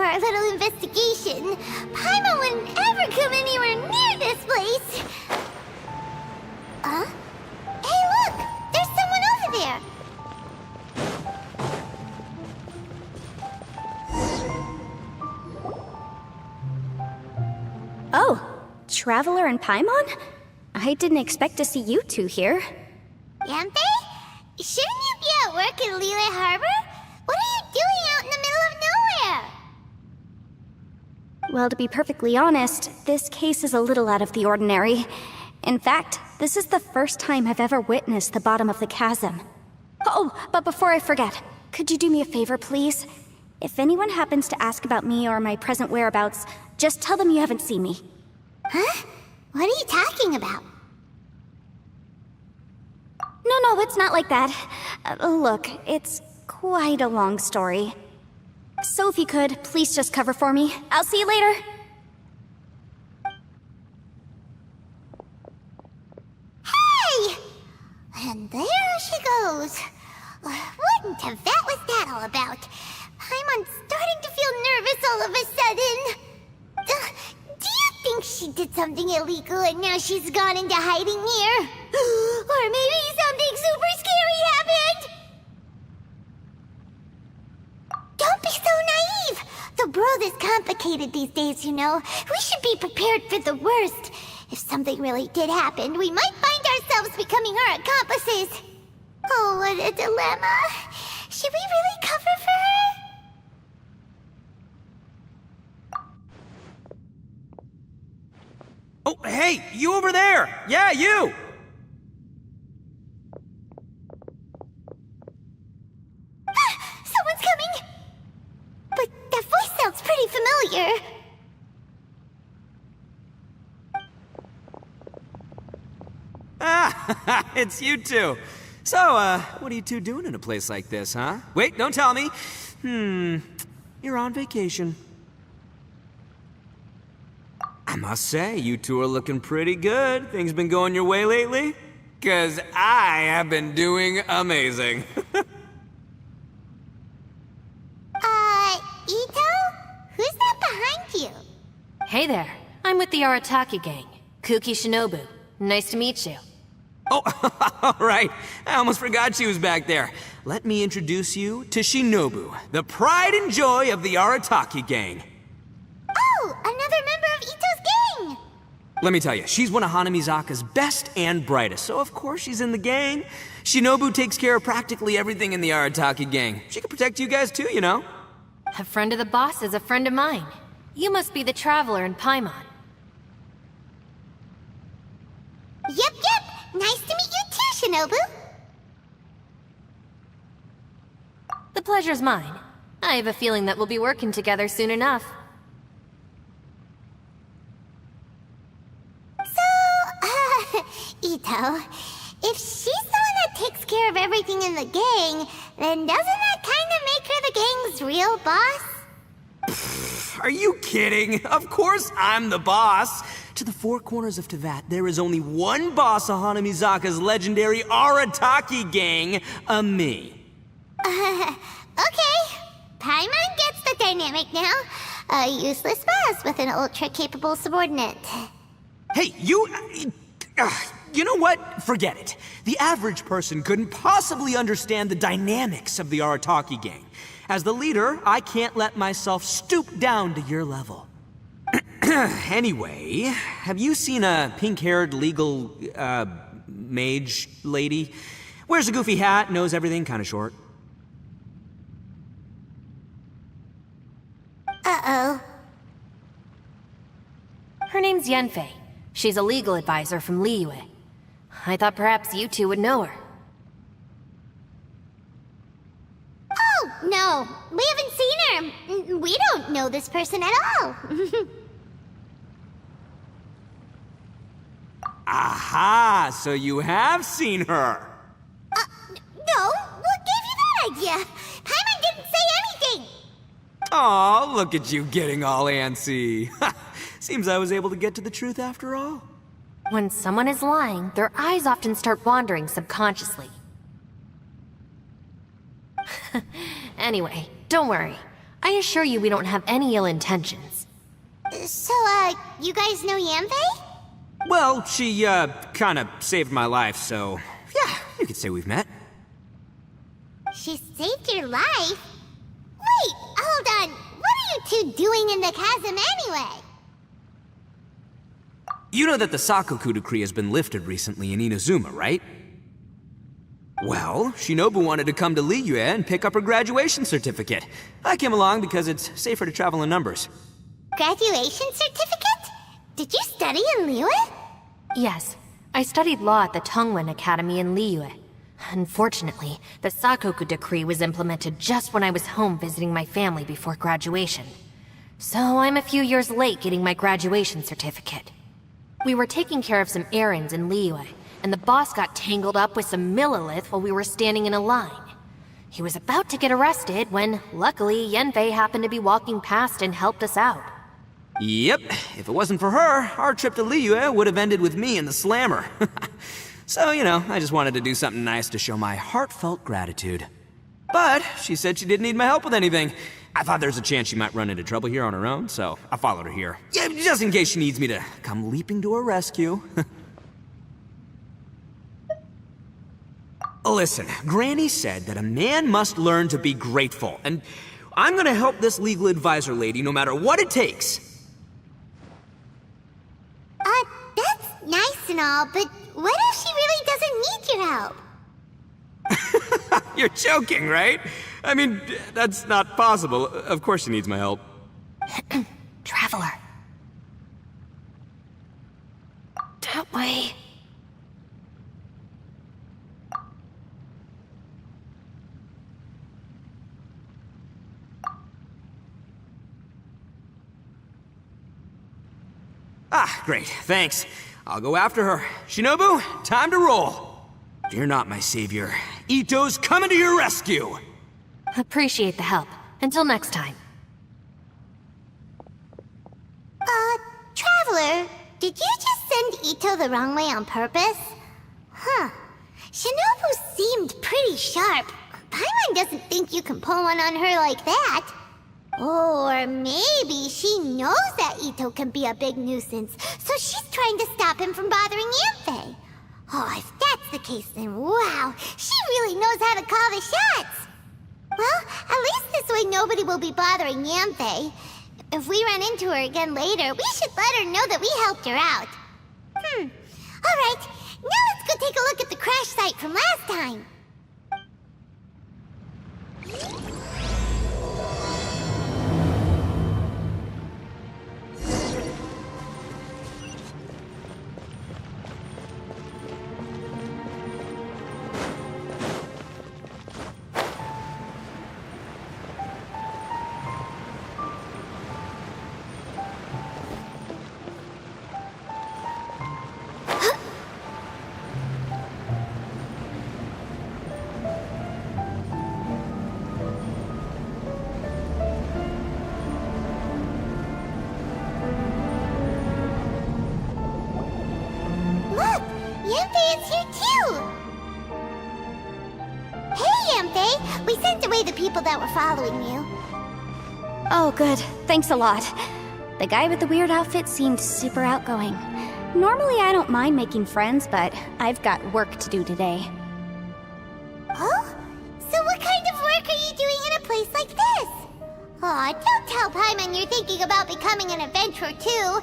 our little investigation. Paimon wouldn't ever come anywhere near this place. Huh? Hey, look! There's someone over there! Oh, Traveler and Paimon? I didn't expect to see you two here. Yanfei? Shouldn't you be at work in Liyue Harbor? What are you doing out in the middle of nowhere? Well, to be perfectly honest, this case is a little out of the ordinary. In fact, this is the first time I've ever witnessed the bottom of the chasm. Oh, but before I forget, could you do me a favor, please? If anyone happens to ask about me or my present whereabouts, just tell them you haven't seen me. Huh? What are you talking about? No, it's not like that. Look, it's quite a long story. So if you could, please just cover for me. I'll see you later. Hey! And there she goes. What in Teyvat was that all about? Paimon's starting to feel nervous all of a sudden. Do you think she did something illegal and now she's gone into hiding here? Or maybe something super scary happened? Don't be so naive! The world is complicated these days, you know. We should be prepared for the worst. If something really did happen, we might find ourselves becoming her accomplices. Oh, what a dilemma. Should we really cover for her? Oh, hey, you over there! Yeah, you! Someone's coming! But that voice sounds pretty familiar. Ah, it's you two. So, what are you two doing in a place like this, huh? Wait, don't tell me. You're on vacation. I must say, you two are looking pretty good. Things been going your way lately? 'Cause I have been doing amazing. Ito? Who's that behind you? Hey there, I'm with the Arataki gang. Kuki Shinobu. Nice to meet you. Oh, all right. I almost forgot she was back there. Let me introduce you to Shinobu, the pride and joy of the Arataki gang. Oh, another member of Ito's gang! Let me tell you, she's one of Hanamizaka's best and brightest, so of course she's in the gang. Shinobu takes care of practically everything in the Arataki gang. She can protect you guys too, you know? A friend of the boss is a friend of mine. You must be the Traveler in Paimon. Yep. Nice to meet you too, Shinobu. The pleasure's mine. I have a feeling that we'll be working together soon enough. So, Ito, if she's the one that takes care of everything in the gang, then doesn't that kind of make her the gang's real boss? Are you kidding? Of course I'm the boss. To the four corners of Teyvat, there is only one boss of Hanamizaka's legendary Arataki gang, me. Okay. Paimon gets the dynamic now. A useless boss with an ultra-capable subordinate. Hey, you know what? Forget it. The average person couldn't possibly understand the dynamics of the Arataki gang. As the leader, I can't let myself stoop down to your level. Anyway, have you seen a pink-haired legal, mage lady? Wears a goofy hat, knows everything, kinda short. Uh-oh. Her name's Yanfei. She's a legal advisor from Liyue. I thought perhaps you two would know her. Oh, no. We haven't seen her. We don't know this person at all. Aha! So you have seen her! No. What gave you that idea? Paimon didn't say anything. Aw, look at you getting all antsy. Seems I was able to get to the truth after all. When someone is lying, their eyes often start wandering subconsciously. Anyway, don't worry. I assure you we don't have any ill intentions. So, you guys know Yanfei? Well, she, kinda saved my life, so... yeah, you could say we've met. She saved your life? Wait, hold on. What are you two doing in the chasm anyway? You know that the Sakoku decree has been lifted recently in Inazuma, right? Well, Shinobu wanted to come to Liyue and pick up her graduation certificate. I came along because it's safer to travel in numbers. Graduation certificate? Did you study in Liyue? Yes, I studied law at the Tongwen Academy in Liyue. Unfortunately, the Sakoku decree was implemented just when I was home visiting my family before graduation. So I'm a few years late getting my graduation certificate. We were taking care of some errands in Liyue, and the boss got tangled up with some Millilith while we were standing in a line. He was about to get arrested when, luckily, Yanfei happened to be walking past and helped us out. Yep, if it wasn't for her, our trip to Liyue would have ended with me in the slammer. So, you know, I just wanted to do something nice to show my heartfelt gratitude. But she said she didn't need my help with anything. I thought there's a chance she might run into trouble here on her own, so I followed her here. Yeah, just in case she needs me to come leaping to her rescue. Listen, Granny said that a man must learn to be grateful, and I'm gonna help this legal advisor lady no matter what it takes. That's nice and all, but what if she really doesn't need your help? You're joking, right? I mean, that's not possible. Of course she needs my help. Traveler. That way. Ah, great, thanks. I'll go after her. Shinobu, time to roll. Fear not, my savior. Ito's coming to your rescue! Appreciate the help. Until next time. Traveler, did you just send Ito the wrong way on purpose? Huh. Shinobu seemed pretty sharp. Paimon doesn't think you can pull one on her like that. Or maybe she knows that Ito can be a big nuisance, so she's trying to stop him from bothering Yanfei. Oh, if that's the case, then wow, she really knows how to call the shots. Well, at least this way nobody will be bothering Yanfei. If we run into her again later, we should let her know that we helped her out. Alright, now let's go take a look at the crash site from last time. Look, Yanfei is here too! Hey, Yanfei! We sent away the people that were following you. Oh, good. Thanks a lot. The guy with the weird outfit seemed super outgoing. Normally I don't mind making friends, but I've got work to do today. Oh? So what kind of work are you doing in a place like this? Aw, don't tell Paimon you're thinking about becoming an adventurer too.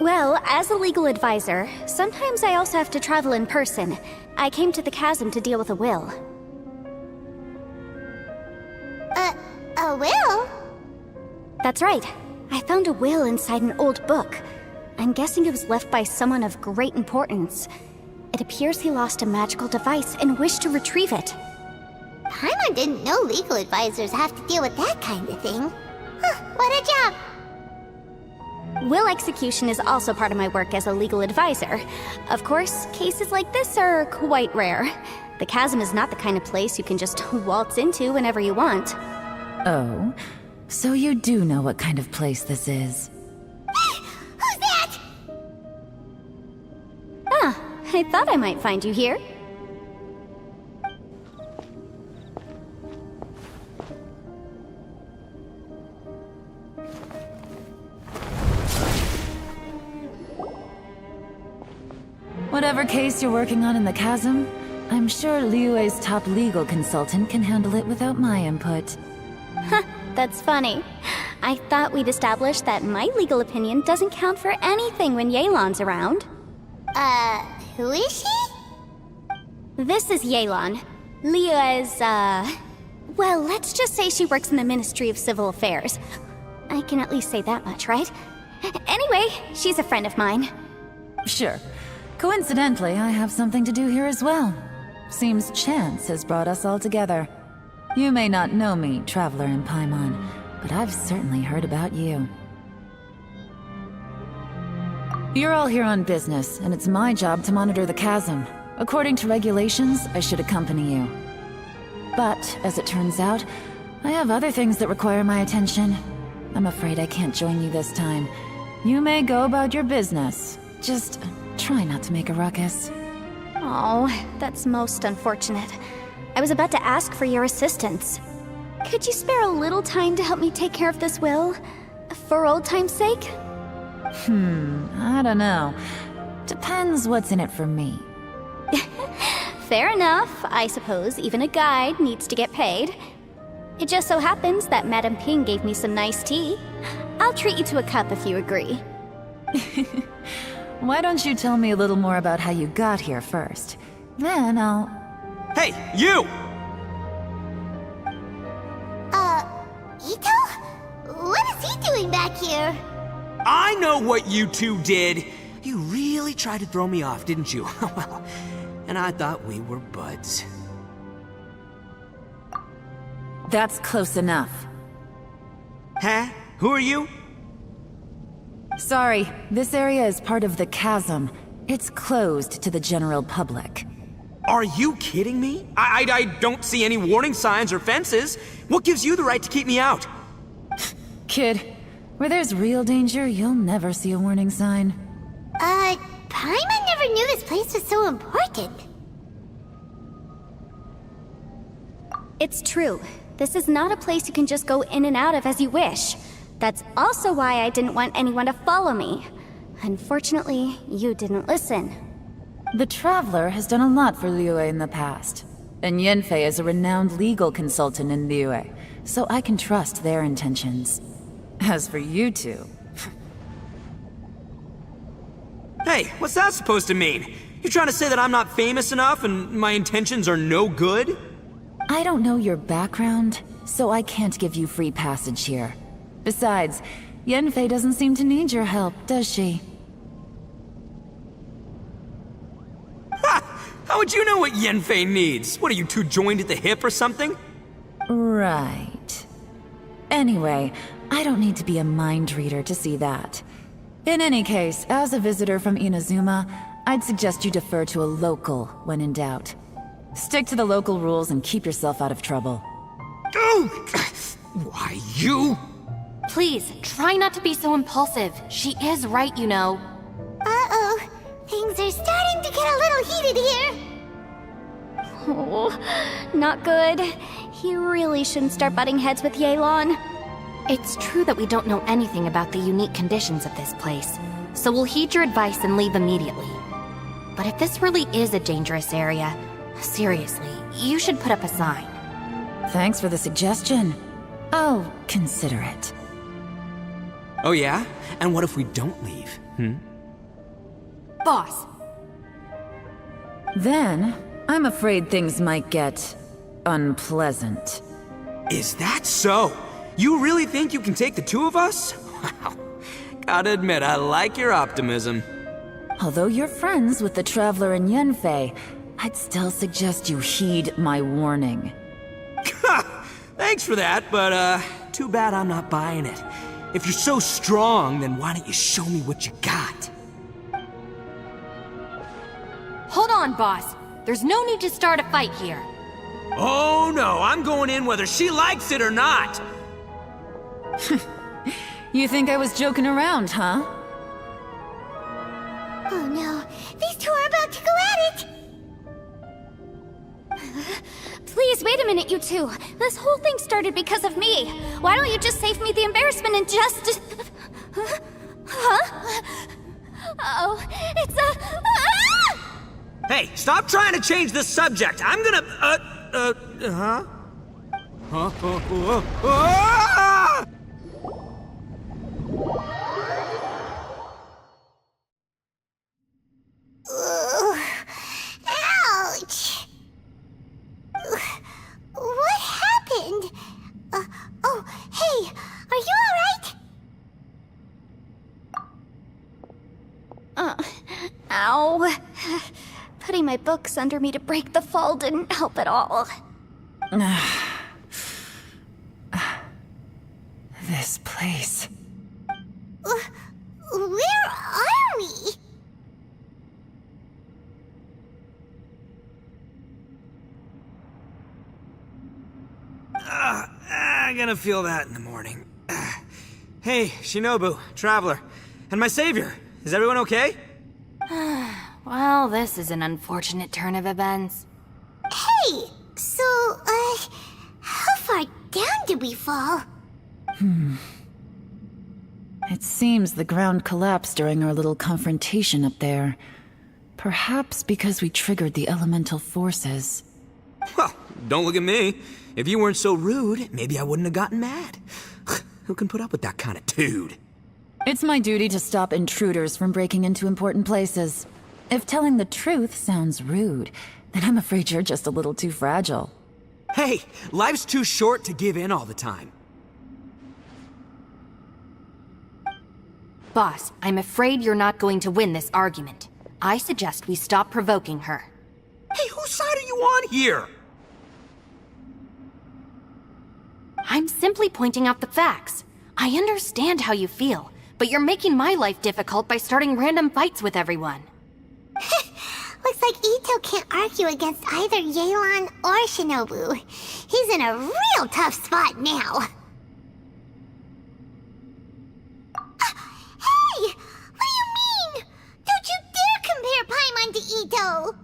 Well, as a legal advisor, sometimes I also have to travel in person. I came to the chasm to deal with a will. A will? That's right. I found a will inside an old book. I'm guessing it was left by someone of great importance. It appears he lost a magical device and wished to retrieve it. Paimon didn't know legal advisors have to deal with that kind of thing. Huh, what a job. Will execution is also part of my work as a legal advisor. Of course, cases like this are quite rare. The chasm is not the kind of place you can just waltz into whenever you want. Oh, so you do know what kind of place this is. Who's that? Ah, I thought I might find you here. Whatever case you're working on in the Chasm, I'm sure Liyue's top legal consultant can handle it without my input. Huh, that's funny. I thought we'd established that my legal opinion doesn't count for anything when Yelan's around. Who is she? This is Yelan. Liyue's, well, let's just say she works in the Ministry of Civil Affairs. I can at least say that much, right? Anyway, she's a friend of mine. Sure. Coincidentally, I have something to do here as well. Seems chance has brought us all together. You may not know me, Traveler in Paimon, but I've certainly heard about you. You're all here on business, and it's my job to monitor the Chasm. According to regulations, I should accompany you. But, as it turns out, I have other things that require my attention. I'm afraid I can't join you this time. You may go about your business. Just try not to make a ruckus. Oh, that's most unfortunate. I was about to ask for your assistance. Could you spare a little time to help me take care of this will? For old time's sake? I don't know. Depends what's in it for me. Fair enough. I suppose even a guide needs to get paid. It just so happens that Madame Ping gave me some nice tea. I'll treat you to a cup if you agree. Why don't you tell me a little more about how you got here first? Then I'll... Hey, you! Ito? What is he doing back here? I know what you two did. You really tried to throw me off, didn't you? Well, and I thought we were buds. That's close enough. Huh? Who are you? Sorry, this area is part of the Chasm. It's closed to the general public. Are you kidding me? I don't see any warning signs or fences. What gives you the right to keep me out? Kid, where there's real danger, you'll never see a warning sign. Paimon never knew this place was so important. It's true. This is not a place you can just go in and out of as you wish. That's also why I didn't want anyone to follow me. Unfortunately, you didn't listen. The Traveler has done a lot for Liyue in the past. And Yanfei is a renowned legal consultant in Liyue, so I can trust their intentions. As for you two... Hey, what's that supposed to mean? You trying to say that I'm not famous enough and my intentions are no good? I don't know your background, so I can't give you free passage here. Besides, Yanfei doesn't seem to need your help, does she? Ha! How would you know what Yanfei needs? What, are you two joined at the hip or something? Right. Anyway, I don't need to be a mind reader to see that. In any case, as a visitor from Inazuma, I'd suggest you defer to a local when in doubt. Stick to the local rules and keep yourself out of trouble. Oh! Why, you? Please, try not to be so impulsive. She is right, you know. Uh-oh. Things are starting to get a little heated here. Oh, not good. He really shouldn't start butting heads with Yelan. It's true that we don't know anything about the unique conditions of this place, so we'll heed your advice and leave immediately. But if this really is a dangerous area, seriously, you should put up a sign. Thanks for the suggestion. I'll consider it. Oh yeah? And what if we don't leave? Boss! Then, I'm afraid things might get... unpleasant. Is that so? You really think you can take the two of us? Wow. Gotta admit, I like your optimism. Although you're friends with the Traveler and Yanfei, I'd still suggest you heed my warning. Thanks for that, but too bad I'm not buying it. If you're so strong, then why don't you show me what you got? Hold on, boss. There's no need to start a fight here. Oh no, I'm going in whether she likes it or not! You think I was joking around, huh? Oh no, these two are about to go at it! Please, wait a minute, you two. This whole thing started because of me. Why don't you just save me the embarrassment and just... Huh? Oh, it's a... Hey, stop trying to change the subject. I'm gonna, huh? Huh? Ah! Ouch! What happened? Oh, hey, are you alright? Ow. Putting my books under me to break the fall didn't help at all. This place. Where are we? I'm gonna feel that in the morning. Hey, Shinobu, Traveler, and my savior. Is everyone okay? Well, this is an unfortunate turn of events. Hey, so, how far down did we fall? It seems the ground collapsed during our little confrontation up there. Perhaps because we triggered the elemental forces. Well, don't look at me. If you weren't so rude, maybe I wouldn't have gotten mad. Who can put up with that kind of dude? It's my duty to stop intruders from breaking into important places. If telling the truth sounds rude, then I'm afraid you're just a little too fragile. Hey, life's too short to give in all the time. Boss, I'm afraid you're not going to win this argument. I suggest we stop provoking her. Hey, whose side are you on here? I'm simply pointing out the facts. I understand how you feel, but you're making my life difficult by starting random fights with everyone. Looks like Ito can't argue against either Yelan or Shinobu. He's in a real tough spot now. Hey! What do you mean? Don't you dare compare Paimon to Ito!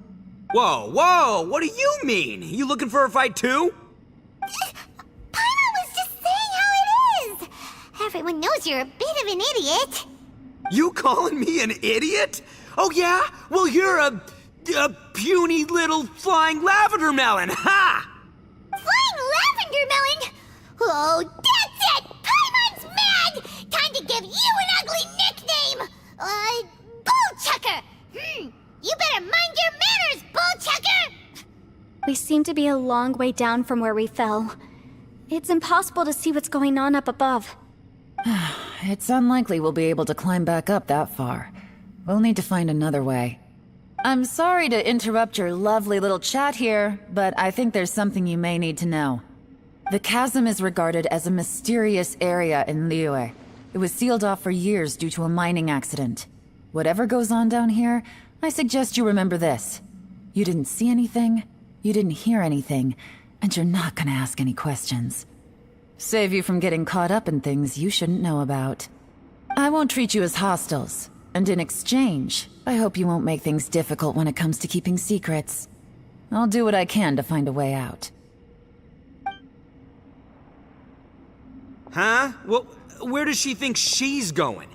Whoa, whoa, what do you mean? You looking for a fight too? Paimon was just saying how it is! Everyone knows you're a bit of an idiot. You calling me an idiot? Oh yeah? Well, you're a puny little flying lavender melon, ha! Flying lavender melon? Oh, that's it! Paimon's mad! Time to give you an ugly nickname! Bullchucker! You better mind your manners, Bullchucker! We seem to be a long way down from where we fell. It's impossible to see what's going on up above. It's unlikely we'll be able to climb back up that far. We'll need to find another way. I'm sorry to interrupt your lovely little chat here, but I think there's something you may need to know. The chasm is regarded as a mysterious area in Liyue. It was sealed off for years due to a mining accident. Whatever goes on down here, I suggest you remember this. You didn't see anything, you didn't hear anything, and you're not gonna ask any questions. Save you from getting caught up in things you shouldn't know about. I won't treat you as hostiles, and in exchange, I hope you won't make things difficult when it comes to keeping secrets. I'll do what I can to find a way out. Huh? Well, where does she think she's going?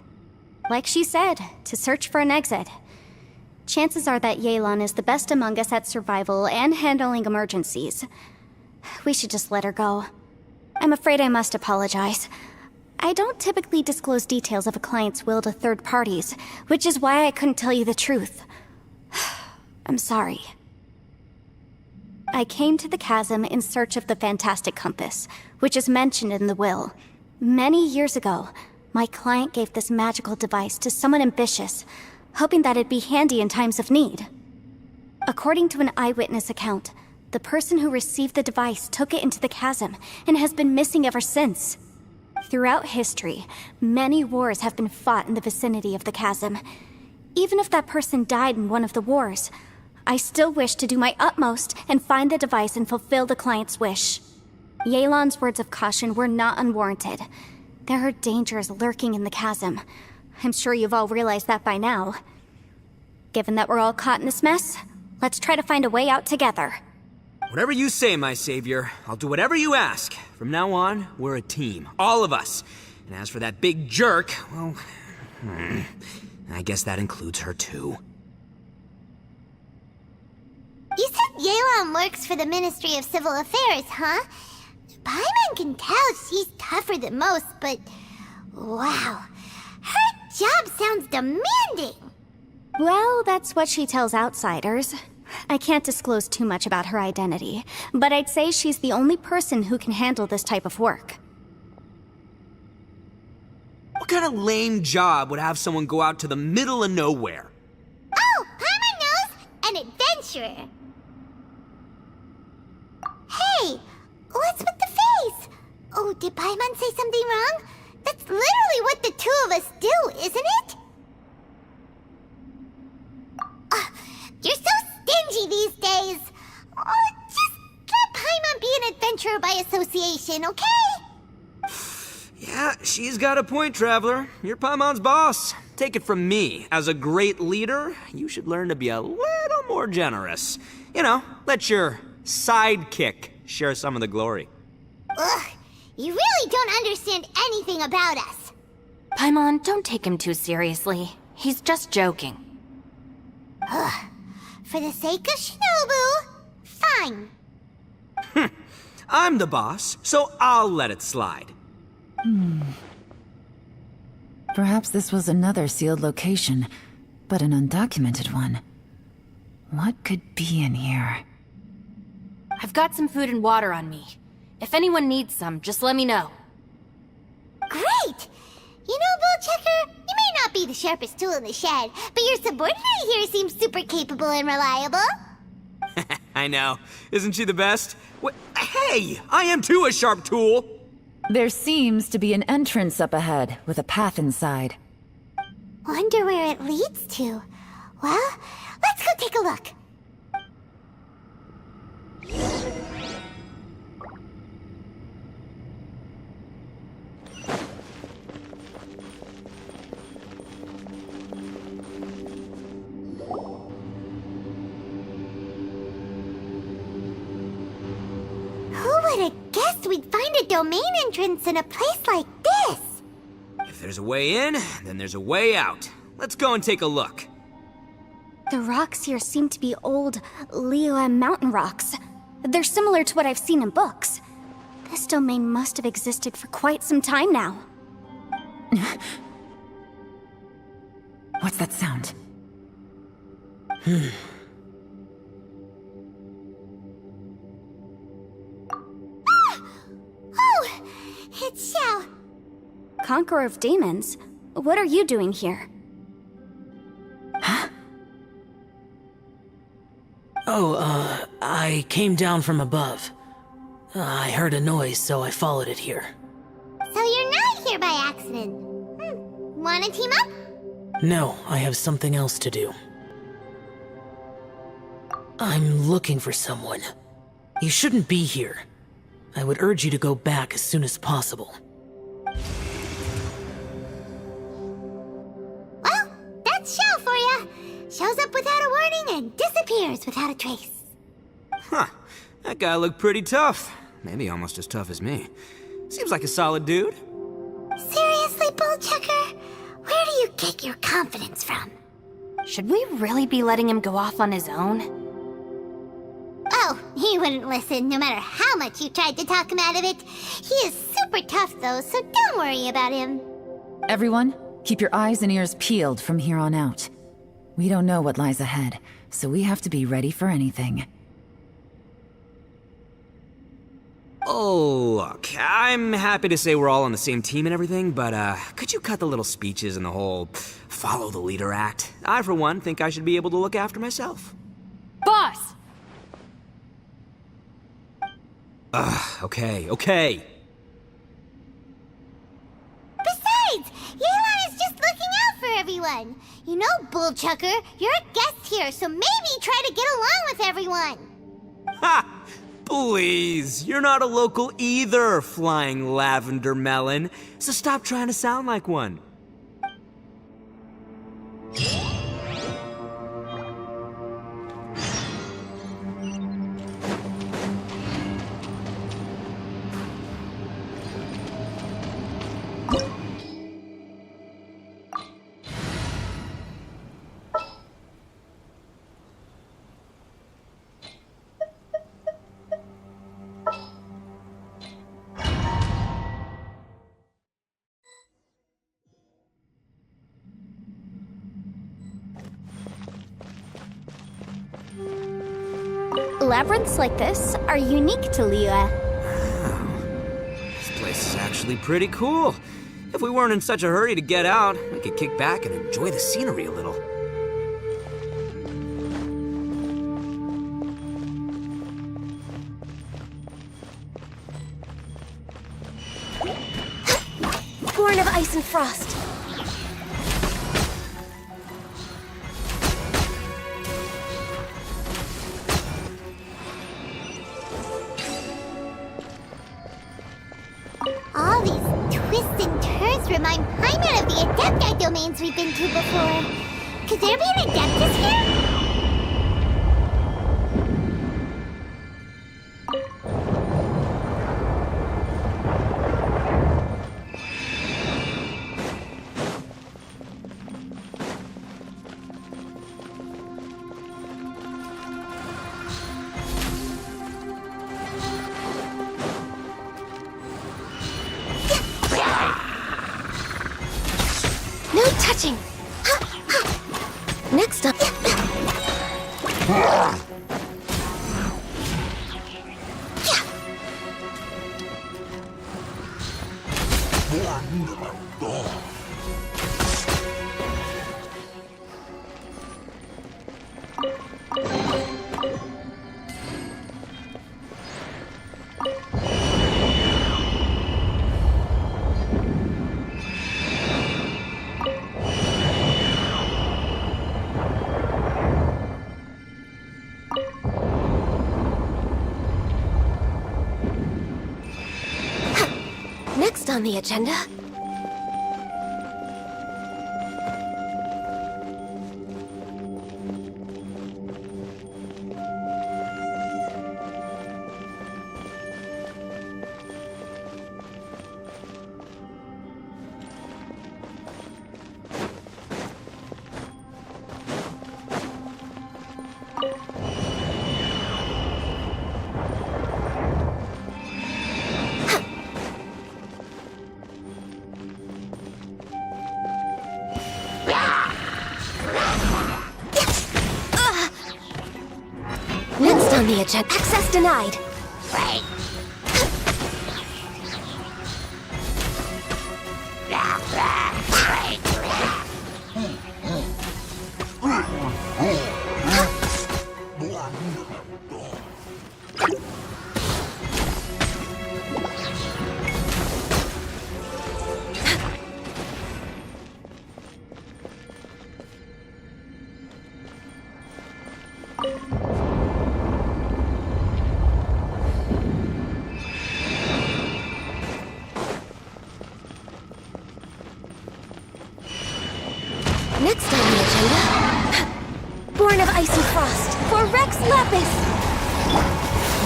Like she said, to search for an exit. Chances are that Yelan is the best among us at survival and handling emergencies. We should just let her go. I'm afraid I must apologize. I don't typically disclose details of a client's will to third parties, which is why I couldn't tell you the truth. I'm sorry. I came to the chasm in search of the fantastic compass, which is mentioned in the will. Many years ago, my client gave this magical device to someone ambitious, hoping that it'd be handy in times of need. According to an eyewitness account, the person who received the device took it into the chasm and has been missing ever since. Throughout history, many wars have been fought in the vicinity of the chasm. Even if that person died in one of the wars, I still wish to do my utmost and find the device and fulfill the client's wish. Yelan's words of caution were not unwarranted. There are dangers lurking in the chasm. I'm sure you've all realized that by now. Given that we're all caught in this mess, let's try to find a way out together. Whatever you say, my savior. I'll do whatever you ask. From now on, we're a team. All of us. And as for that big jerk, well, I guess that includes her too. Yelan works for the Ministry of Civil Affairs, huh? Paimon can tell she's tougher than most, but... wow. Her job sounds demanding! Well, that's what she tells outsiders. I can't disclose too much about her identity, but I'd say she's the only person who can handle this type of work. What kind of lame job would have someone go out to the middle of nowhere? Oh, Paimon knows! An adventurer! Hey! What's with the face? Oh, did Paimon say something wrong? That's literally what the two of us do, isn't it? You're so stingy these days. Just let Paimon be an adventurer by association, okay? Yeah, she's got a point, Traveler. You're Paimon's boss. Take it from me. As a great leader, you should learn to be a little more generous. You know, let your sidekick share some of the glory. Ugh, you really don't understand anything about us. Paimon, don't take him too seriously. He's just joking. Ugh, for the sake of Shinobu, fine. I'm the boss, so I'll let it slide. Perhaps this was another sealed location, but an undocumented one. What could be in here? I've got some food and water on me. If anyone needs some, just let me know. Great! You know, Bullchecker, you may not be the sharpest tool in the shed, but your subordinate here seems super capable and reliable. I know. Isn't she the best? Hey, I am too a sharp tool. There seems to be an entrance up ahead, with a path inside. Wonder where it leads to. Well, let's go take a look. Who would have guessed we'd find a domain entrance in a place like this? If there's a way in, then there's a way out. Let's go and take a look. The rocks here seem to be old Liyue mountain rocks. They're similar to what I've seen in books. This domain must have existed for quite some time now. What's that sound? Oh, it's Xiao. Conqueror of Demons? What are you doing here? I came down from above. I heard a noise, so I followed it here. So you're not here by accident. Wanna team up? No, I have something else to do. I'm looking for someone. You shouldn't be here. I would urge you to go back as soon as possible. Well, that's Xiao for ya. Shows up without a warning and disappears without a trace. Huh. That guy looked pretty tough. Maybe almost as tough as me. Seems like a solid dude. Seriously, Bullchecker? Where do you get your confidence from? Should we really be letting him go off on his own? Oh, he wouldn't listen no matter how much you tried to talk him out of it. He is super tough though, so don't worry about him. Everyone, keep your eyes and ears peeled from here on out. We don't know what lies ahead, so we have to be ready for anything. Oh, look, I'm happy to say we're all on the same team and everything, but could you cut the little speeches and the whole follow the leader act? I, for one, think I should be able to look after myself. Boss! Okay. Besides, Yelan is just looking out for everyone. You know, Bullchucker, you're a guest here, so maybe try to get along with everyone. Ha! Please, you're not a local either, flying lavender melon, so stop trying to sound like one. Labyrinths like this are unique to Liyue. This place is actually pretty cool. If we weren't in such a hurry to get out, we could kick back and enjoy the scenery a little. Born of ice and frost. All these twists and turns remind Paimon of the Adepti domains we've been to before. Could there be an Adeptus here? No touching! Next up... Next on the agenda... Next on the agenda... Access denied! Right. Next on the agenda... Born of ice and frost, for Rex Lapis!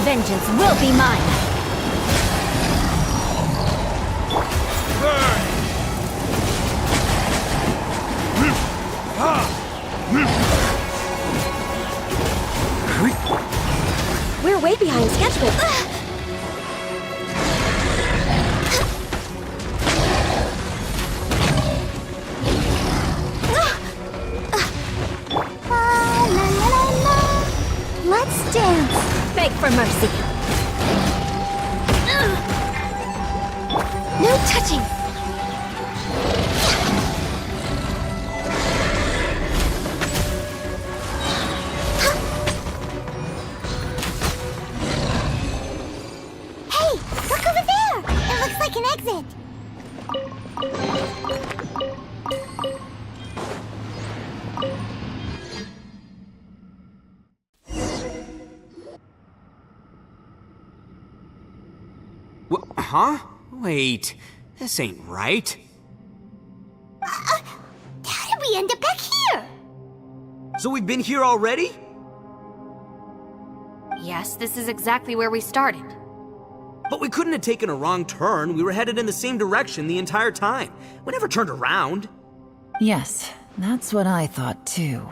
Vengeance will be mine! We're way behind schedule. Let's dance! Beg for mercy. No touching! Hey, look over there! It looks like an exit. Huh? Wait, this ain't right. How did we end up back here? So we've been here already? Yes, this is exactly where we started. But we couldn't have taken a wrong turn. We were headed in the same direction the entire time. We never turned around. Yes, that's what I thought too.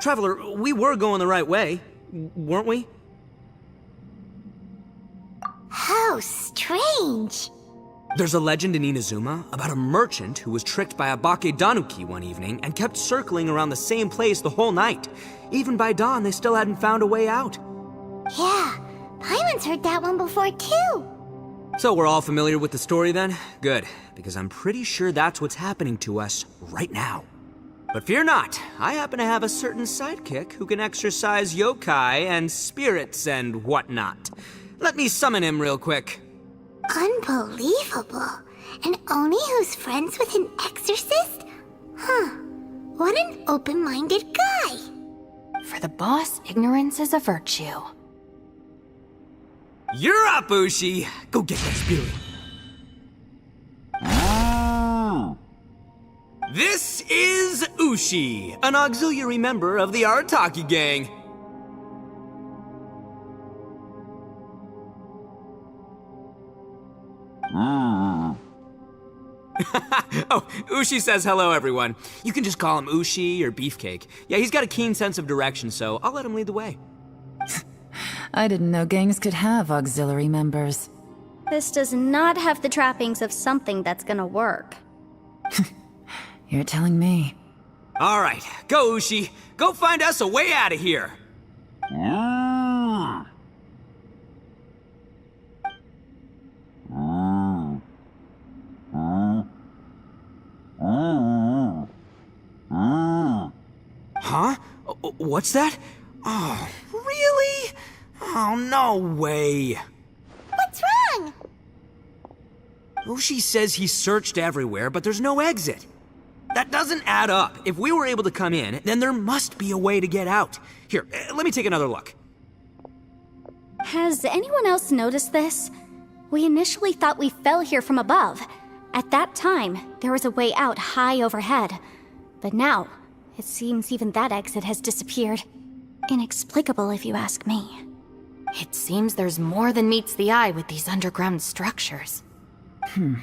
Traveler, we were going the right way, weren't we? How strange. There's a legend in Inazuma about a merchant who was tricked by a Bakedanuki one evening and kept circling around the same place the whole night. Even by dawn, they still hadn't found a way out. Yeah, Paimon's heard that one before too. So we're all familiar with the story then? Good, because I'm pretty sure that's what's happening to us right now. But fear not, I happen to have a certain sidekick who can exercise yokai and spirits and whatnot. Let me summon him real quick. Unbelievable. And Oni who's friends with an exorcist? Huh. What an open-minded guy. For the boss, ignorance is a virtue. You're up, Ushi! Go get that spirit. This is Ushi, an auxiliary member of the Arataki gang. Oh, Ushi says hello, everyone. You can just call him Ushi or Beefcake. Yeah, he's got a keen sense of direction, so I'll let him lead the way. I didn't know gangs could have auxiliary members. This does not have the trappings of something that's gonna work. You're telling me. All right, go, Ushi. Go find us a way out of here. Huh? What's that? Oh, really? Oh, no way. What's wrong? Ushi says he searched everywhere, but there's no exit. That doesn't add up. If we were able to come in, then there must be a way to get out. Here, let me take another look. Has anyone else noticed this? We initially thought we fell here from above. At that time, there was a way out high overhead. But now, it seems even that exit has disappeared. Inexplicable, if you ask me. It seems there's more than meets the eye with these underground structures. I'm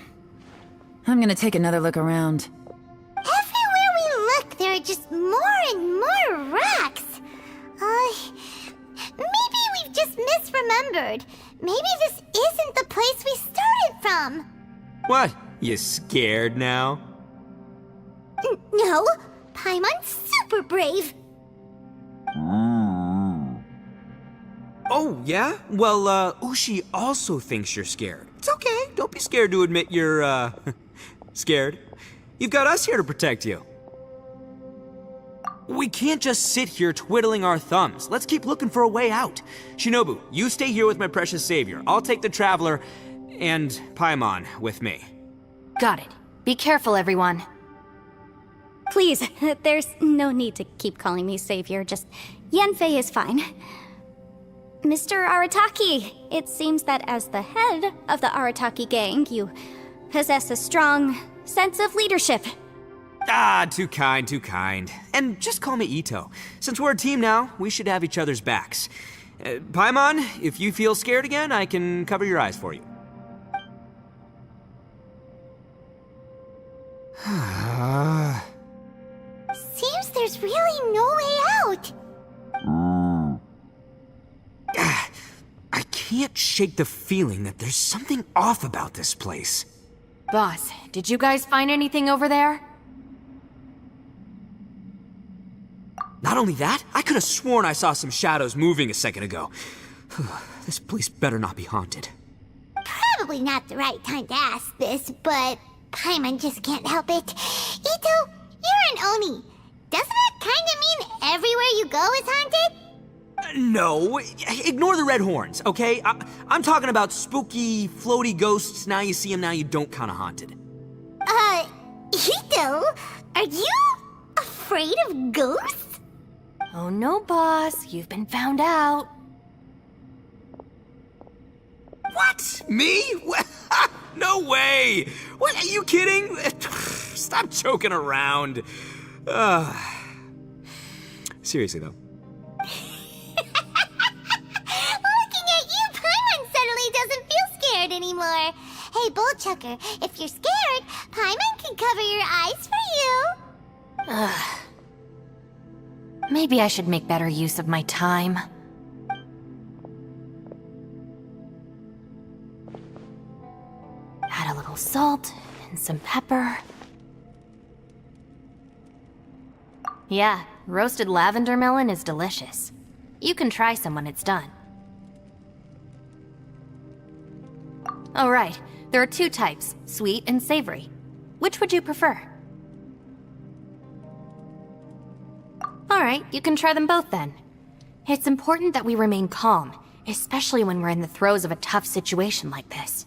gonna take another look around. Everywhere we look, there are just more and more rocks. Maybe we've just misremembered. Maybe this isn't the place we started from. What? You scared now? No, Paimon's super brave. Oh, yeah? Well, Ushi also thinks you're scared. It's okay. Don't be scared to admit you're, scared. You've got us here to protect you. We can't just sit here twiddling our thumbs. Let's keep looking for a way out. Shinobu, you stay here with my precious savior. I'll take the Traveler and Paimon with me. Got it. Be careful, everyone. Please, there's no need to keep calling me savior, just Yanfei is fine. Mr. Arataki, it seems that as the head of the Arataki gang, you possess a strong sense of leadership. Ah, too kind, too kind. And just call me Ito. Since we're a team now, we should have each other's backs. Paimon, if you feel scared again, I can cover your eyes for you. Seems there's really no way out. I can't shake the feeling that there's something off about this place. Boss, did you guys find anything over there? Not only that, I could have sworn I saw some shadows moving a second ago. This place better not be haunted. Probably not the right time to ask this, but Paimon just can't help it. Ito, you're an Oni. Doesn't that kind of mean everywhere you go is haunted? No, ignore the red horns, okay? I'm talking about spooky, floaty ghosts, now you see them, now you don't kind of haunted. Ito, are you afraid of ghosts? Oh no, boss. You've been found out. What? Me? No way! What, are you kidding? Stop joking around. Seriously, though. Looking at you, Paimon suddenly doesn't feel scared anymore. Hey, Bullchucker, if you're scared, Paimon can cover your eyes for you. Maybe I should make better use of my time. Add a little salt and some pepper. Yeah, roasted lavender melon is delicious. You can try some when it's done. Oh, right. There are two types, sweet and savory. Which would you prefer? Alright, you can try them both then. It's important that we remain calm, especially when we're in the throes of a tough situation like this.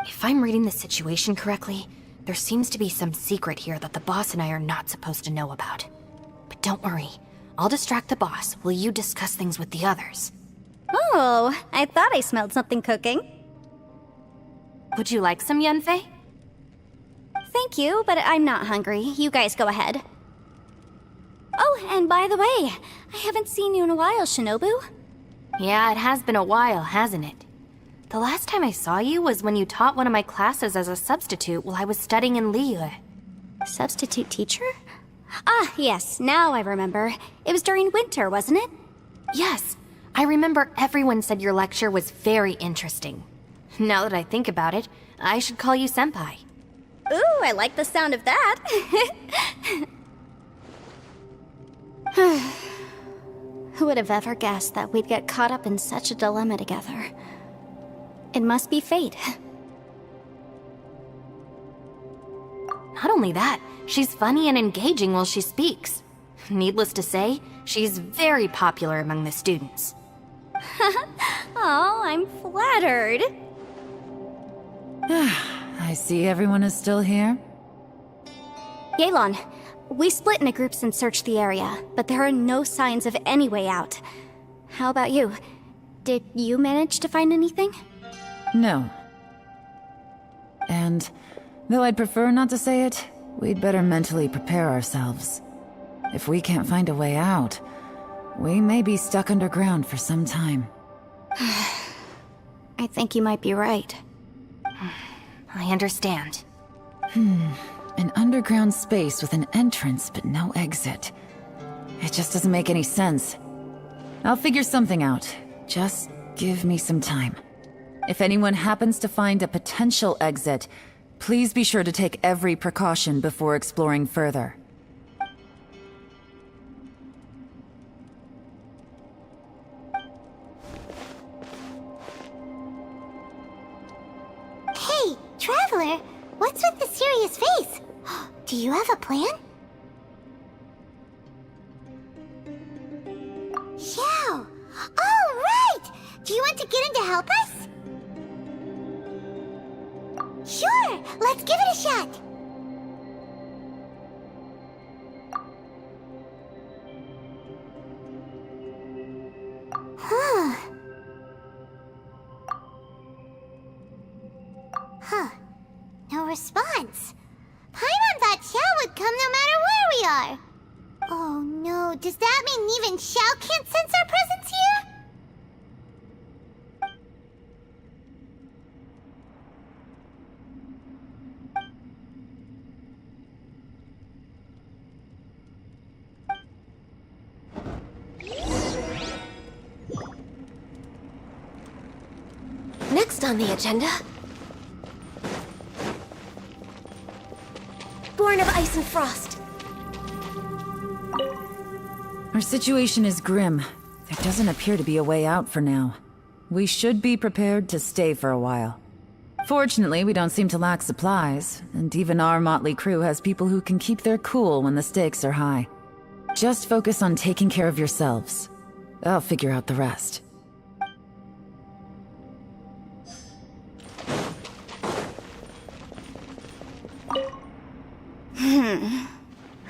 If I'm reading the situation correctly, there seems to be some secret here that the boss and I are not supposed to know about. But don't worry, I'll distract the boss while you discuss things with the others. Oh, I thought I smelled something cooking. Would you like some Yanfei? Thank you, but I'm not hungry. You guys go ahead. Oh, and by the way, I haven't seen you in a while, Shinobu. Yeah, it has been a while, hasn't it? The last time I saw you was when you taught one of my classes as a substitute while I was studying in Liyue. Substitute teacher? Ah, yes, now I remember. It was during winter, wasn't it? Yes, I remember everyone said your lecture was very interesting. Now that I think about it, I should call you senpai. Ooh, I like the sound of that. Who would have ever guessed that we'd get caught up in such a dilemma together? It must be fate. Not only that, she's funny and engaging while she speaks. Needless to say, she's very popular among the students. Oh, I'm flattered. I see everyone is still here. Yelan, we split into groups and searched the area, but there are no signs of any way out. How about you? Did you manage to find anything? No. And, though I'd prefer not to say it, we'd better mentally prepare ourselves. If we can't find a way out, we may be stuck underground for some time. I think you might be right. I understand. An underground space with an entrance but no exit. It just doesn't make any sense. I'll figure something out. Just give me some time. If anyone happens to find a potential exit, please be sure to take every precaution before exploring further. Hey, Traveler, what's with the serious face? Do you have a plan? Xiao! Oh, right! Do you want to get in to help us? Sure! Let's give it a shot! Huh. Huh. No response. Paimon thought Xiao would come no matter where we are. Oh no, does that mean even Xiao can't sense our presence here? Next on the agenda... Born of Ice and Frost. Our situation is grim. There doesn't appear to be a way out for now. We should be prepared to stay for a while. Fortunately, we don't seem to lack supplies, and even our motley crew has people who can keep their cool when the stakes are high. Just focus on taking care of yourselves. I'll figure out the rest.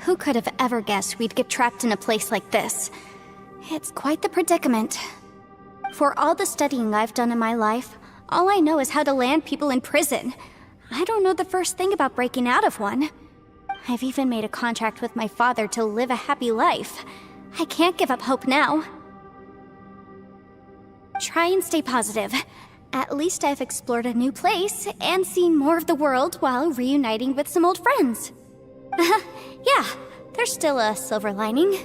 Who could have ever guessed we'd get trapped in a place like this? It's quite the predicament. For all the studying I've done in my life, all I know is how to land people in prison. I don't know the first thing about breaking out of one. I've even made a contract with my father to live a happy life. I can't give up hope now. Try and stay positive. At least I've explored a new place and seen more of the world while reuniting with some old friends. Yeah, there's still a silver lining,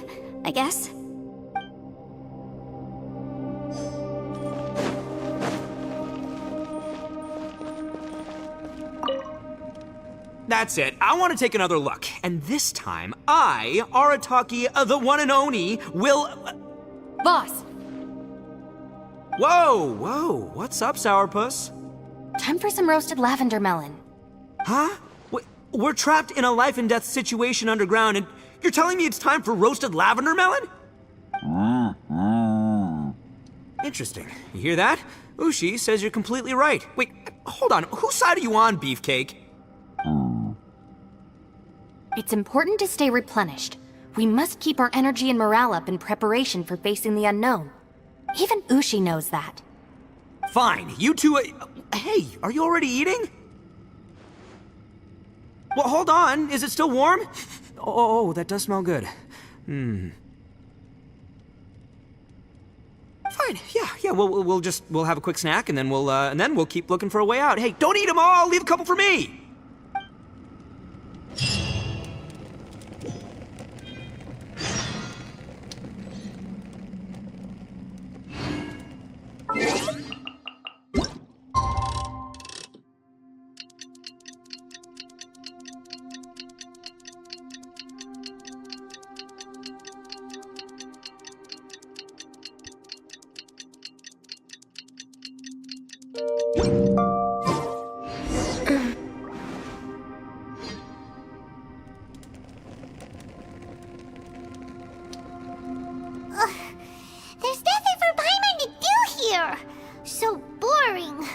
I guess. That's it. I want to take another look. And this time, I, Arataki, the one and only, will... Boss! Whoa, whoa. What's up, Sourpuss? time for some roasted lavender melon. Huh? We're trapped in a life and death situation underground, and you're telling me it's time for roasted lavender melon? Interesting. You hear that? Ushi says you're completely right. Wait, hold on. Whose side are you on, Beefcake? It's important to stay replenished. We must keep our energy and morale up in preparation for facing the unknown. Even Ushi knows that. Fine, you two... hey, are you already eating? Well, hold on. Is it still warm? Oh, that does smell good. Fine. Yeah. We'll have a quick snack, and then we'll keep looking for a way out. Hey, don't eat them all. Leave a couple for me. There's nothing for Paimon to do here. So boring.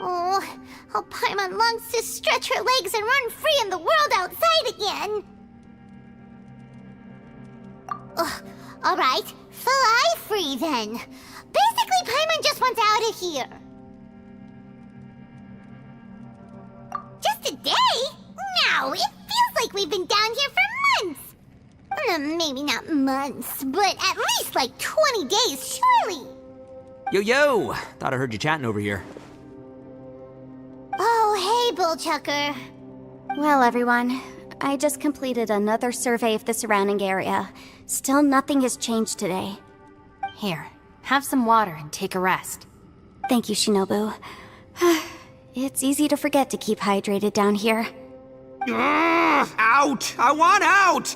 Oh, how Paimon longs to stretch her legs and run free in the world outside again. Alright, fly free then. Basically, Paimon just wants out of here. Just a day? No, it feels like we've been down here for months. Maybe not months, but at least like 20 days, surely. Yo! Thought I heard you chatting over here. Oh, hey, Bullchucker. Well, everyone, I just completed another survey of the surrounding area. Still nothing has changed today. Here, have some water and take a rest. Thank you, Shinobu. It's easy to forget to keep hydrated down here. Out! I want out!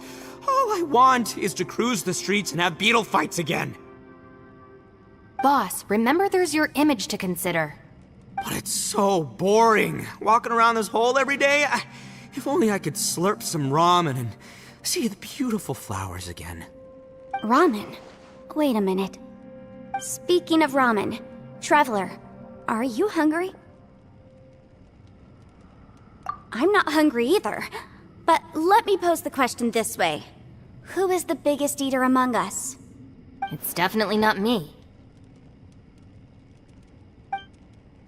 All I want is to cruise the streets and have beetle fights again. Boss, remember there's your image to consider. But it's so boring, walking around this hole every day. If only I could slurp some ramen and see the beautiful flowers again. Ramen? Wait a minute. Speaking of ramen, Traveler, are you hungry? I'm not hungry either. But let me pose the question this way. Who is the biggest eater among us? It's definitely not me.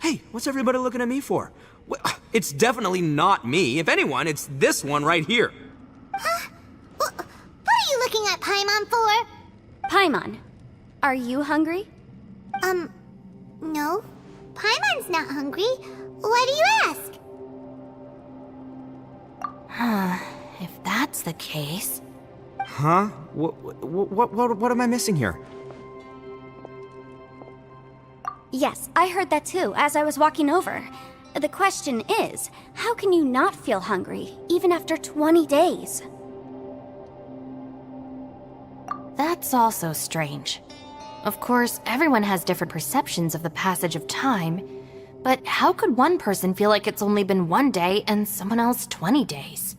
Hey, what's everybody looking at me for? It's definitely not me. If anyone, it's this one right here. Huh? What are you looking at Paimon for? Paimon, are you hungry? No. Paimon's not hungry. Why do you ask? If that's the case... Huh? What am I missing here? Yes, I heard that too, as I was walking over. The question is, how can you not feel hungry, even after 20 days? That's also strange. Of course, everyone has different perceptions of the passage of time, but how could one person feel like it's only been 1 day and someone else 20 days?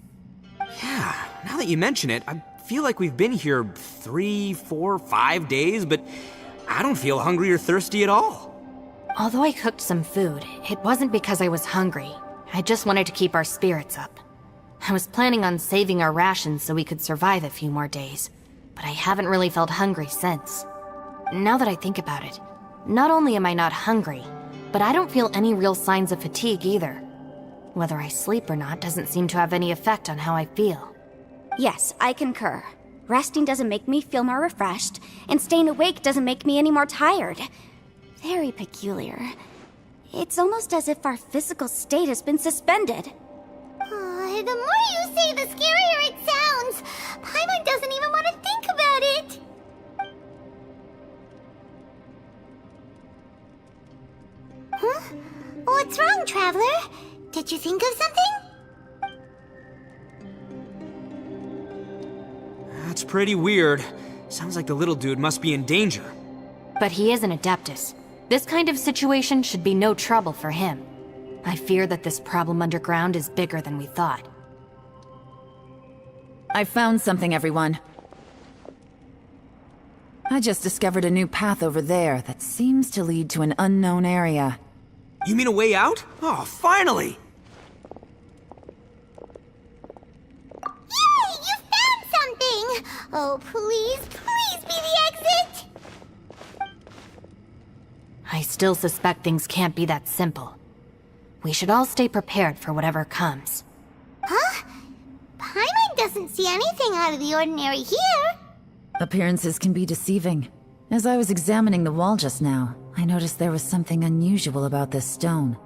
Yeah, now that you mention it, I feel like we've been here 3, 4, 5 days, but I don't feel hungry or thirsty at all. Although I cooked some food, it wasn't because I was hungry. I just wanted to keep our spirits up. I was planning on saving our rations so we could survive a few more days, but I haven't really felt hungry since. Now that I think about it, not only am I not hungry, but I don't feel any real signs of fatigue either. Whether I sleep or not doesn't seem to have any effect on how I feel. Yes, I concur. Resting doesn't make me feel more refreshed, and staying awake doesn't make me any more tired. Very peculiar. It's almost as if our physical state has been suspended. The more you say, the scarier it sounds. Paimon doesn't even want to think about it. Huh? What's wrong, Traveler? Did you think of something? That's pretty weird. Sounds like the little dude must be in danger. But he is an Adeptus. This kind of situation should be no trouble for him. I fear that this problem underground is bigger than we thought. I found something, everyone. I just discovered a new path over there that seems to lead to an unknown area. You mean a way out? Oh, finally! Yay! You found something! Oh, please, please be the exit! I still suspect things can't be that simple. We should all stay prepared for whatever comes. Huh? Paimon doesn't see anything out of the ordinary here. Appearances can be deceiving. As I was examining the wall just now, I noticed there was something unusual about this stone.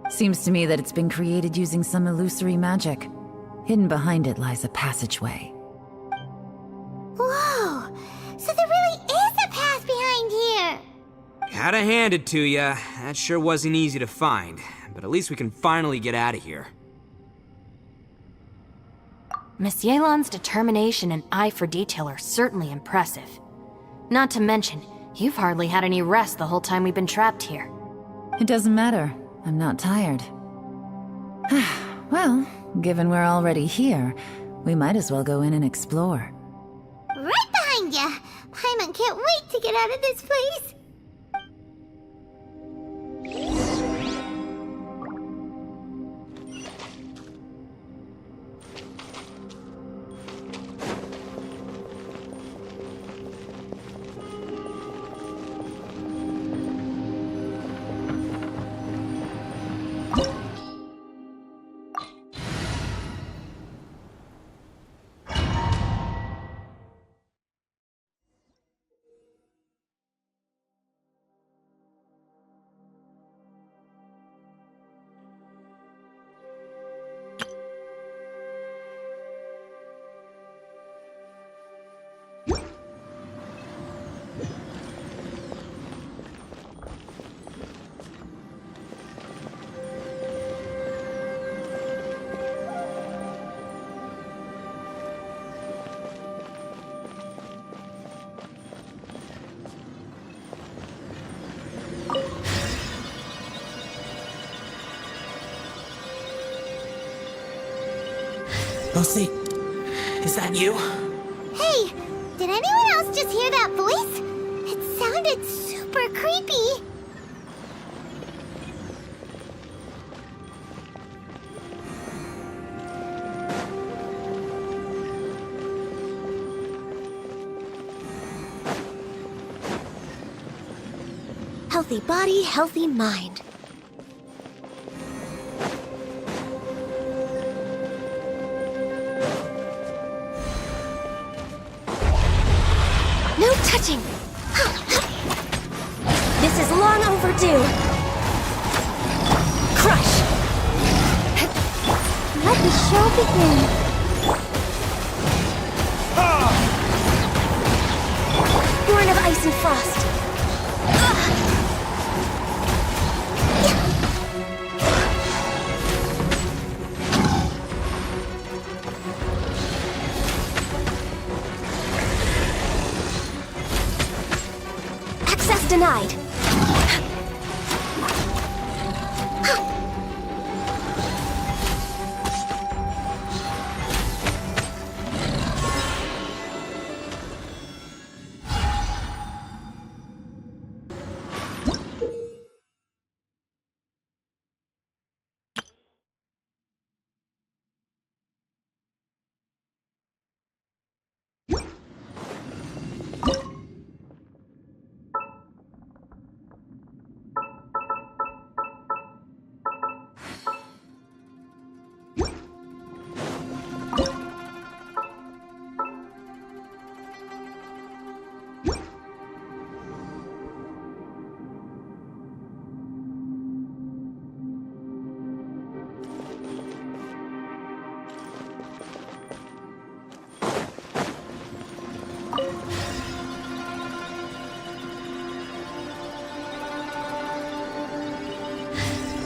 Seems to me that it's been created using some illusory magic. Hidden behind it lies a passageway. Whoa! So there really is a path behind here! Gotta hand it to ya. That sure wasn't easy to find. But at least we can finally get out of here. Miss Yelan's determination and eye for detail are certainly impressive. Not to mention, you've hardly had any rest the whole time we've been trapped here. It doesn't matter. I'm not tired. Well, given we're already here, we might as well go in and explore. Right behind ya! Paimon can't wait to get out of this place! Lucy, is that you? Hey, did anyone else just hear that voice? It sounded super creepy. Healthy body, healthy mind. No touching! This is long overdue! Crush! Let the show begin. Born of ice and frost. Access denied.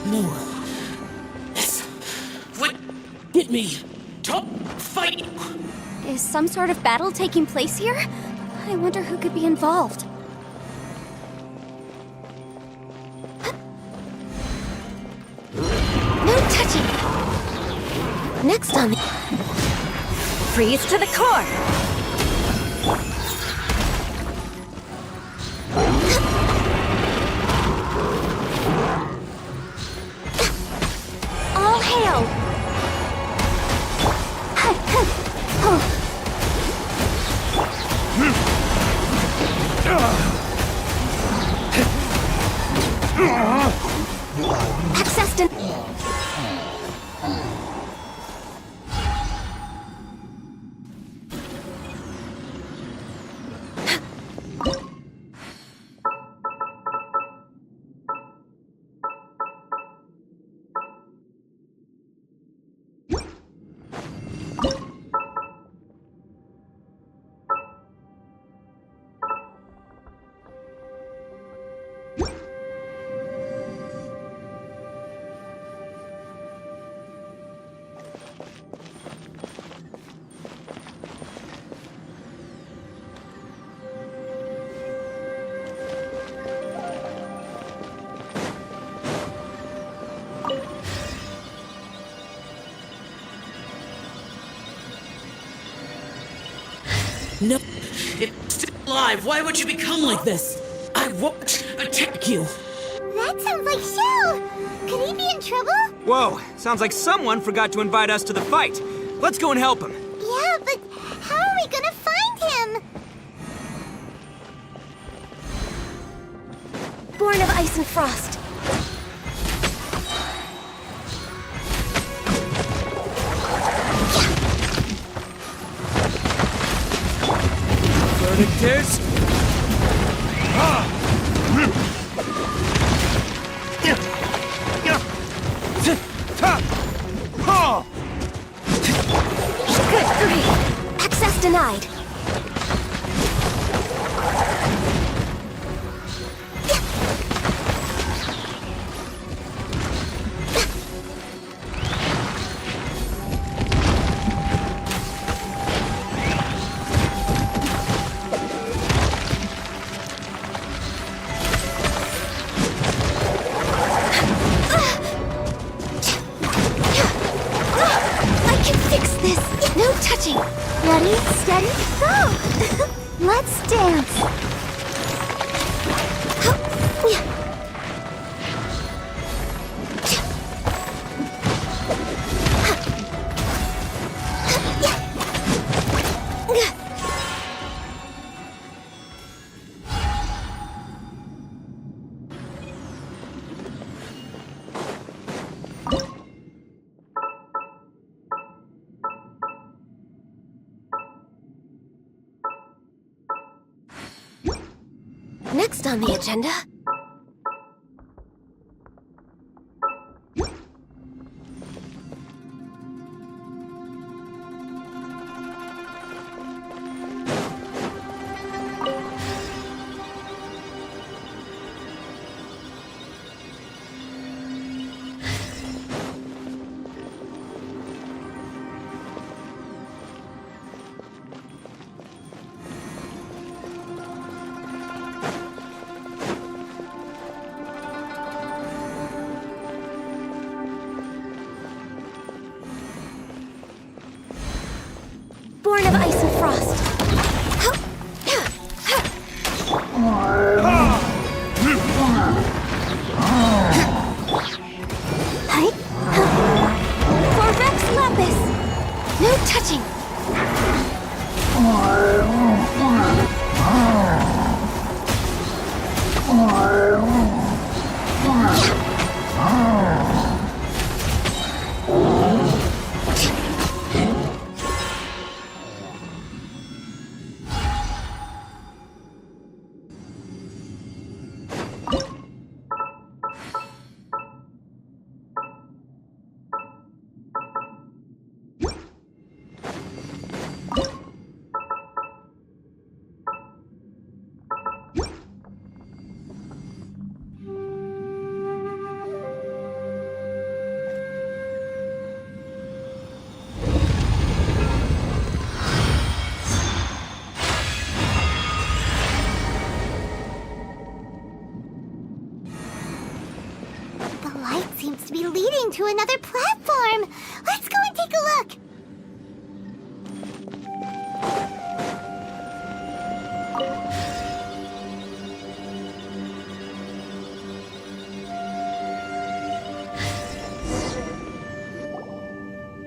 No. This would get me. Stop fighting. Is some sort of battle taking place here? I wonder who could be involved. touching! Next on the... Freeze to the core! All hail! Access to... No, it's still alive. Why would you become like this? I won't attack you. That sounds like Shell! Could he be in trouble? Whoa, sounds like someone forgot to invite us to the fight. Let's go and help him. Yeah, but how are we gonna find him? Born of ice and frost. Verdict is... Good grief! Access denied. I can fix this. No touching. Ready, steady, go! Let's dance. Next on the agenda... light seems to be leading to another platform. Let's go and take a look.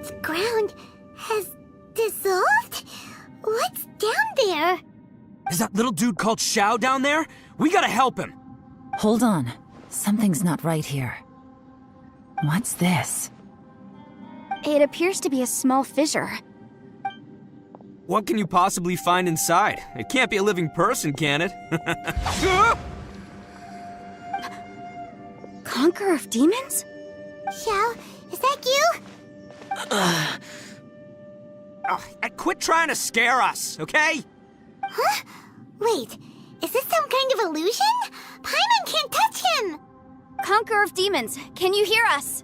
The ground has dissolved? What's down there? Is that little dude called Xiao down there? We gotta help him. Hold on. Something's not right here. What's this? It appears to be a small fissure. What can you possibly find inside? It can't be a living person, can it? Conqueror of demons? Xiao, is that you? Quit trying to scare us, okay? Huh? Wait, is this some kind of illusion? Paimon can't touch him! Conqueror of demons, can you hear us?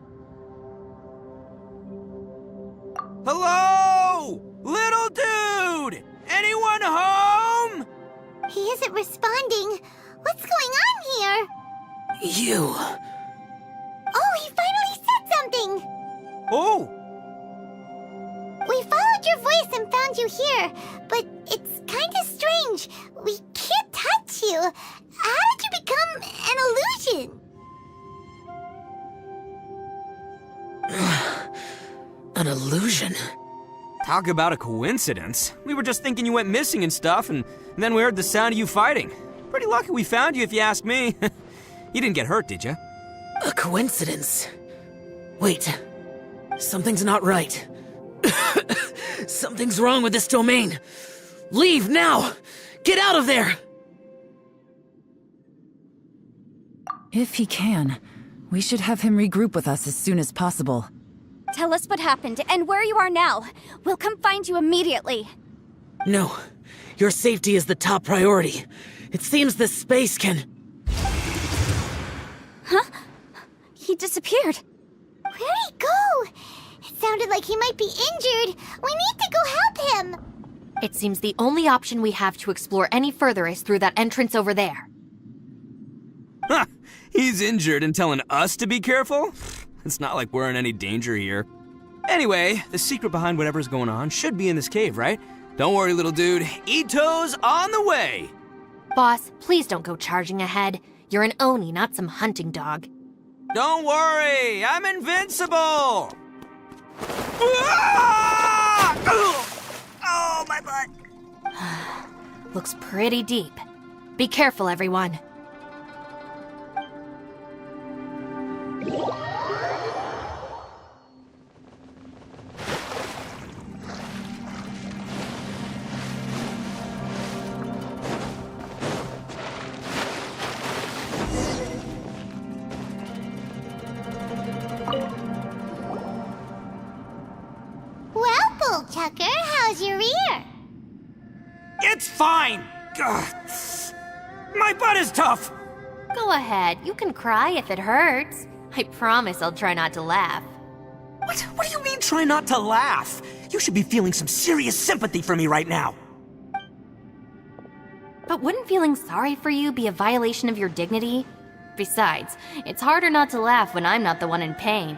Hello? Little dude! Anyone home? He isn't responding. What's going on here? You. Oh, he finally said something! Oh! We followed your voice and found you here, but it's kinda strange. We can't touch you. How did you become an illusion? An illusion? Talk about a coincidence. We were just thinking you went missing and stuff, and then we heard the sound of you fighting. Pretty lucky we found you, if you ask me. You didn't get hurt, did you? A coincidence? Wait. Something's not right. Something's wrong with this domain. Leave now! Get out of there! If he can, we should have him regroup with us as soon as possible. Tell us what happened and where you are now. We'll come find you immediately. No. Your safety is the top priority. It seems this space can... Huh? He disappeared. Where'd he go? It sounded like he might be injured. We need to go help him. It seems the only option we have to explore any further is through that entrance over there. Huh. He's injured and telling us to be careful? It's not like we're in any danger here. Anyway, the secret behind whatever's going on should be in this cave, right? Don't worry, little dude. Ito's on the way! Boss, please don't go charging ahead. You're an Oni, not some hunting dog. Don't worry, I'm invincible! Ah! Oh, my butt! Looks pretty deep. Be careful, everyone. Well, Bullchucker, how's your ear? It's fine! Ugh. My butt is tough! Go ahead, you can cry if it hurts. I promise I'll try not to laugh. What do you mean try not to laugh? You should be feeling some serious sympathy for me right now. But wouldn't feeling sorry for you be a violation of your dignity? Besides, it's harder not to laugh when I'm not the one in pain.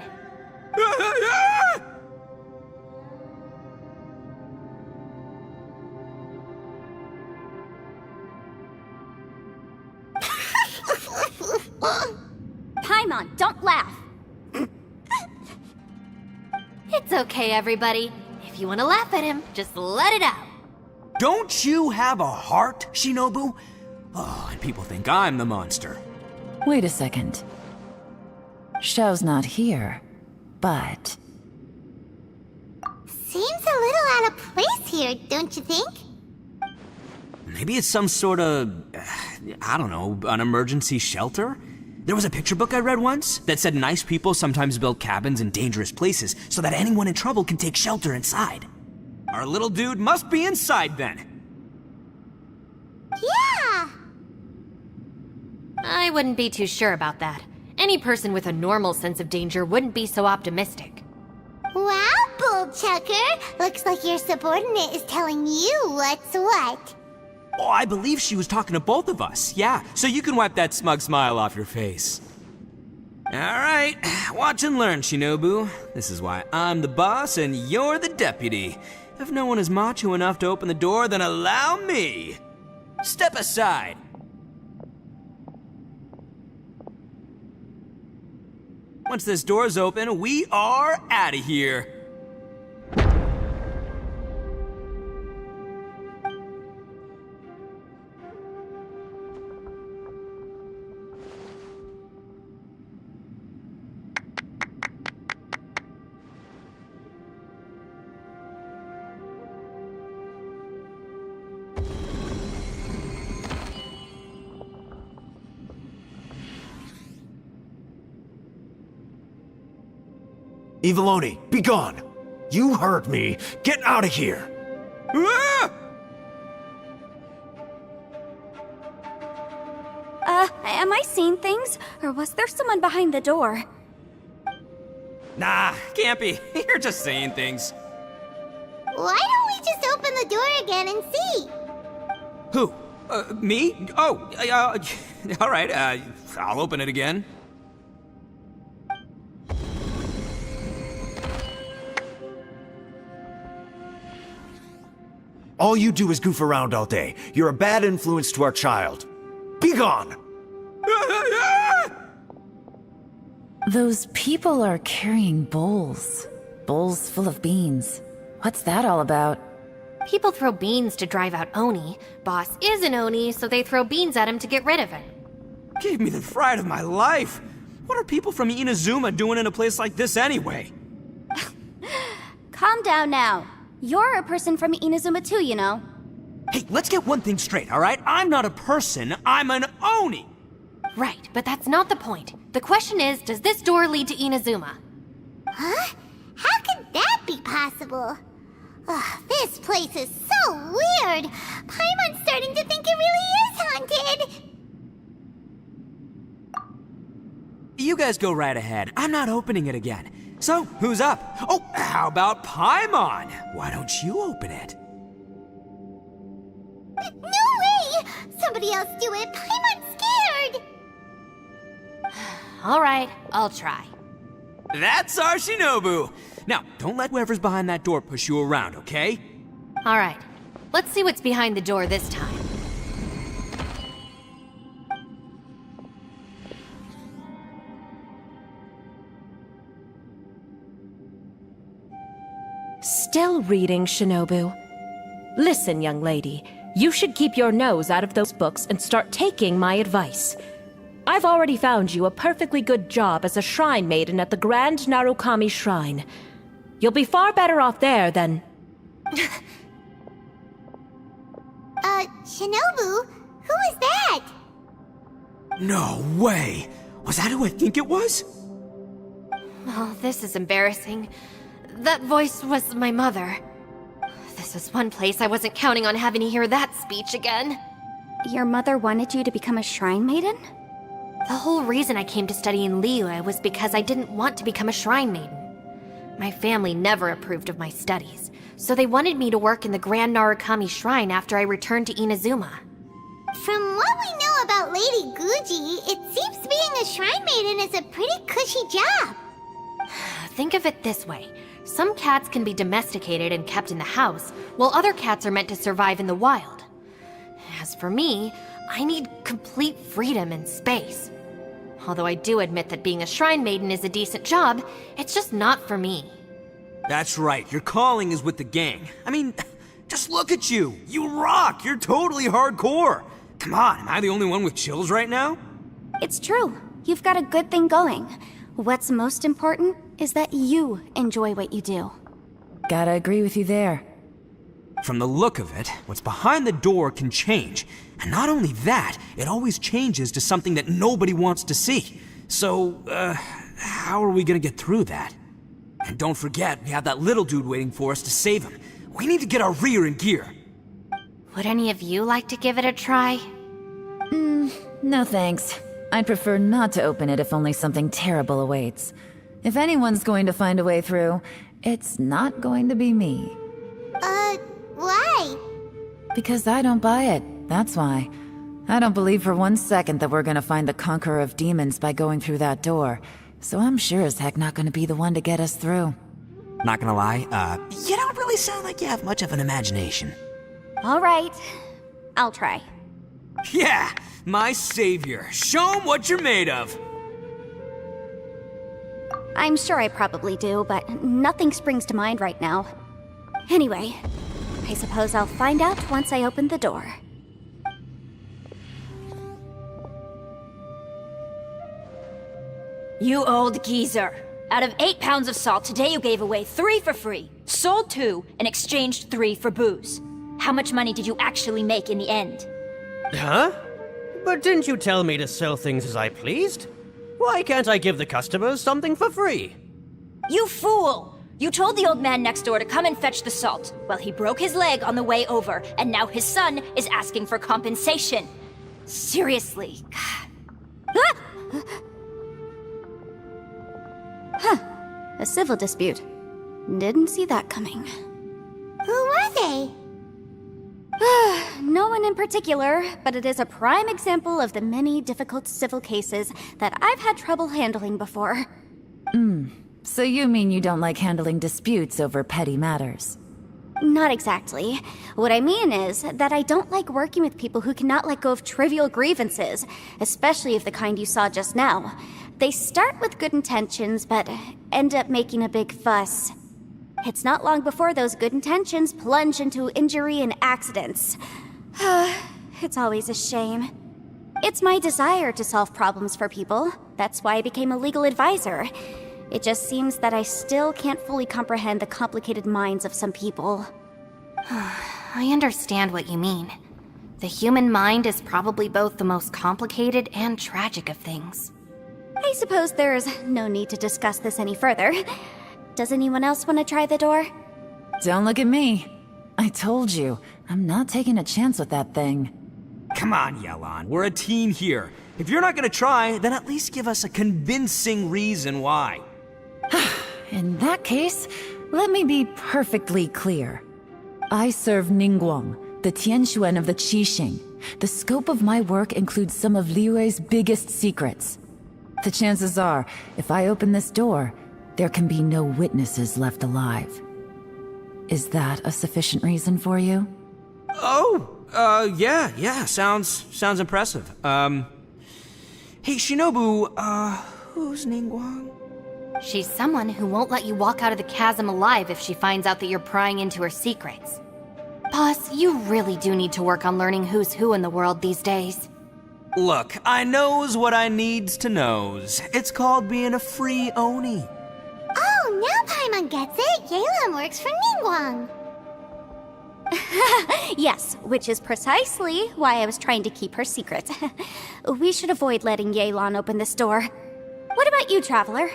Paimon, don't laugh. It's okay, everybody. If you want to laugh at him, just let it out. Don't you have a heart, Shinobu? Oh, and people think I'm the monster. Wait a second. Xiao's not here, but... Seems a little out of place here, don't you think? Maybe it's some sort of, I don't know, an emergency shelter? There was a picture book I read once that said nice people sometimes build cabins in dangerous places so that anyone in trouble can take shelter inside. Our little dude must be inside then. Yeah! I wouldn't be too sure about that. Any person with a normal sense of danger wouldn't be so optimistic. Wow, Bullchucker! Looks like your subordinate is telling you what's what. Oh, I believe she was talking to both of us. Yeah, so you can wipe that smug smile off your face. All right. right, watch and learn, Shinobu. This is why I'm the boss and you're the deputy. If no one is macho enough to open the door, then allow me. Step aside. Once this door's open, we are out of here. Eviloni, be gone! You heard me! Get out of here! Ah! Am I seeing things? Or was there someone behind the door? Nah, can't be. You're just saying things. Why don't we just open the door again and see? Who? Me? Oh, all right, I'll open it again. All you do is goof around all day. You're a bad influence to our child. Be gone! Those people are carrying bowls. Bowls full of beans. What's that all about? People throw beans to drive out Oni. Boss is an Oni, so they throw beans at him to get rid of him. Gave me the fright of my life. What are people from Inazuma doing in a place like this anyway? Calm down now. You're a person from Inazuma too, you know. Hey, let's get one thing straight, all right? I'm not a person, I'm an Oni! Right, but that's not the point. The question is, does this door lead to Inazuma? Huh? How could that be possible? Ugh, this place is so weird. Paimon's starting to think it really is haunted. You guys go right ahead. I'm not opening it again. So, who's up? Oh, how about Paimon? Why don't you open it? No way! Somebody else do it. Paimon's scared. All right, I'll try. That's our Shinobu! Now, don't let whoever's behind that door push you around, okay? All right, let's see what's behind the door this time. Still reading, Shinobu. Listen, young lady. You should keep your nose out of those books and start taking my advice. I've already found you a perfectly good job as a shrine maiden at the Grand Narukami Shrine. You'll be far better off there than... Shinobu? Who is that? No way! Was that who I think it was? Oh, this is embarrassing. That voice was my mother. This is one place I wasn't counting on having to hear that speech again. Your mother wanted you to become a shrine maiden? The whole reason I came to study in Liyue was because I didn't want to become a shrine maiden. My family never approved of my studies, so they wanted me to work in the Grand Narukami Shrine after I returned to Inazuma. From what we know about Lady Guji, it seems being a shrine maiden is a pretty cushy job. Think of it this way. Some cats can be domesticated and kept in the house, while other cats are meant to survive in the wild. As for me, I need complete freedom and space. Although I do admit that being a shrine maiden is a decent job, it's just not for me. That's right, your calling is with the gang. I mean, just look at you. You rock, you're totally hardcore. Come on, am I the only one with chills right now? It's true. You've got a good thing going. What's most important is that you enjoy what you do. Gotta agree with you there. From the look of it, what's behind the door can change. And not only that, it always changes to something that nobody wants to see. So, how are we gonna get through that? And don't forget, we have that little dude waiting for us to save him. We need to get our rear in gear. Would any of you like to give it a try? No thanks. I'd prefer not to open it if only something terrible awaits. If anyone's going to find a way through, it's not going to be me. Why? Because I don't buy it, that's why. I don't believe for one second that we're gonna find the Conqueror of Demons by going through that door. so I'm sure as heck not gonna be the one to get us through. Not gonna lie, you don't really sound like you have much of an imagination. All right, I'll try. Yeah, my savior. Show 'em what you're made of. I'm sure I probably do, but nothing springs to mind right now. Anyway, I suppose I'll find out once I open the door. You old geezer. Out of 8 pounds of salt, today you gave away 3 for free, sold 2, and exchanged 3 for booze. How much money did you actually make in the end? Huh? But didn't you tell me to sell things as I pleased? Why can't I give the customers something for free? You fool! You told the old man next door to come and fetch the salt. Well, he broke his leg on the way over, and now his son is asking for compensation. Seriously. A civil dispute. Didn't see that coming. Who were they? No one in particular, but it is a prime example of the many difficult civil cases that I've had trouble handling before. So you mean you don't like handling disputes over petty matters? Not exactly. What I mean is that I don't like working with people who cannot let go of trivial grievances, especially of the kind you saw just now. They start with good intentions, but end up making a big fuss. It's not long before those good intentions plunge into injury and accidents. It's always a shame. It's my desire to solve problems for people. That's why I became a legal advisor. It just seems that I still can't fully comprehend the complicated minds of some people. I understand what you mean. The human mind is probably both the most complicated and tragic of things. I suppose there's no need to discuss this any further. Does anyone else want to try the door? Don't look at me. I told you, I'm not taking a chance with that thing. Come on, Yelan. We're a team here. If you're not gonna try, then at least give us a convincing reason why. In that case, let me be perfectly clear. I serve Ningguang, the Tianxuan of the Qixing. The scope of my work includes some of Liyue's biggest secrets. The chances are, if I open this door, there can be no witnesses left alive. Is that a sufficient reason for you? Yeah, sounds impressive. Hey, Shinobu, who's Ningguang? She's someone who won't let you walk out of the chasm alive if she finds out that you're prying into her secrets. Boss, you really do need to work on learning who's who in the world these days. Look, I knows what I needs to knows. It's called being a free Oni. Oh, now Paimon gets it. Yelan works for Ningguang. Yes, which is precisely why I was trying to keep her secret. We should avoid letting Yelan open this door. What about you, Traveler?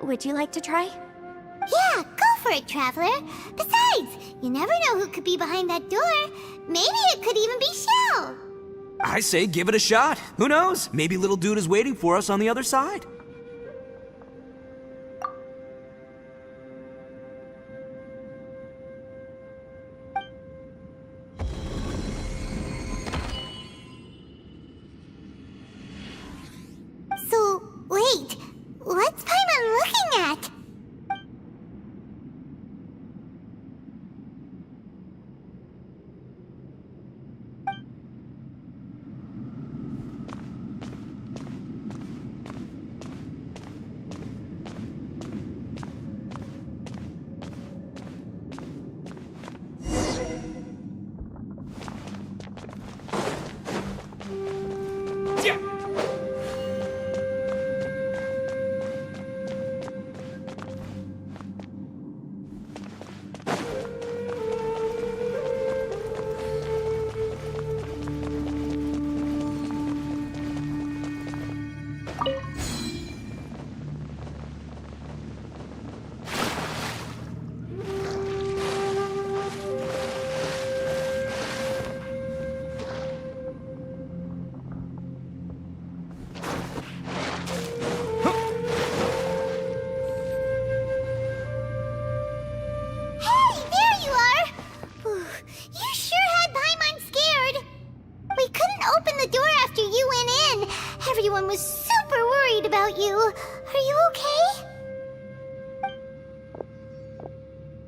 Would you like to try? Yeah, go for it, Traveler. Besides, you never know who could be behind that door. Maybe it could even be Shell. I say give it a shot. Who knows? Maybe little dude is waiting for us on the other side. So, wait. What's Paimon looking at?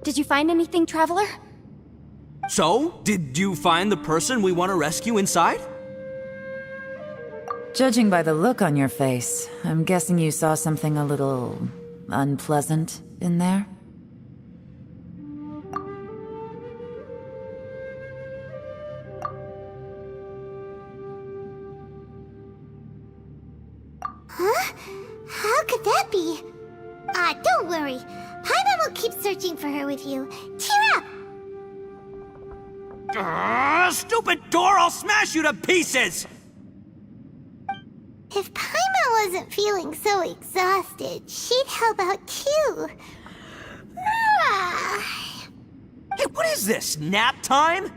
Did you find anything, Traveler? So, did you find the person we want to rescue inside? Judging by the look on your face, I'm guessing you saw something a little unpleasant in there? Huh? How could that be? Don't worry. Paimon will keep searching for her with you. Cheer up! Stupid door! I'll smash you to pieces! If Paimon wasn't feeling so exhausted, she'd help out too. Hey, what is this? Nap time?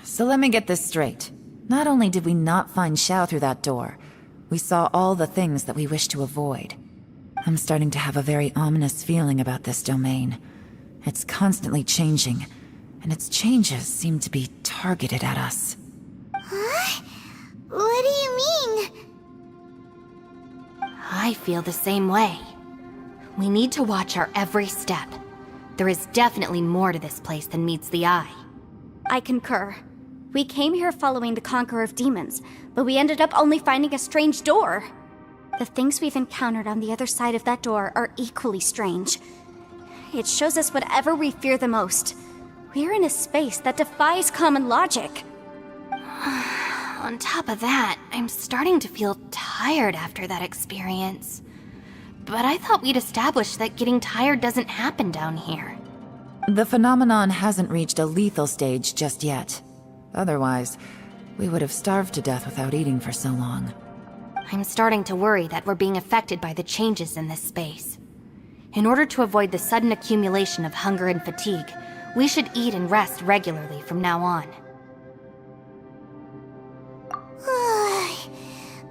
So let me get this straight. Not only did we not find Xiao through that door, we saw all the things that we wish to avoid. I'm starting to have a very ominous feeling about this domain. It's constantly changing, and its changes seem to be targeted at us. Huh? What do you mean? I feel the same way. We need to watch our every step. There is definitely more to this place than meets the eye. I concur. We came here following the Conqueror of Demons, but we ended up only finding a strange door. The things we've encountered on the other side of that door are equally strange. It shows us whatever we fear the most. We're in a space that defies common logic. On top of that, I'm starting to feel tired after that experience. But I thought we'd established that getting tired doesn't happen down here. The phenomenon hasn't reached a lethal stage just yet. Otherwise, we would have starved to death without eating for so long. I'm starting to worry that we're being affected by the changes in this space. In order to avoid the sudden accumulation of hunger and fatigue, we should eat and rest regularly from now on.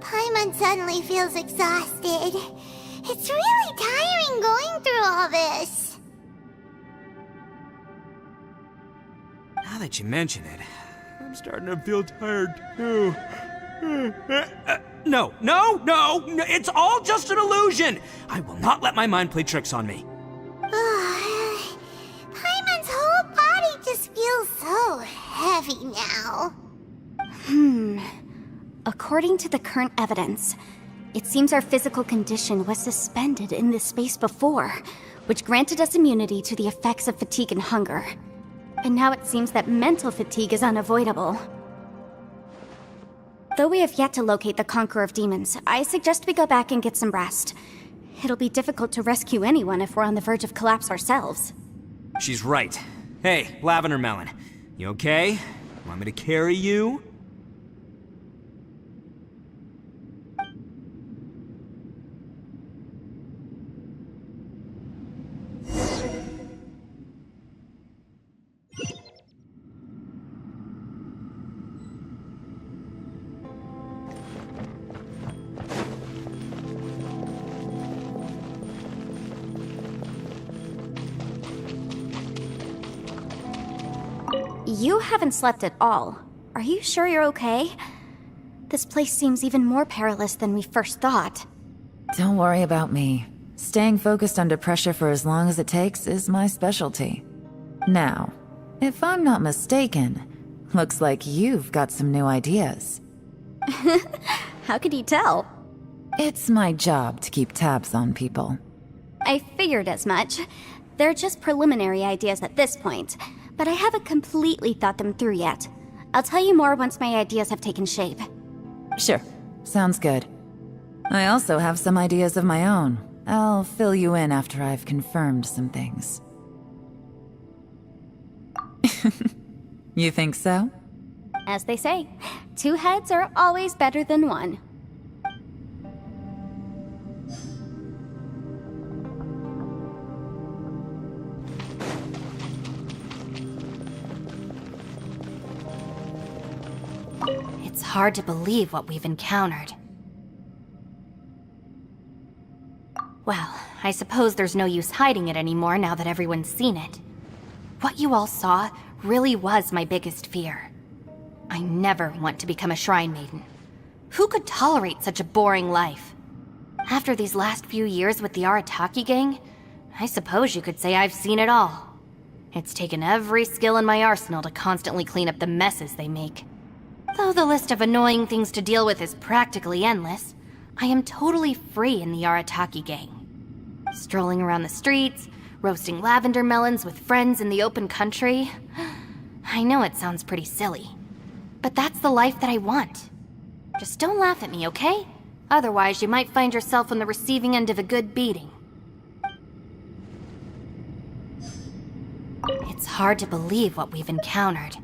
Paimon suddenly feels exhausted. It's really tiring going through all this. Now that you mention it, I'm starting to feel tired too. No, it's all just an illusion! I will not let my mind play tricks on me. Paimon's whole body just feels so heavy now. According to the current evidence, it seems our physical condition was suspended in this space before, which granted us immunity to the effects of fatigue and hunger. And now it seems that mental fatigue is unavoidable. Though we have yet to locate the Conqueror of Demons, I suggest we go back and get some rest. It'll be difficult to rescue anyone if we're on the verge of collapse ourselves. She's right. Hey, Lavender Melon, you okay? Want me to carry you? You haven't slept at all. Are you sure you're okay? This place seems even more perilous than we first thought. Don't worry about me. Staying focused under pressure for as long as it takes is my specialty. Now, if I'm not mistaken, looks like you've got some new ideas. How could you tell? It's my job to keep tabs on people. I figured as much. They're just preliminary ideas at this point, but I haven't completely thought them through yet. I'll tell you more once my ideas have taken shape. Sure, sounds good. I also have some ideas of my own. I'll fill you in after I've confirmed some things. You think so? As they say, 2 heads are always better than 1. It's hard to believe what we've encountered. Well, I suppose there's no use hiding it anymore now that everyone's seen it. What you all saw really was my biggest fear. I never want to become a shrine maiden. Who could tolerate such a boring life? After these last few years with the Arataki gang, I suppose you could say I've seen it all. It's taken every skill in my arsenal to constantly clean up the messes they make. Though the list of annoying things to deal with is practically endless, I am totally free in the Arataki gang. Strolling around the streets, roasting lavender melons with friends in the open country. I know it sounds pretty silly, but that's the life that I want. Just don't laugh at me, okay? Otherwise, you might find yourself on the receiving end of a good beating. It's hard to believe what we've encountered.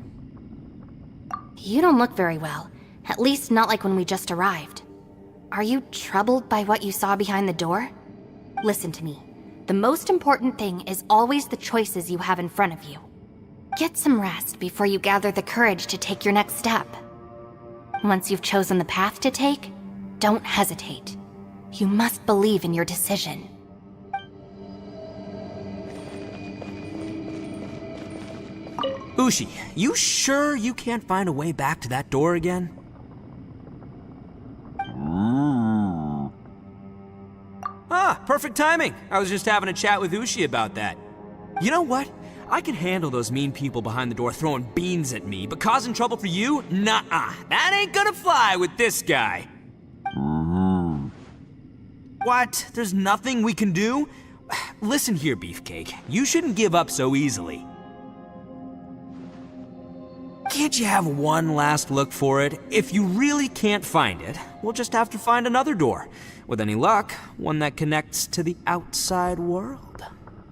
You don't look very well, at least not like when we just arrived. Are you troubled by what you saw behind the door? Listen to me. The most important thing is always the choices you have in front of you. Get some rest before you gather the courage to take your next step. Once you've chosen the path to take, don't hesitate. You must believe in your decision. Ushi, you sure you can't find a way back to that door again? Ah, perfect timing. I was just having a chat with Ushi about that. You know what? I can handle those mean people behind the door throwing beans at me, but causing trouble for you? Nuh-uh. That ain't gonna fly with this guy. What? There's nothing we can do? Listen here, Beefcake. You shouldn't give up so easily. Can't you have one last look for it? If you really can't find it, we'll just have to find another door. With any luck, one that connects to the outside world.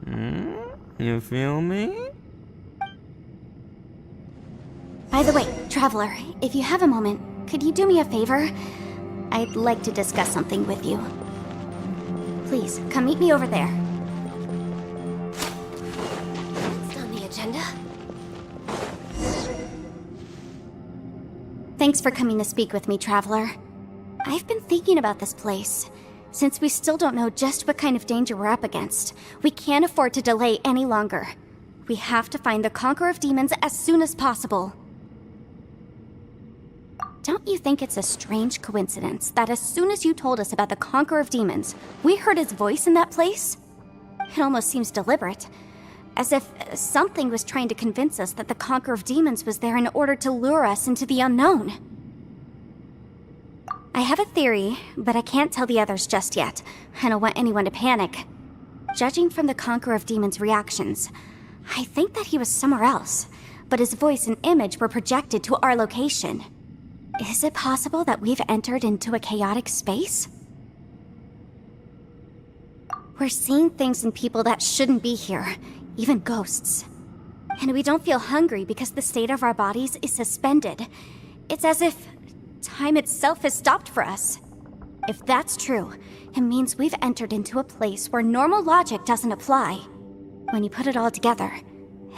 You feel me? By the way, Traveler, if you have a moment, could you do me a favor? I'd like to discuss something with you. Please, come meet me over there. What's on the agenda? Thanks for coming to speak with me, Traveler. I've been thinking about this place. Since we still don't know just what kind of danger we're up against, we can't afford to delay any longer. We have to find the Conqueror of Demons as soon as possible. Don't you think it's a strange coincidence that as soon as you told us about the Conqueror of Demons, we heard his voice in that place? It almost seems deliberate. As if something was trying to convince us that the Conqueror of Demons was there in order to lure us into the unknown. I have a theory, but I can't tell the others just yet. I don't want anyone to panic. Judging from the Conqueror of Demons' reactions, I think that he was somewhere else, but his voice and image were projected to our location. Is it possible that we've entered into a chaotic space? We're seeing things in people that shouldn't be here, even ghosts. And we don't feel hungry because the state of our bodies is suspended. It's as if time itself has stopped for us. If that's true, it means we've entered into a place where normal logic doesn't apply. When you put it all together,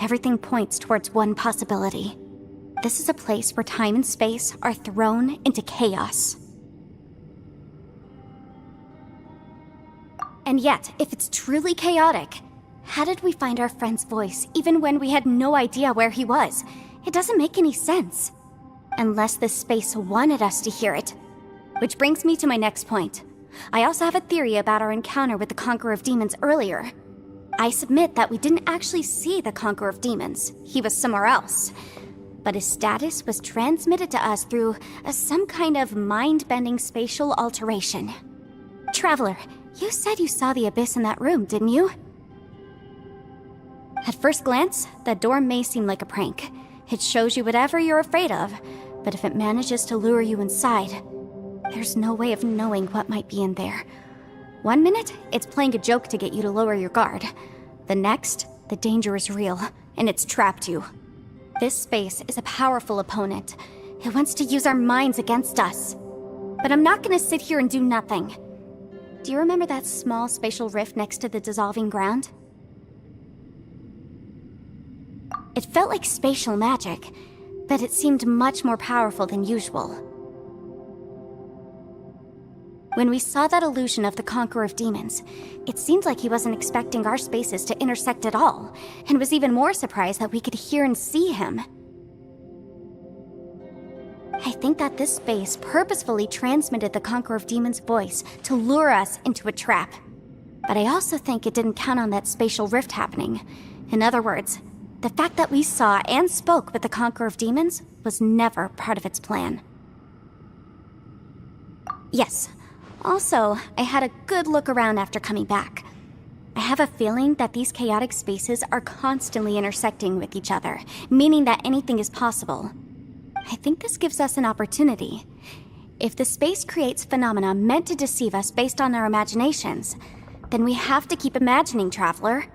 everything points towards one possibility. This is a place where time and space are thrown into chaos. And yet, if it's truly chaotic, how did we find our friend's voice even when we had no idea where he was? It doesn't make any sense. Unless this space wanted us to hear it. Which brings me to my next point. I also have a theory about our encounter with the Conqueror of Demons earlier. I submit that we didn't actually see the Conqueror of Demons. He was somewhere else. But his status was transmitted to us through some kind of mind-bending spatial alteration. Traveler, you said you saw the abyss in that room, didn't you? At first glance, that door may seem like a prank. It shows you whatever you're afraid of, but if it manages to lure you inside, there's no way of knowing what might be in there. One minute, it's playing a joke to get you to lower your guard. The next, the danger is real, and it's trapped you. This space is a powerful opponent. It wants to use our minds against us. But I'm not gonna sit here and do nothing. Do you remember that small spatial rift next to the dissolving ground? It felt like spatial magic, but it seemed much more powerful than usual. When we saw that illusion of the Conqueror of Demons, it seemed like he wasn't expecting our spaces to intersect at all, and was even more surprised that we could hear and see him. I think that this space purposefully transmitted the Conqueror of Demons' voice to lure us into a trap. But I also think it didn't count on that spatial rift happening. In other words, the fact that we saw and spoke with the Conqueror of Demons was never part of its plan. Yes. Also, I had a good look around after coming back. I have a feeling that these chaotic spaces are constantly intersecting with each other, meaning that anything is possible. I think this gives us an opportunity. If the space creates phenomena meant to deceive us based on our imaginations, then we have to keep imagining, Traveler.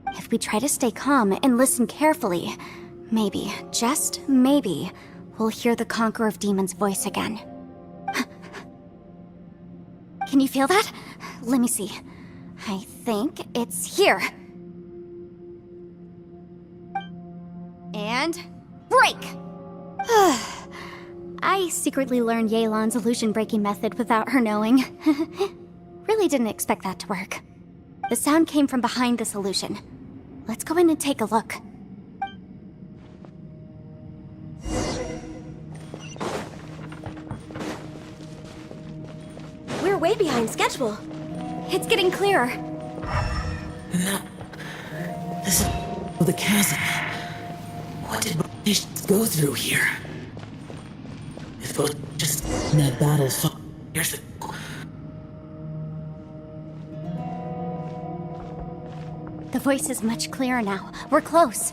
If we try to stay calm and listen carefully, maybe, just maybe, we'll hear the Conqueror of Demons' voice again. Can you feel that? Let me see. I think it's here. And break! I secretly learned Yelan's illusion-breaking method without her knowing. Really didn't expect that to work. The sound came from behind this illusion. Let's go in and take a look. We're way behind schedule. It's getting clearer. No. This is the chasm. What did Baptiste go through here? If it was just in that battle years ago. The voice is much clearer now. We're close.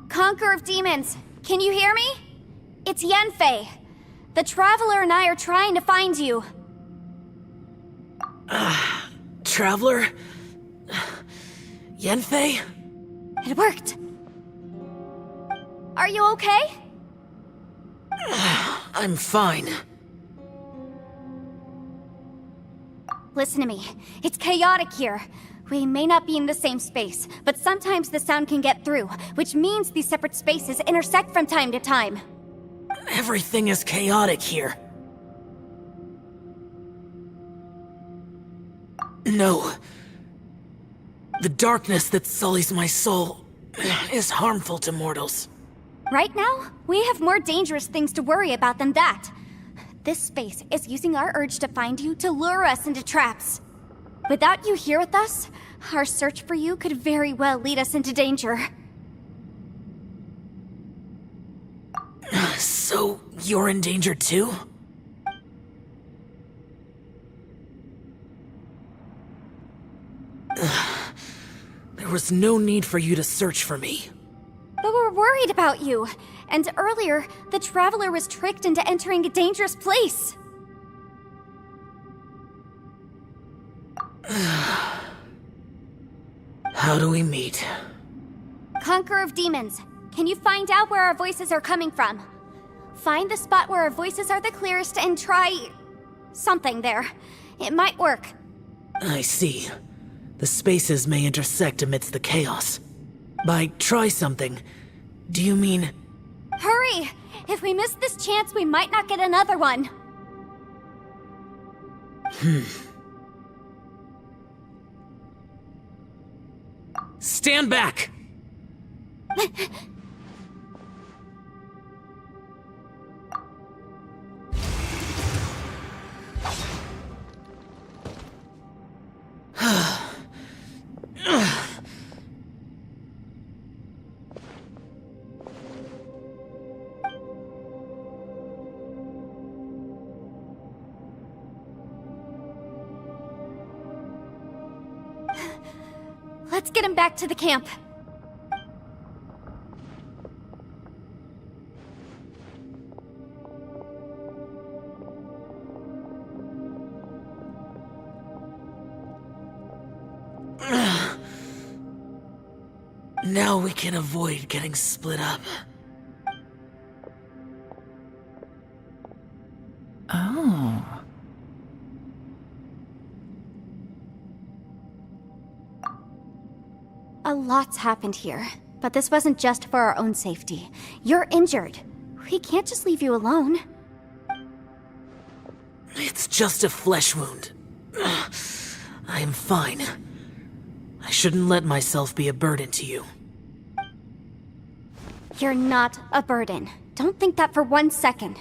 Conqueror of Demons, can you hear me? It's Yanfei. The Traveler and I are trying to find you. Traveler? Yanfei? It worked. Are you okay? I'm fine. Listen to me. It's chaotic here. We may not be in the same space, but sometimes the sound can get through, which means these separate spaces intersect from time to time. Everything is chaotic here. No. The darkness that sullies my soul is harmful to mortals. Right now, we have more dangerous things to worry about than that. This space is using our urge to find you to lure us into traps. Without you here with us, our search for you could very well lead us into danger. So, you're in danger too? There was no need for you to search for me. But we're worried about you. And earlier, the Traveler was tricked into entering a dangerous place. How do we meet? Conqueror of Demons, can you find out where our voices are coming from? Find the spot where our voices are the clearest and try... something there. It might work. I see. The spaces may intersect amidst the chaos. By try something, do you mean... Hurry! If we miss this chance, we might not get another one. Stand back! Let's get him back to the camp. Now we can avoid getting split up. Oh. A lot's happened here, but this wasn't just for our own safety. You're injured. We can't just leave you alone. It's just a flesh wound. I am fine. I shouldn't let myself be a burden to you. You're not a burden. Don't think that for 1 second.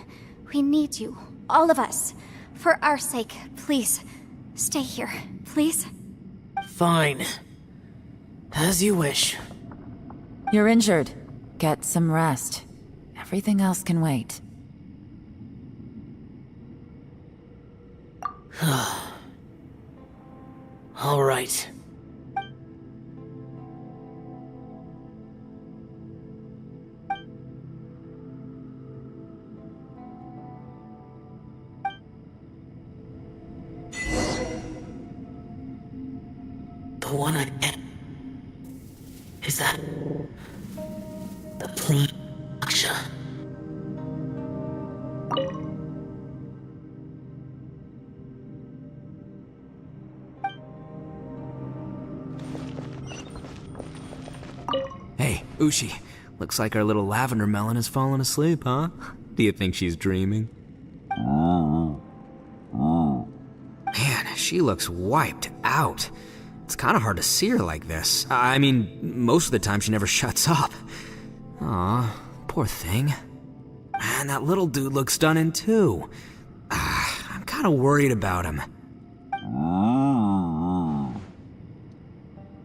We need you, all of us. For our sake, please, stay here, please. Fine. As you wish. You're injured. Get some rest. Everything else can wait. All right. The one I get. Is that the Praksha? Hey, Ushi. Looks like our little lavender melon has fallen asleep, huh? Do you think she's dreaming? Man, she looks wiped out. It's kind of hard to see her like this. I mean, most of the time she never shuts up. Aw, poor thing. Man, that little dude looks stunning too. I'm kind of worried about him. Oh,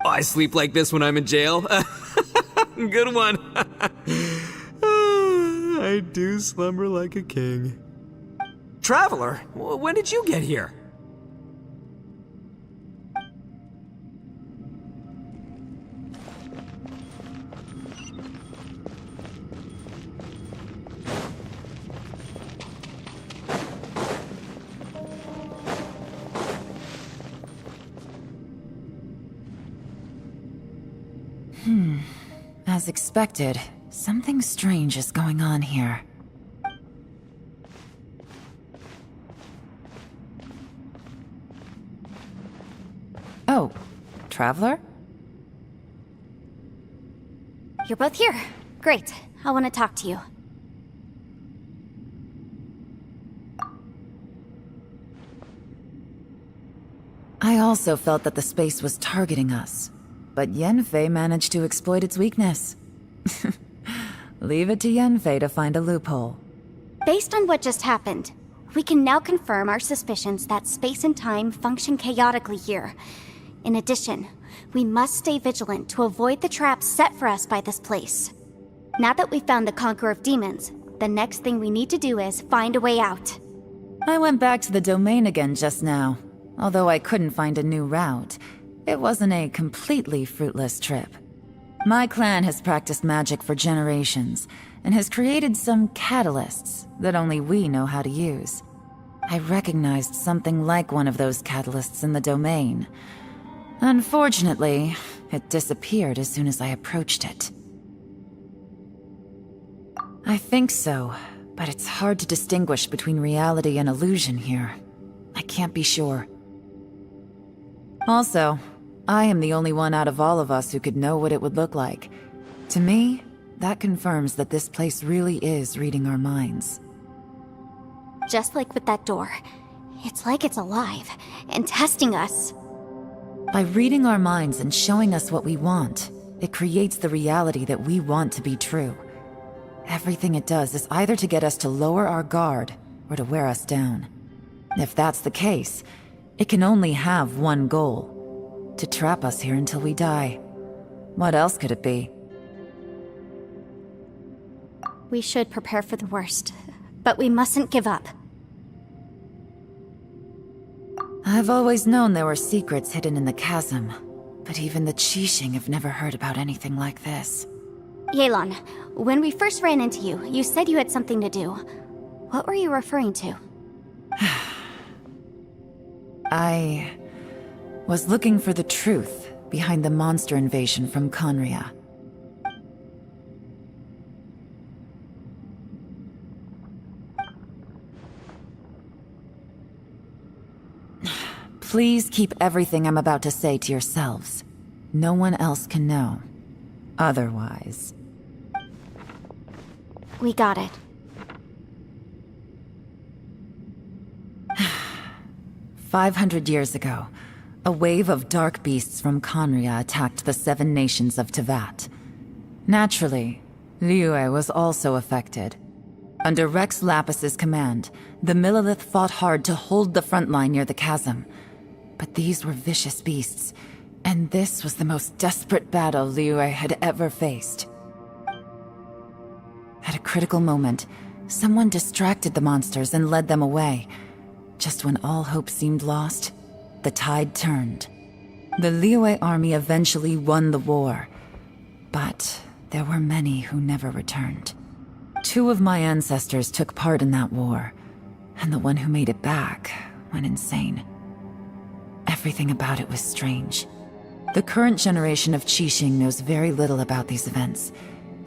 I sleep like this when I'm in jail? Good one. I do slumber like a king. Traveler, when did you get here? As expected, something strange is going on here. Oh, Traveler? You're both here. Great. I want to talk to you. I also felt that the space was targeting us, but Yenfei managed to exploit its weakness. Leave it to Yenfei to find a loophole. Based on what just happened, we can now confirm our suspicions that space and time function chaotically here. In addition, we must stay vigilant to avoid the traps set for us by this place. Now that we've found the Conqueror of Demons, the next thing we need to do is find a way out. I went back to the domain again just now. Although I couldn't find a new route, it wasn't a completely fruitless trip. My clan has practiced magic for generations, and has created some catalysts that only we know how to use. I recognized something like one of those catalysts in the domain. Unfortunately, it disappeared as soon as I approached it. I think so, but it's hard to distinguish between reality and illusion here. I can't be sure. Also, I am the only one out of all of us who could know what it would look like. To me, that confirms that this place really is reading our minds. Just like with that door, it's like it's alive and testing us. By reading our minds and showing us what we want, it creates the reality that we want to be true. Everything it does is either to get us to lower our guard or to wear us down. If that's the case, it can only have one goal: to trap us here until we die. What else could it be? We should prepare for the worst, but we mustn't give up. I've always known there were secrets hidden in the chasm, but even the Qixing have never heard about anything like this. Yelan, when we first ran into you, you said you had something to do. What were you referring to? I was looking for the truth behind the monster invasion from Conria. Please keep everything I'm about to say to yourselves. No one else can know. Otherwise... We got it. 500 years ago, a wave of dark beasts from Conria attacked the 7 nations of Tevat. Naturally, Liyue was also affected. Under Rex Lapis's command, the Millelith fought hard to hold the front line near the chasm. But these were vicious beasts, and this was the most desperate battle Liyue had ever faced. At a critical moment, someone distracted the monsters and led them away. Just when all hope seemed lost, the tide turned. The Liyue army eventually won the war, but there were many who never returned. 2 of my ancestors took part in that war, and the one who made it back went insane. Everything about it was strange. The current generation of Qixing knows very little about these events,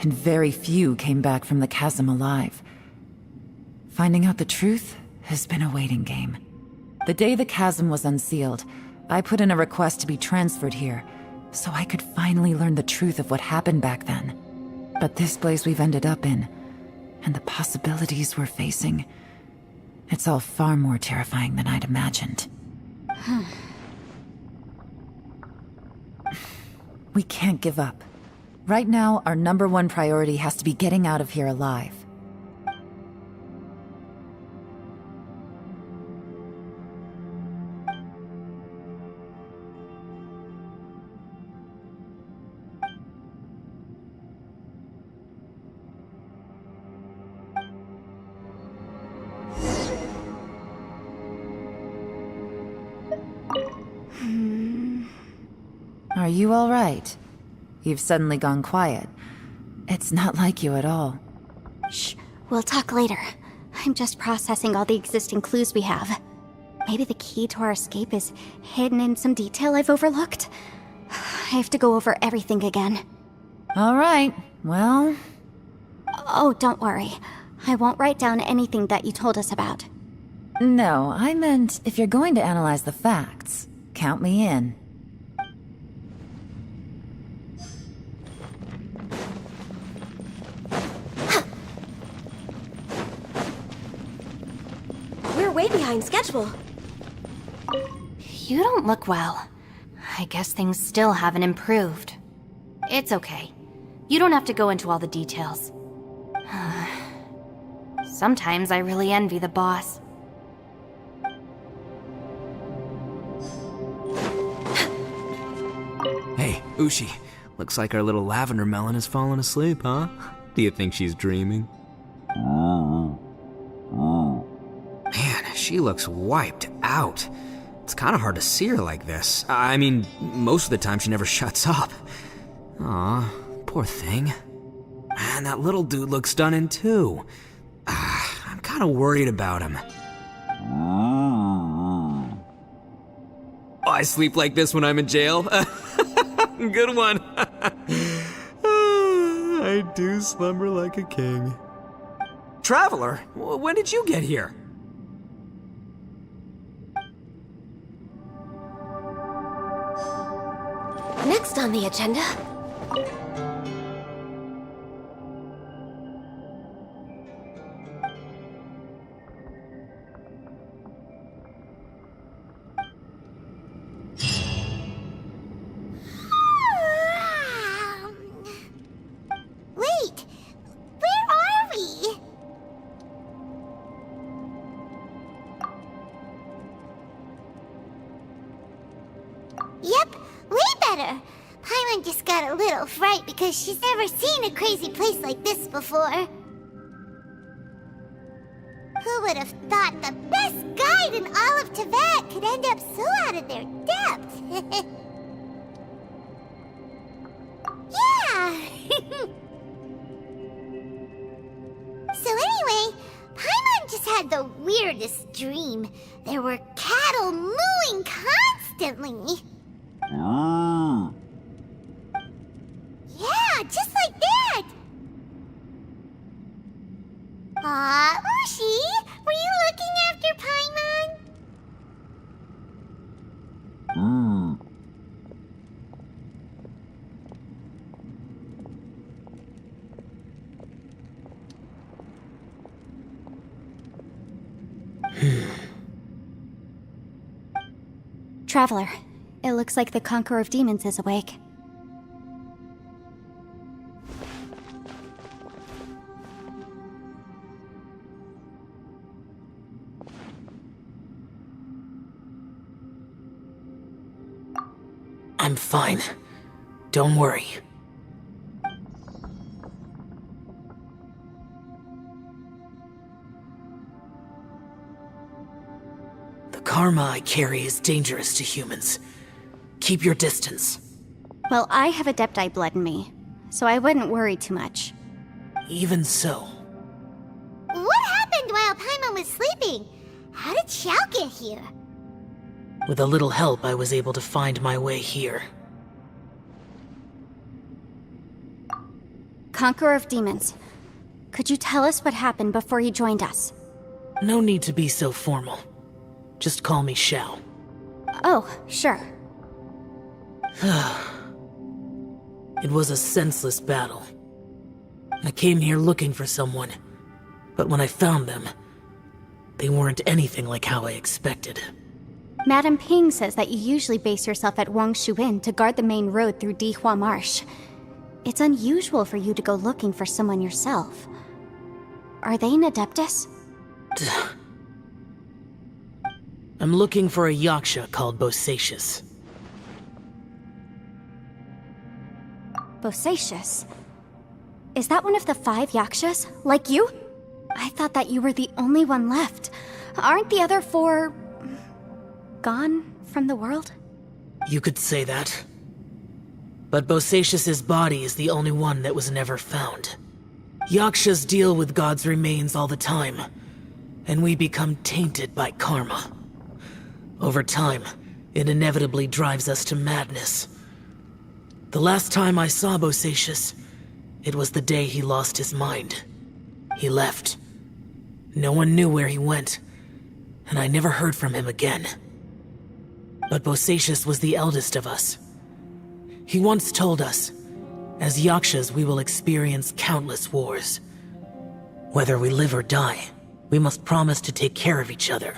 and very few came back from the chasm alive. Finding out the truth has been a waiting game. The day the chasm was unsealed, I put in a request to be transferred here, so I could finally learn the truth of what happened back then. But this place we've ended up in, and the possibilities we're facing, it's all far more terrifying than I'd imagined. We can't give up. Right now, our #1 priority has to be getting out of here alive. Are you all right? You've suddenly gone quiet. It's not like you at all. Shh, we'll talk later. I'm just processing all the existing clues we have. Maybe the key to our escape is hidden in some detail I've overlooked. I have to go over everything again. All right, well... Oh, don't worry. I won't write down anything that you told us about. No, I meant if you're going to analyze the facts, count me in. We're way behind schedule. You don't look well. I guess things still haven't improved. It's okay. You don't have to go into all the details. Sometimes I really envy the boss. Hey, Ushi. Looks like our little lavender melon has fallen asleep, huh? Do you think she's dreaming? Man, she looks wiped out. It's kind of hard to see her like this. I mean, most of the time she never shuts up. Aw, poor thing. Man, that little dude looks stunning too. I'm kind of worried about him. I sleep like this when I'm in jail. Good one. I do slumber like a king. Traveler, when did you get here? Next on the agenda. Wait, where are we? Yep, way better. Paimon just got a little fright because she's never seen a crazy place like this before. Who would have thought the best guide in all of Teyvat could end up so out of their depth? Yeah! So anyway, Paimon just had the weirdest dream. There were cattle mooing constantly. Yeah, just like that! Aw, Ushi, were you looking after Paimon? Traveler, it looks like the Conqueror of Demons is awake. fine. Don't worry. The karma I carry is dangerous to humans. Keep your distance. Well, I have Adepti blood in me, so I wouldn't worry too much. Even so. What happened while Paimon was sleeping? How did Xiao get here? With a little help, I was able to find my way here. Conqueror of Demons, could you tell us what happened before you joined us? No need to be so formal. Just call me Xiao. Oh, sure. It was a senseless battle. I came here looking for someone, but when I found them, they weren't anything like how I expected. Madame Ping says that you usually base yourself at Wangshuin to guard the main road through Dihua Marsh. It's unusual for you to go looking for someone yourself. Are they an Adeptus? I'm looking for a Yaksha called Bosacius. Bosacius? Is that one of the 5 Yakshas? Like you? I thought that you were the only one left. Aren't the other 4... gone from the world? You could say that. But Bosacius's body is the only one that was never found. Yakshas deal with God's remains all the time, and we become tainted by karma. Over time, it inevitably drives us to madness. The last time I saw Bosacius, it was the day he lost his mind. He left. No one knew where he went, and I never heard from him again. But Bosacius was the eldest of us. He once told us, as Yakshas we will experience countless wars. Whether we live or die, we must promise to take care of each other,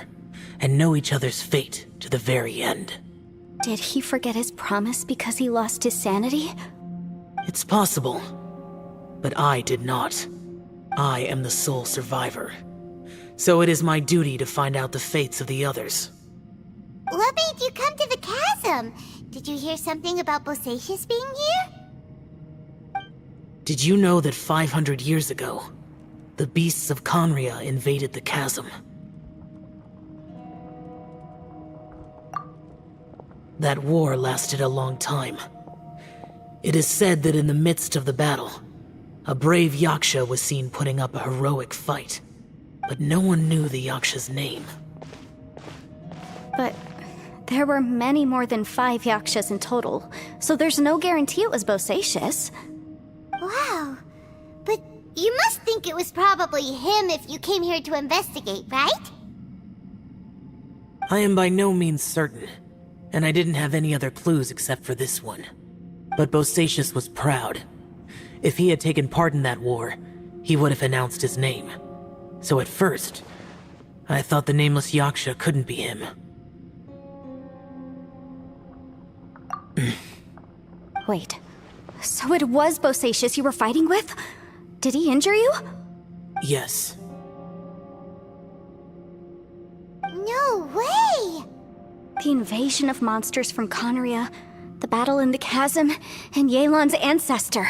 and know each other's fate to the very end. Did he forget his promise because he lost his sanity? It's possible, but I did not. I am the sole survivor. So it is my duty to find out the fates of the others. What made you come to the chasm? Did you hear something about Bosacius being here? Did you know that 500 years ago, the beasts of Conria invaded the chasm? That war lasted a long time. It is said that in the midst of the battle, a brave Yaksha was seen putting up a heroic fight, but no one knew the Yaksha's name. But there were many more than 5 Yakshas in total, so there's no guarantee it was Bosacius. Wow. But you must think it was probably him if you came here to investigate, right? I am by no means certain, and I didn't have any other clues except for this one. But Bosacius was proud. If he had taken part in that war, he would have announced his name. So at first, I thought the nameless Yaksha couldn't be him. Wait, so it was Bosacius you were fighting with? Did he injure you? Yes. No way! The invasion of monsters from Conria, the battle in the chasm, and Yelan's ancestor.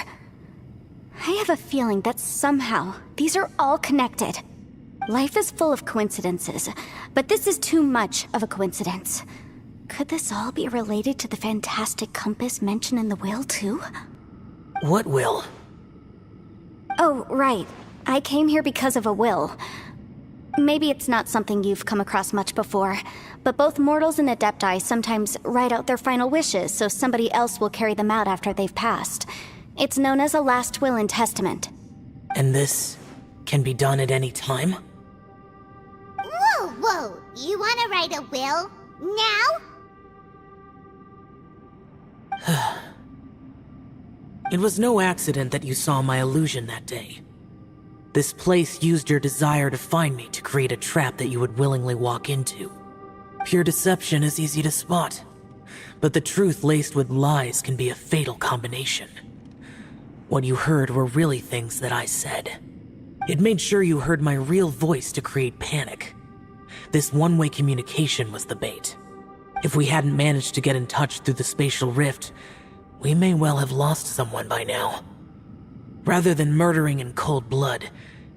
I have a feeling that somehow these are all connected. Life is full of coincidences, but this is too much of a coincidence. Could this all be related to the fantastic compass mentioned in the will, too? What will? Oh, right. I came here because of a will. Maybe it's not something you've come across much before, but both mortals and Adepti sometimes write out their final wishes so somebody else will carry them out after they've passed. It's known as a last will and testament. And this can be done at any time? Whoa! You wanna write a will? Now? It was no accident that you saw my illusion that day. This place used your desire to find me to create a trap that you would willingly walk into. Pure deception is easy to spot, but the truth laced with lies can be a fatal combination. What you heard were really things that I said. It made sure you heard my real voice to create panic. This one-way communication was the bait. If we hadn't managed to get in touch through the spatial rift, we may well have lost someone by now. Rather than murdering in cold blood,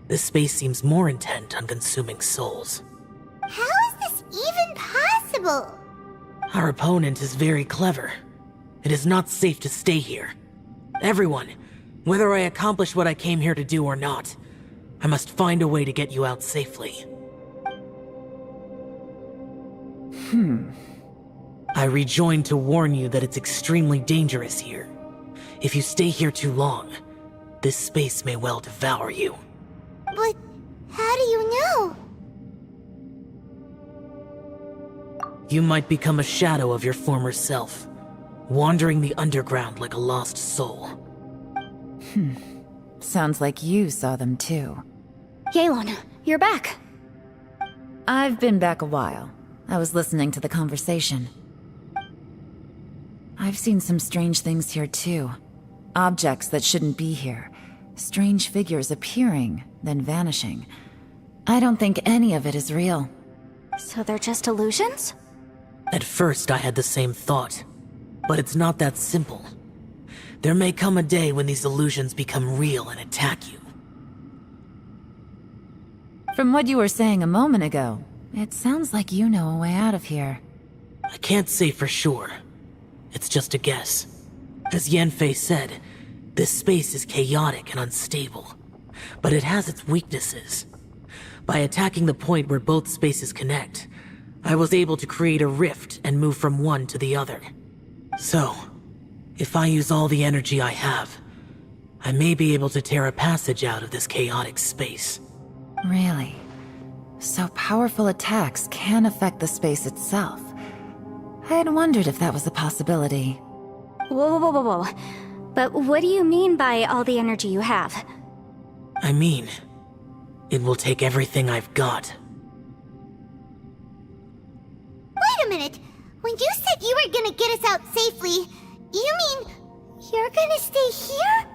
this space seems more intent on consuming souls. How is this even possible? Our opponent is very clever. It is not safe to stay here. Everyone, whether I accomplish what I came here to do or not, I must find a way to get you out safely. I rejoined to warn you that it's extremely dangerous here. If you stay here too long, this space may well devour you. But how do you know? You might become a shadow of your former self, wandering the underground like a lost soul. Sounds like you saw them too. Yelan, you're back. I've been back a while. I was listening to the conversation. I've seen some strange things here too. Objects that shouldn't be here. Strange figures appearing, then vanishing. I don't think any of it is real. So they're just illusions? At first I had the same thought, but it's not that simple. There may come a day when these illusions become real and attack you. From what you were saying a moment ago, it sounds like you know a way out of here. I can't say for sure. It's just a guess. As Yanfei said, this space is chaotic and unstable, but it has its weaknesses. By attacking the point where both spaces connect, I was able to create a rift and move from one to the other. So, if I use all the energy I have, I may be able to tear a passage out of this chaotic space. Really? So powerful attacks can affect the space itself. I had wondered if that was a possibility. Whoa, whoa, whoa, whoa, whoa. But what do you mean by all the energy you have? I mean, it will take everything I've got. Wait a minute! When you said you were gonna get us out safely, you mean you're gonna stay here?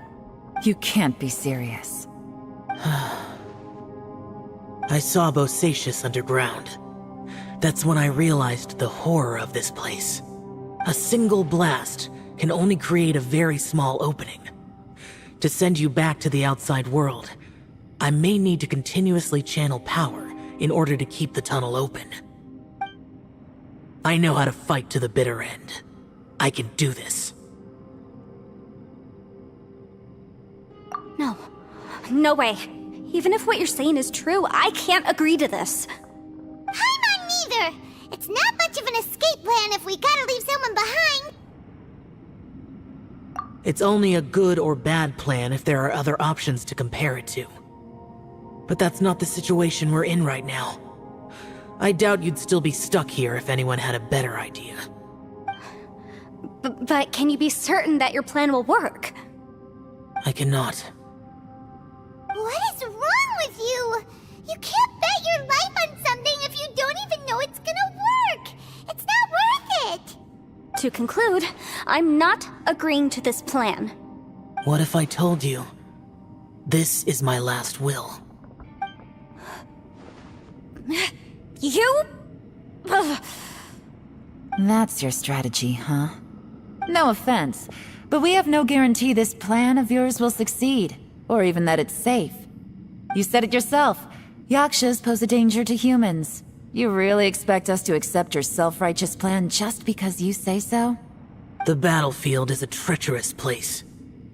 You can't be serious. I saw Bosacius underground. That's when I realized the horror of this place. A single blast can only create a very small opening. To send you back to the outside world, I may need to continuously channel power in order to keep the tunnel open. I know how to fight to the bitter end. I can do this. No. No way. Even if what you're saying is true, I can't agree to this. I'm not neither! It's not much of an escape plan if we gotta leave someone behind! It's only a good or bad plan if there are other options to compare it to. But that's not the situation we're in right now. I doubt you'd still be stuck here if anyone had a better idea. But can you be certain that your plan will work? I cannot. What is wrong with you? You can't bet your life on something if you don't even know it's gonna work! It's not worth it! To conclude, I'm not agreeing to this plan. What if I told you, this is my last will? You? Ugh. That's your strategy, huh? No offense, but we have no guarantee this plan of yours will succeed, or even that it's safe. You said it yourself. Yakshas pose a danger to humans. You really expect us to accept your self-righteous plan just because you say so? The battlefield is a treacherous place.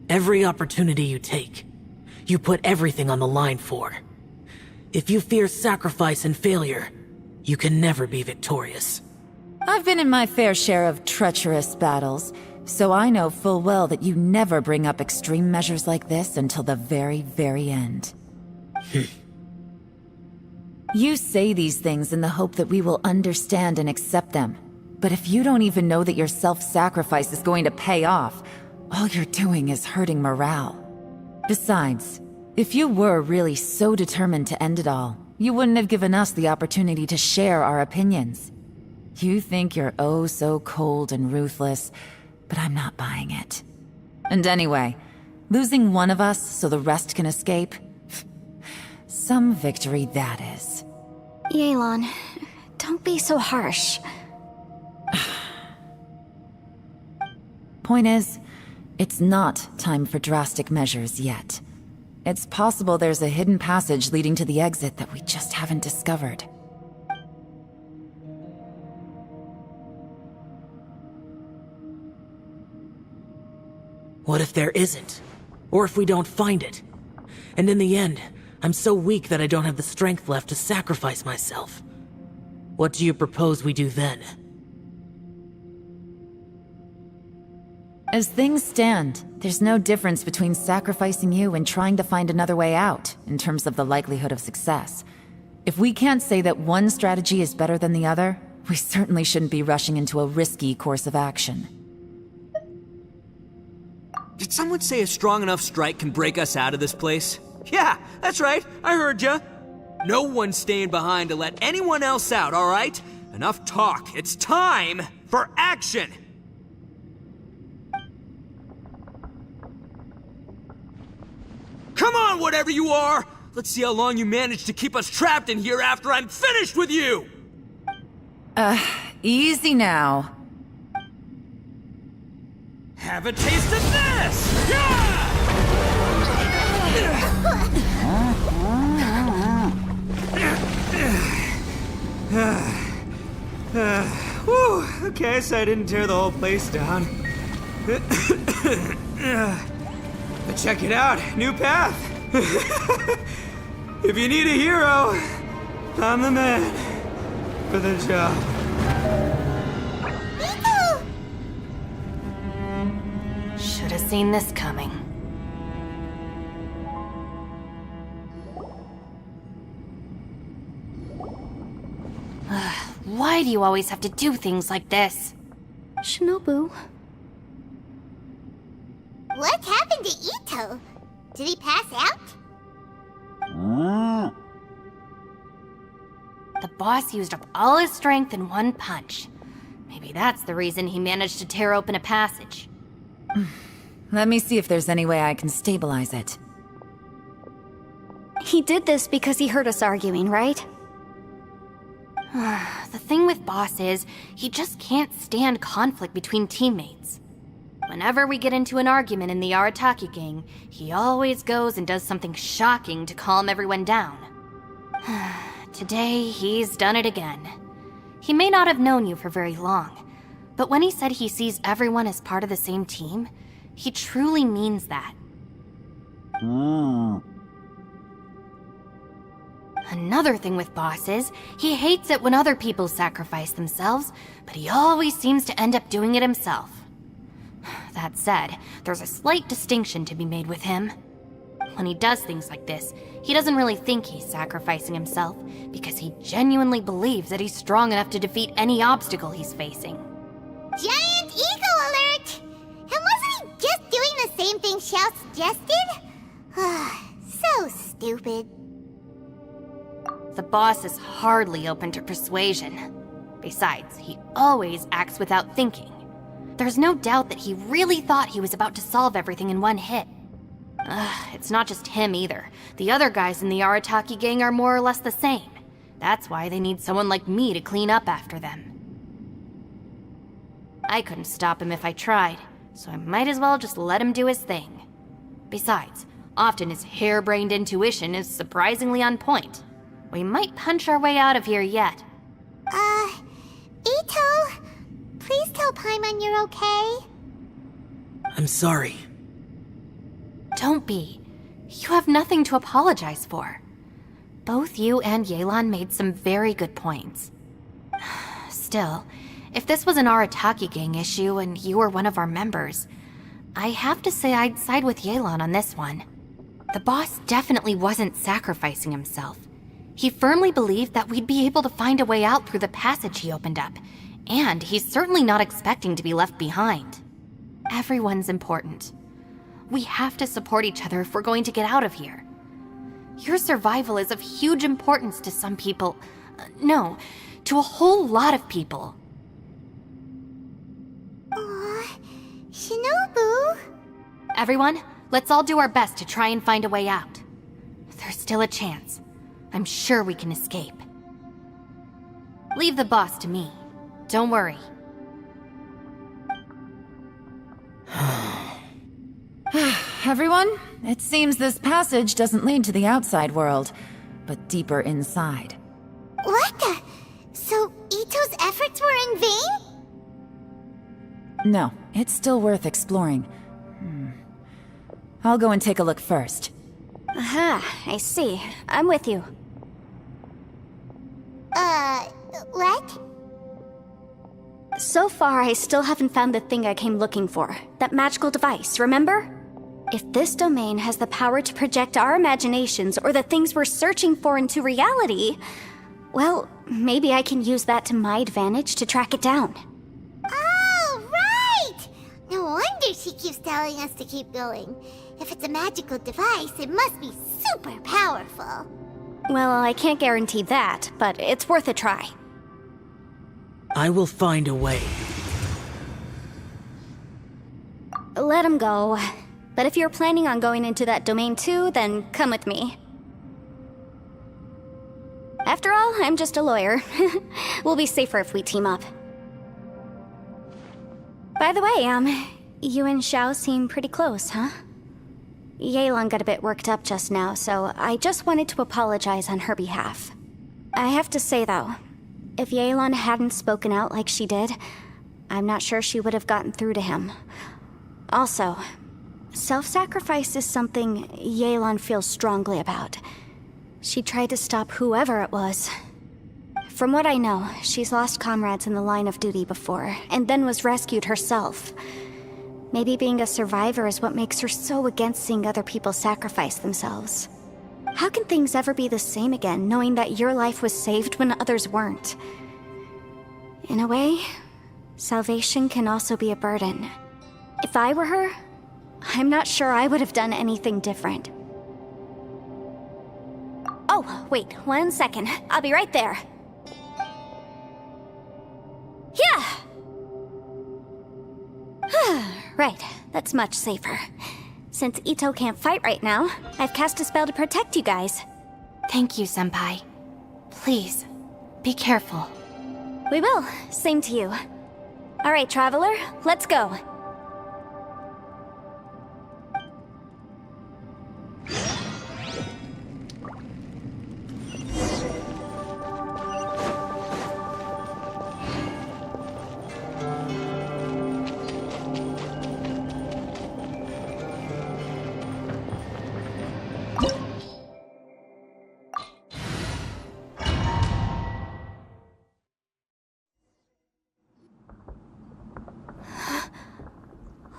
Every opportunity you take, you put everything on the line for. If you fear sacrifice and failure, you can never be victorious. I've been in my fair share of treacherous battles, so I know full well that you never bring up extreme measures like this until the very, very end. You say these things in the hope that we will understand and accept them. But if you don't even know that your self-sacrifice is going to pay off, all you're doing is hurting morale. Besides, if you were really so determined to end it all, you wouldn't have given us the opportunity to share our opinions. You think you're oh so cold and ruthless, but I'm not buying it. And anyway, losing one of us so the rest can escape? Some victory that is. Yelan, don't be so harsh. Point is, it's not time for drastic measures yet. It's possible there's a hidden passage leading to the exit that we just haven't discovered. What if there isn't? Or if we don't find it? And in the end, I'm so weak that I don't have the strength left to sacrifice myself. What do you propose we do then? As things stand, there's no difference between sacrificing you and trying to find another way out, in terms of the likelihood of success. If we can't say that one strategy is better than the other, we certainly shouldn't be rushing into a risky course of action. Did someone say a strong enough strike can break us out of this place? Yeah, that's right, I heard ya. No one's staying behind to let anyone else out, alright? Enough talk, it's time for action! Come on, whatever you are! Let's see how long you manage to keep us trapped in here after I'm finished with you! Easy now. Have a taste of this! Yeah! Whew, okay, so I didn't tear the whole place down. But check it out, new path. If you need a hero, I'm the man for the job. Should have seen this coming. Why do you always have to do things like this? Shinobu. What happened to Ito? Did he pass out? The boss used up all his strength in one punch. Maybe that's the reason he managed to tear open a passage. Let me see if there's any way I can stabilize it. He did this because he heard us arguing, right? The thing with Boss is, he just can't stand conflict between teammates. Whenever we get into an argument in the Arataki gang, he always goes and does something shocking to calm everyone down. Today, he's done it again. He may not have known you for very long, but when he said he sees everyone as part of the same team, he truly means that. Another thing with Boss is, he hates it when other people sacrifice themselves, but he always seems to end up doing it himself. That said, there's a slight distinction to be made with him. When he does things like this, he doesn't really think he's sacrificing himself, because he genuinely believes that he's strong enough to defeat any obstacle he's facing. Giant ego alert! And wasn't he just doing the same thing Xiao suggested? So stupid. The boss is hardly open to persuasion. Besides, he always acts without thinking. There's no doubt that he really thought he was about to solve everything in one hit. It's not just him either. The other guys in the Arataki gang are more or less the same. That's why they need someone like me to clean up after them. I couldn't stop him if I tried, so I might as well just let him do his thing. Besides, often his harebrained intuition is surprisingly on point. We might punch our way out of here yet. Ito, please tell Paimon you're okay. I'm sorry. Don't be. You have nothing to apologize for. Both you and Yelan made some very good points. Still, if this was an Arataki gang issue and you were one of our members, I have to say I'd side with Yelan on this one. The boss definitely wasn't sacrificing himself. He firmly believed that we'd be able to find a way out through the passage he opened up, and he's certainly not expecting to be left behind. Everyone's important. We have to support each other if we're going to get out of here. Your survival is of huge importance to some people. No, to a whole lot of people. Aw, Shinobu. Everyone, let's all do our best to try and find a way out. There's still a chance. I'm sure we can escape. Leave the boss to me. Don't worry. everyone. It seems this passage doesn't lead to the outside world, but deeper inside. What the? So Ito's efforts were in vain? No, it's still worth exploring. I'll go and take a look first. Aha, I see. I'm with you. What? So far, I still haven't found the thing I came looking for. That magical device, remember? If this domain has the power to project our imaginations or the things we're searching for into reality, well, maybe I can use that to my advantage to track it down. Oh, right! No wonder she keeps telling us to keep going. If it's a magical device, it must be super powerful. Well, I can't guarantee that, but it's worth a try. I will find a way. Let him go. But if you're planning on going into that domain too, then come with me. After all, I'm just a lawyer. We'll be safer if we team up. By the way, you and Xiao seem pretty close, huh? Yelan got a bit worked up just now, so I just wanted to apologize on her behalf. I have to say, though, if Yelan hadn't spoken out like she did, I'm not sure she would have gotten through to him. Also, self-sacrifice is something Yelan feels strongly about. She tried to stop whoever it was. From what I know, she's lost comrades in the line of duty before, and then was rescued herself. Maybe being a survivor is what makes her so against seeing other people sacrifice themselves. How can things ever be the same again, knowing that your life was saved when others weren't? In a way, salvation can also be a burden. If I were her, I'm not sure I would have done anything different. Oh, wait, 1 second. I'll be right there. Yeah! Right, that's much safer. Since Ito can't fight right now, I've cast a spell to protect you guys. Thank you, Senpai. Please, be careful. We will. Same to you. All right, Traveler, let's go.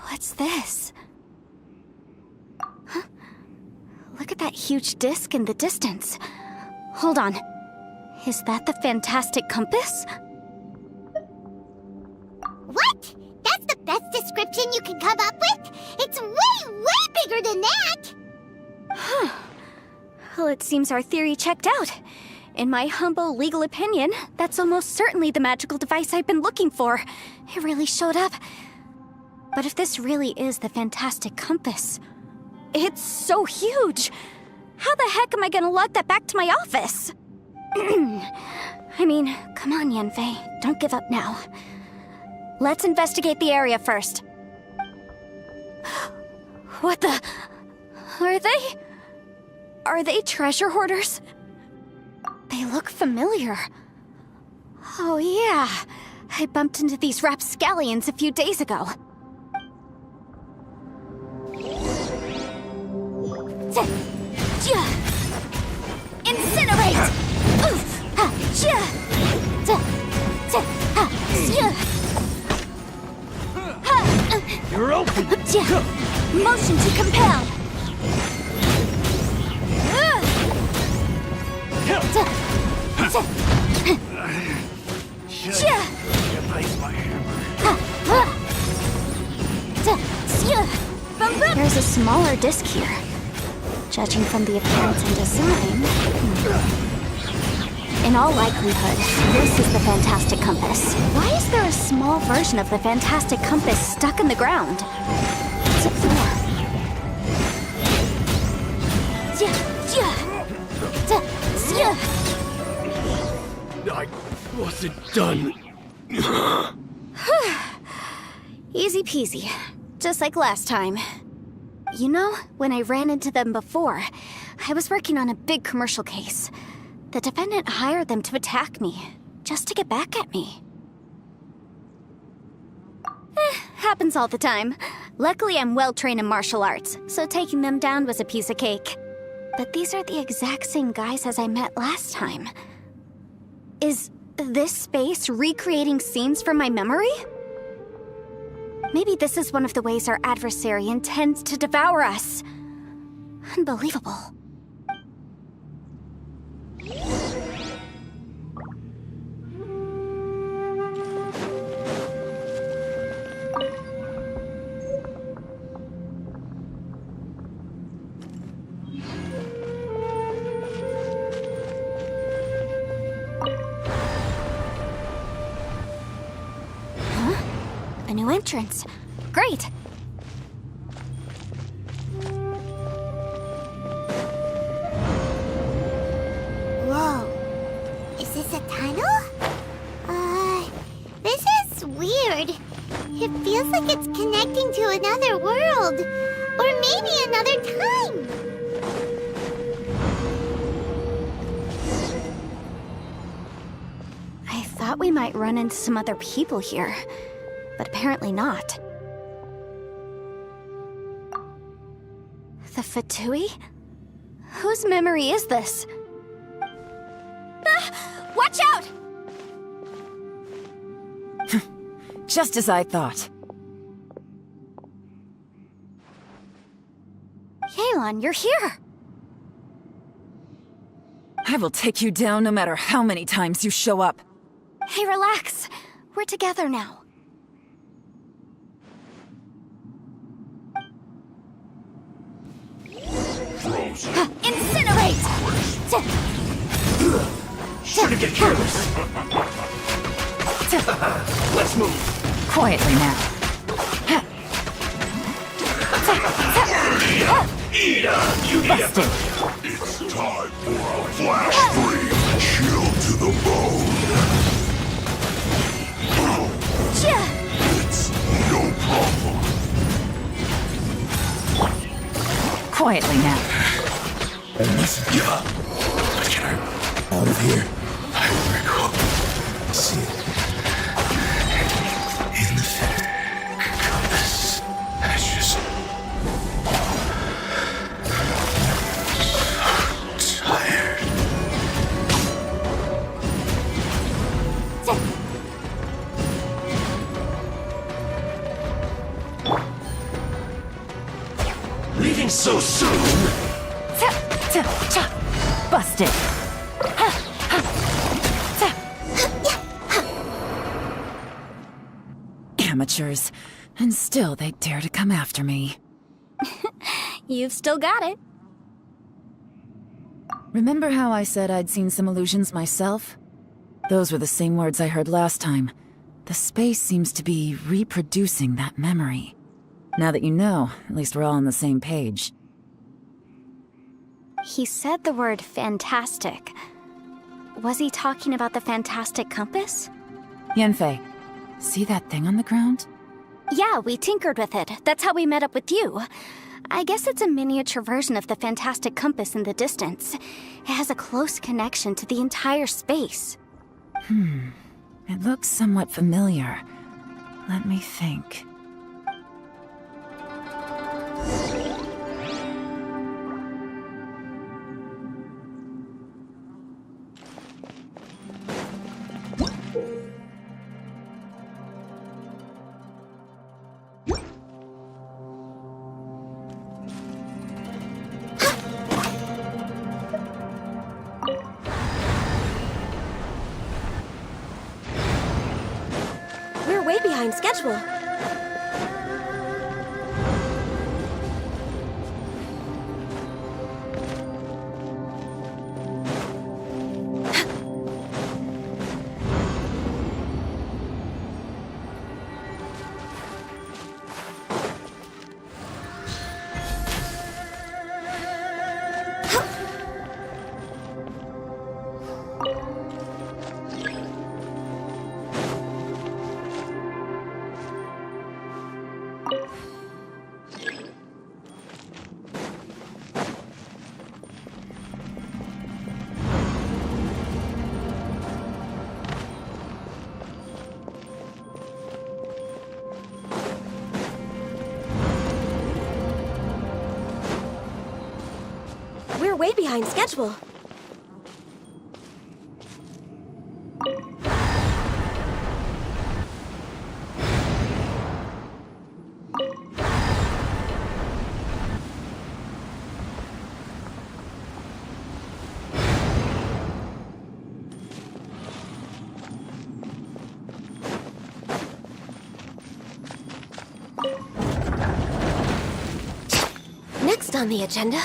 What's this? Huh? Look at that huge disc in the distance. Hold on. Is that the fantastic compass? What? That's the best description you can come up with? It's way, way bigger than that! Huh. Well, it seems our theory checked out. In my humble legal opinion, that's almost certainly the magical device I've been looking for. It really showed up. But if this really is the fantastic compass, it's so huge! How the heck am I gonna lug that back to my office? I mean, come on, Yanfei, don't give up now. Let's investigate the area first. What the... Are they treasure hoarders? They look familiar. Oh yeah, I bumped into these rapscallions a few days ago. Incinerate! You're open! Motion to compel! Replace my hammer. There's a smaller disc here. Judging from the appearance and design... In all likelihood, this is the fantastic compass. Why is there a small version of the fantastic compass stuck in the ground? Let's explore. I wasn't done. Easy peasy. Just like last time. You know, when I ran into them before, I was working on a big commercial case. The defendant hired them to attack me, just to get back at me. Happens all the time. Luckily, I'm well-trained in martial arts, so taking them down was a piece of cake. But these are the exact same guys as I met last time. Is this space recreating scenes from my memory? Maybe this is one of the ways our adversary intends to devour us. Unbelievable. A new entrance. Great! Whoa. Is this a tunnel? This is weird. It feels like it's connecting to another world. Or maybe another time. I thought we might run into some other people here, but apparently not. The Fatui? Whose memory is this? Ah, watch out! Just as I thought. Yelan, you're here! I will take you down no matter how many times you show up. Hey, relax. We're together now. Incinerate! Shouldn't get careless. Let's move. Quietly now. Busted. It's time for a flash freeze. Chill to the bone. It's no problem. Quietly now. I mustn't give up. But get her out of here. I will see it. In the compass. That's just so tired. Leaving so soon? Busted. Amateurs. And still they dare to come after me. You've still got it. Remember how I said I'd seen some illusions myself? Those were the same words I heard last time. The space seems to be reproducing that memory. Now that you know, at least we're all on the same page. He said the word fantastic. Was he talking about the fantastic compass? Yanfei, see that thing on the ground? Yeah, we tinkered with it. That's how we met up with you. I guess it's a miniature version of the fantastic compass in the distance. It has a close connection to the entire space. It looks somewhat familiar. Let me think. We're way behind schedule. We're way behind schedule. Next on the agenda...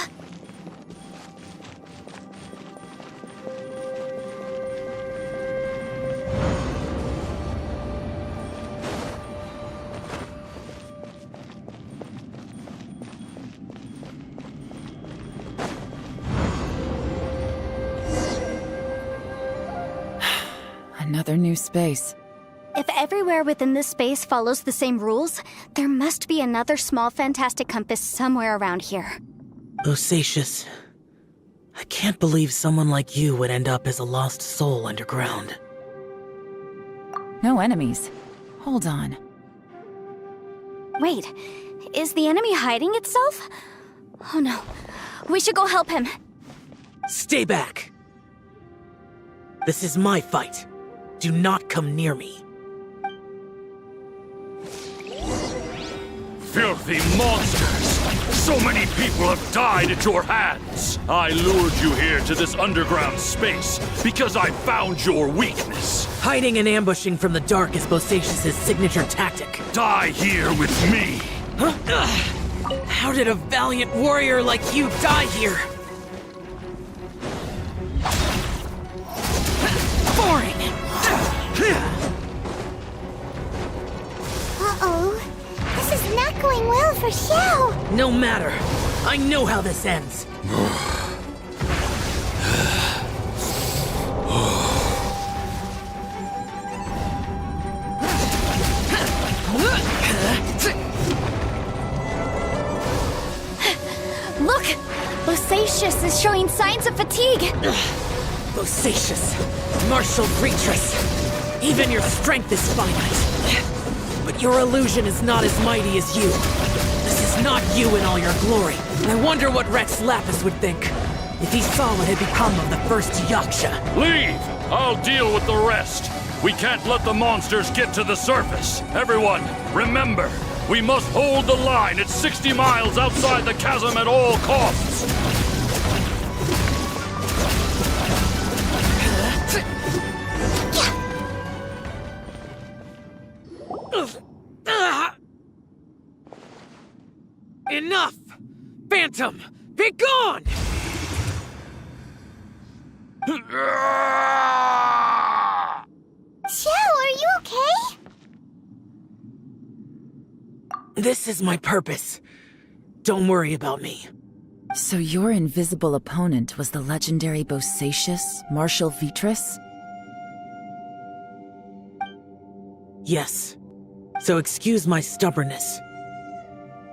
Another new space. If everywhere within this space follows the same rules, there must be another small fantastic compass somewhere around here. Bosacious. I can't believe someone like you would end up as a lost soul underground. No enemies. Hold on. Wait, is the enemy hiding itself? Oh no, we should go help him. Stay back! This is my fight. Do not come near me. Filthy monsters! So many people have died at your hands! I lured you here to this underground space because I found your weakness. Hiding and ambushing from the dark is Bosacious' signature tactic. Die here with me! Huh? How did a valiant warrior like you die here? Boring! Uh-oh. This is not going well for Xiao. No matter. I know how this ends. Look! Bosacious is showing signs of fatigue. Bosacious, martial creatress. Even your strength is finite. But your illusion is not as mighty as you. This is not you in all your glory. I wonder what Rex Lapis would think if he saw what had become of the first Yaksha. Leave! I'll deal with the rest. We can't let the monsters get to the surface. Everyone, remember, we must hold the line at 60 miles outside the chasm at all costs. Enough! Phantom, be gone! Xiao, are you okay? This is my purpose. Don't worry about me. So your invisible opponent was the legendary Bosacious, Martial Vitris? Yes. So excuse my stubbornness.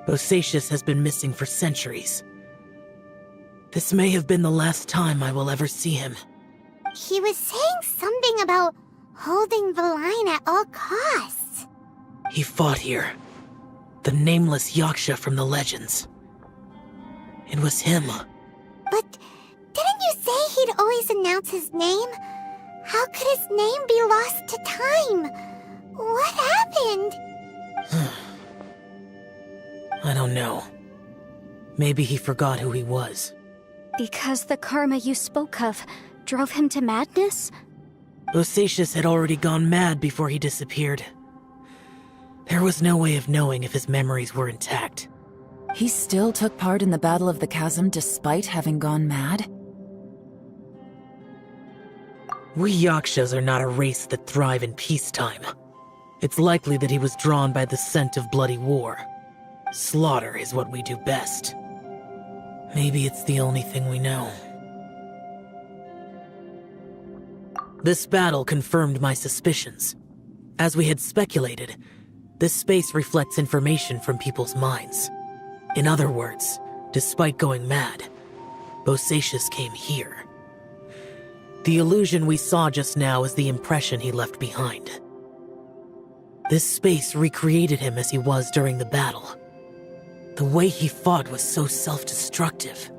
Bosacious has been missing for centuries. This may have been the last time I will ever see him. He was saying something about holding the line at all costs. He fought here. The nameless Yaksha from the legends. It was him. But didn't you say he'd always announce his name? How could his name be lost to time? What happened? I don't know. Maybe he forgot who he was. Because the karma you spoke of drove him to madness? Bosacious had already gone mad before he disappeared. There was no way of knowing if his memories were intact. He still took part in the Battle of the Chasm despite having gone mad? We Yakshas are not a race that thrive in peacetime. It's likely that he was drawn by the scent of bloody war. Slaughter is what we do best. Maybe it's the only thing we know. This battle confirmed my suspicions. As we had speculated, this space reflects information from people's minds. In other words, despite going mad, Bosacious came here. The illusion we saw just now is the impression he left behind. This space recreated him as he was during the battle. The way he fought was so self-destructive.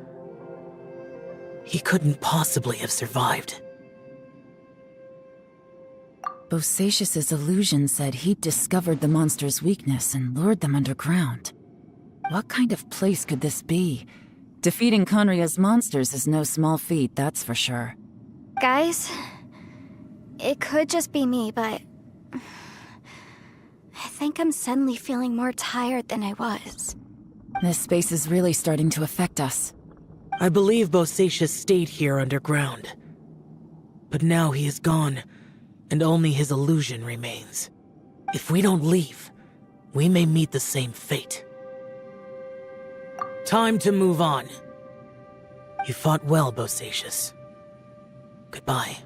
He couldn't possibly have survived. Bosacius's illusion said he'd discovered the monster's weakness and lured them underground. What kind of place could this be? Defeating Conria's monsters is no small feat, that's for sure. Guys, it could just be me, but I think I'm suddenly feeling more tired than I was. This space is really starting to affect us. I believe Bosacius stayed here underground. But now he is gone, and only his illusion remains. If we don't leave, we may meet the same fate. Time to move on. You fought well, Bosacius. Goodbye.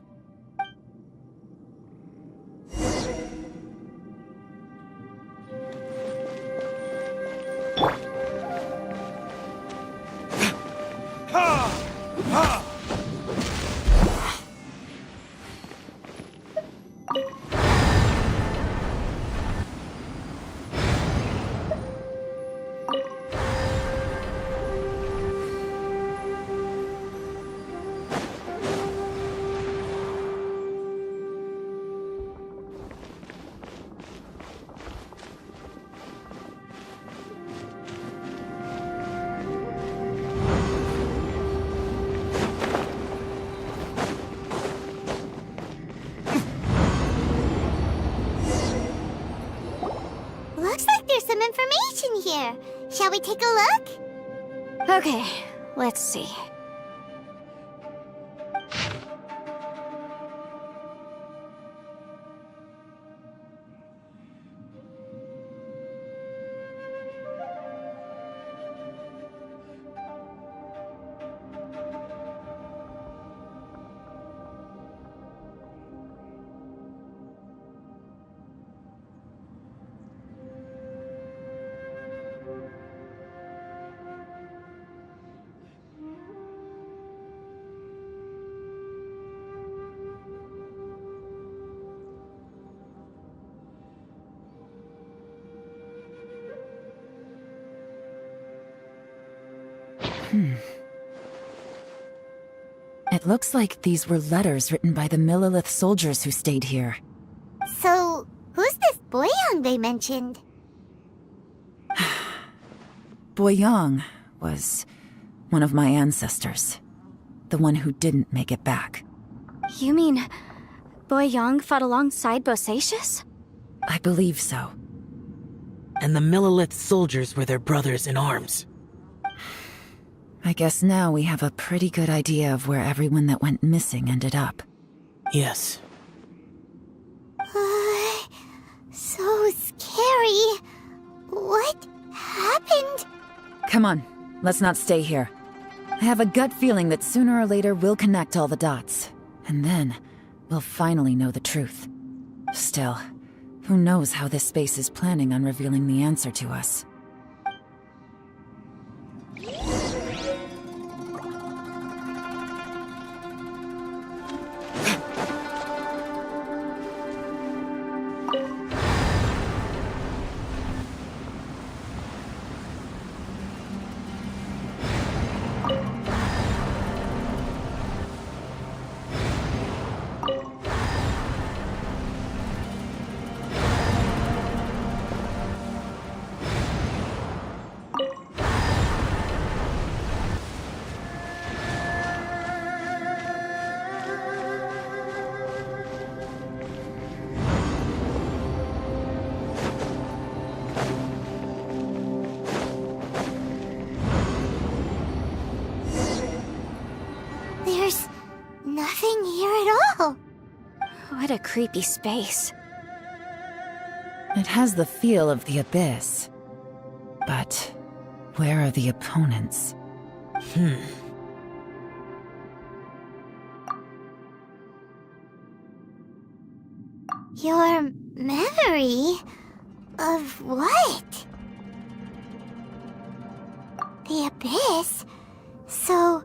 Looks like there's some information here. Shall we take a look? Okay, let's see. It looks like these were letters written by the Millilith soldiers who stayed here. So, who's this Boyang they mentioned? Boyang was one of my ancestors. The one who didn't make it back. You mean Boyang fought alongside Bosacius? I believe so. And the Millilith soldiers were their brothers in arms. I guess now we have a pretty good idea of where everyone that went missing ended up. Yes. So scary. What happened? Come on, let's not stay here. I have a gut feeling that sooner or later we'll connect all the dots. And then, we'll finally know the truth. Still, who knows how this space is planning on revealing the answer to us. There's nothing here at all. What a creepy space. It has the feel of the Abyss. But where are the opponents? Your memory of what? The Abyss? So,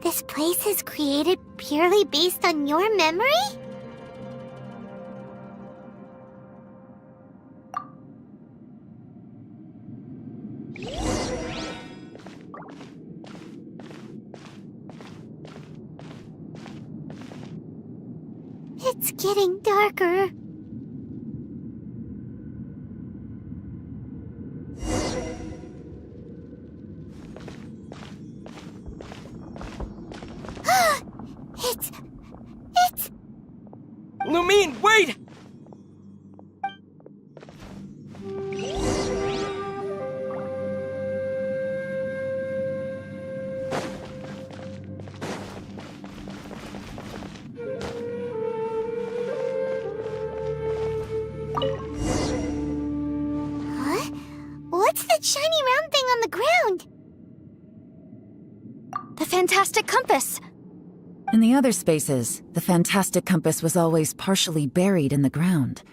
this place is created purely based on your memory? It's getting darker. It's... Lumine, wait! Huh? What's that shiny round thing on the ground? The fantastic compass! In the other spaces, the fantastic compass was always partially buried in the ground.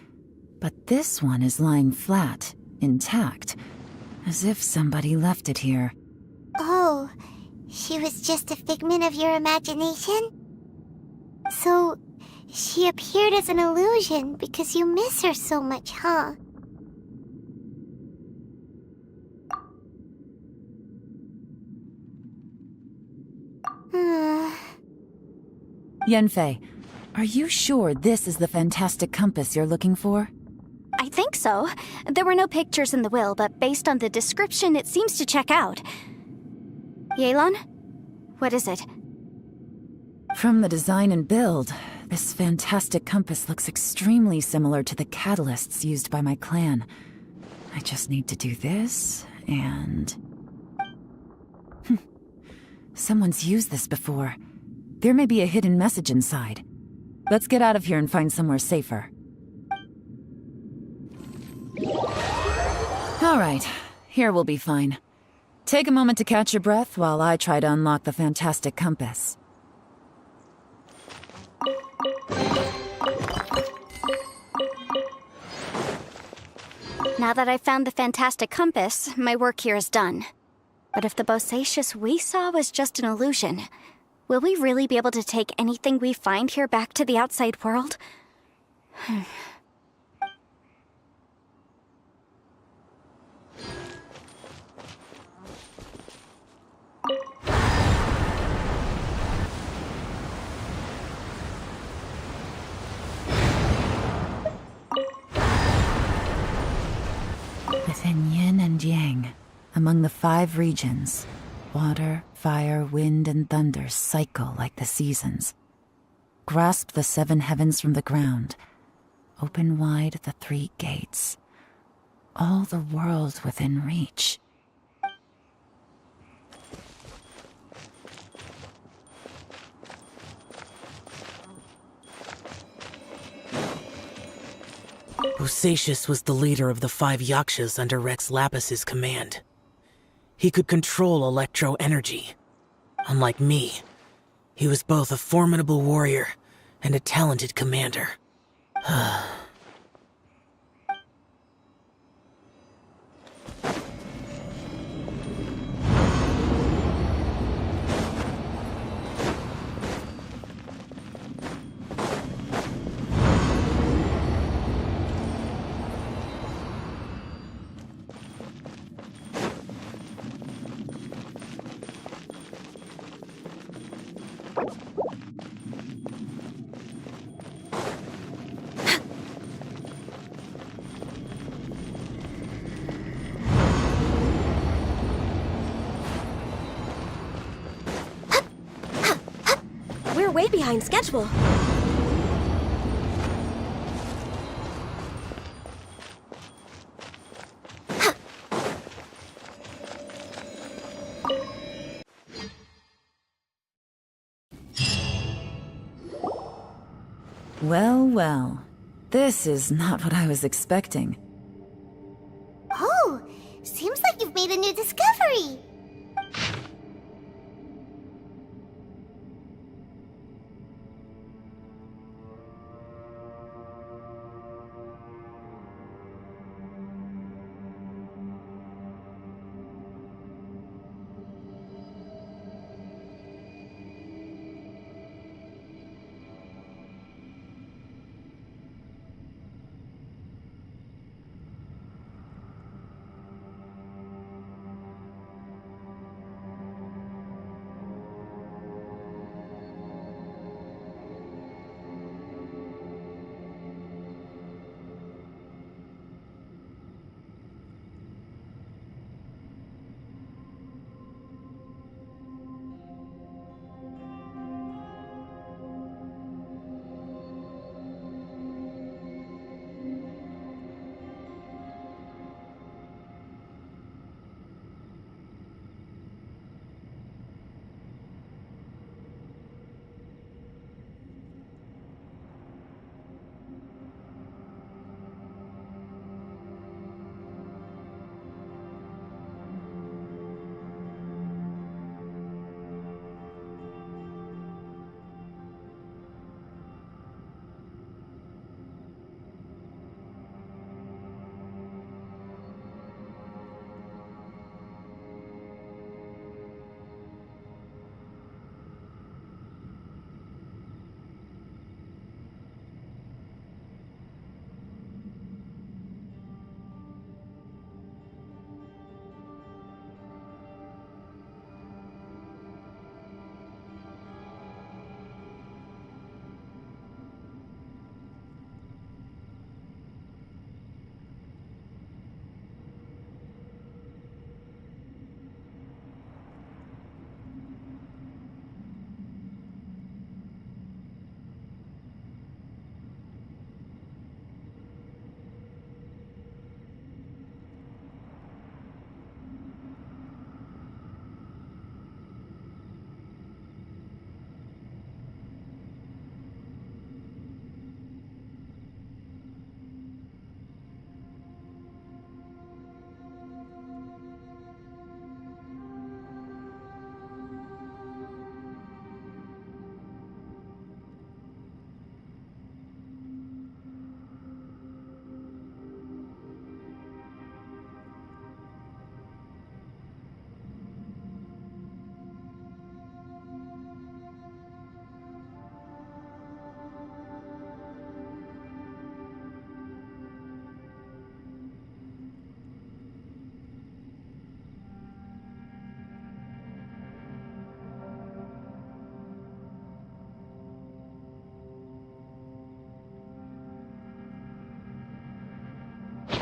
But this one is lying flat, intact, as if somebody left it here. Oh, she was just a figment of your imagination? So, she appeared as an illusion because you miss her so much, huh? Yanfei, are you sure this is the fantastic compass you're looking for? I think so. There were no pictures in the will, but based on the description, it seems to check out. Yelan? What is it? From the design and build, this fantastic compass looks extremely similar to the catalysts used by my clan. I just need to do this, and... Someone's used this before. There may be a hidden message inside. Let's get out of here and find somewhere safer. All right, here we'll be fine. Take a moment to catch your breath while I try to unlock the fantastic compass. Now that I've found the fantastic compass, my work here is done. But if the Bosacious we saw was just an illusion, will we really be able to take anything we find here back to the outside world? Within yin and yang, among the 5 regions, water, fire, wind, and thunder cycle like the seasons. Grasp the 7 heavens from the ground. Open wide the 3 gates. All the world within reach. Bosacious was the leader of the 5 Yakshas under Rex Lapis's command. He could control electro energy. Unlike me, he was both a formidable warrior and a talented commander. We're way behind schedule. Well, well. This is not what I was expecting. Oh, seems like you've made a new discovery.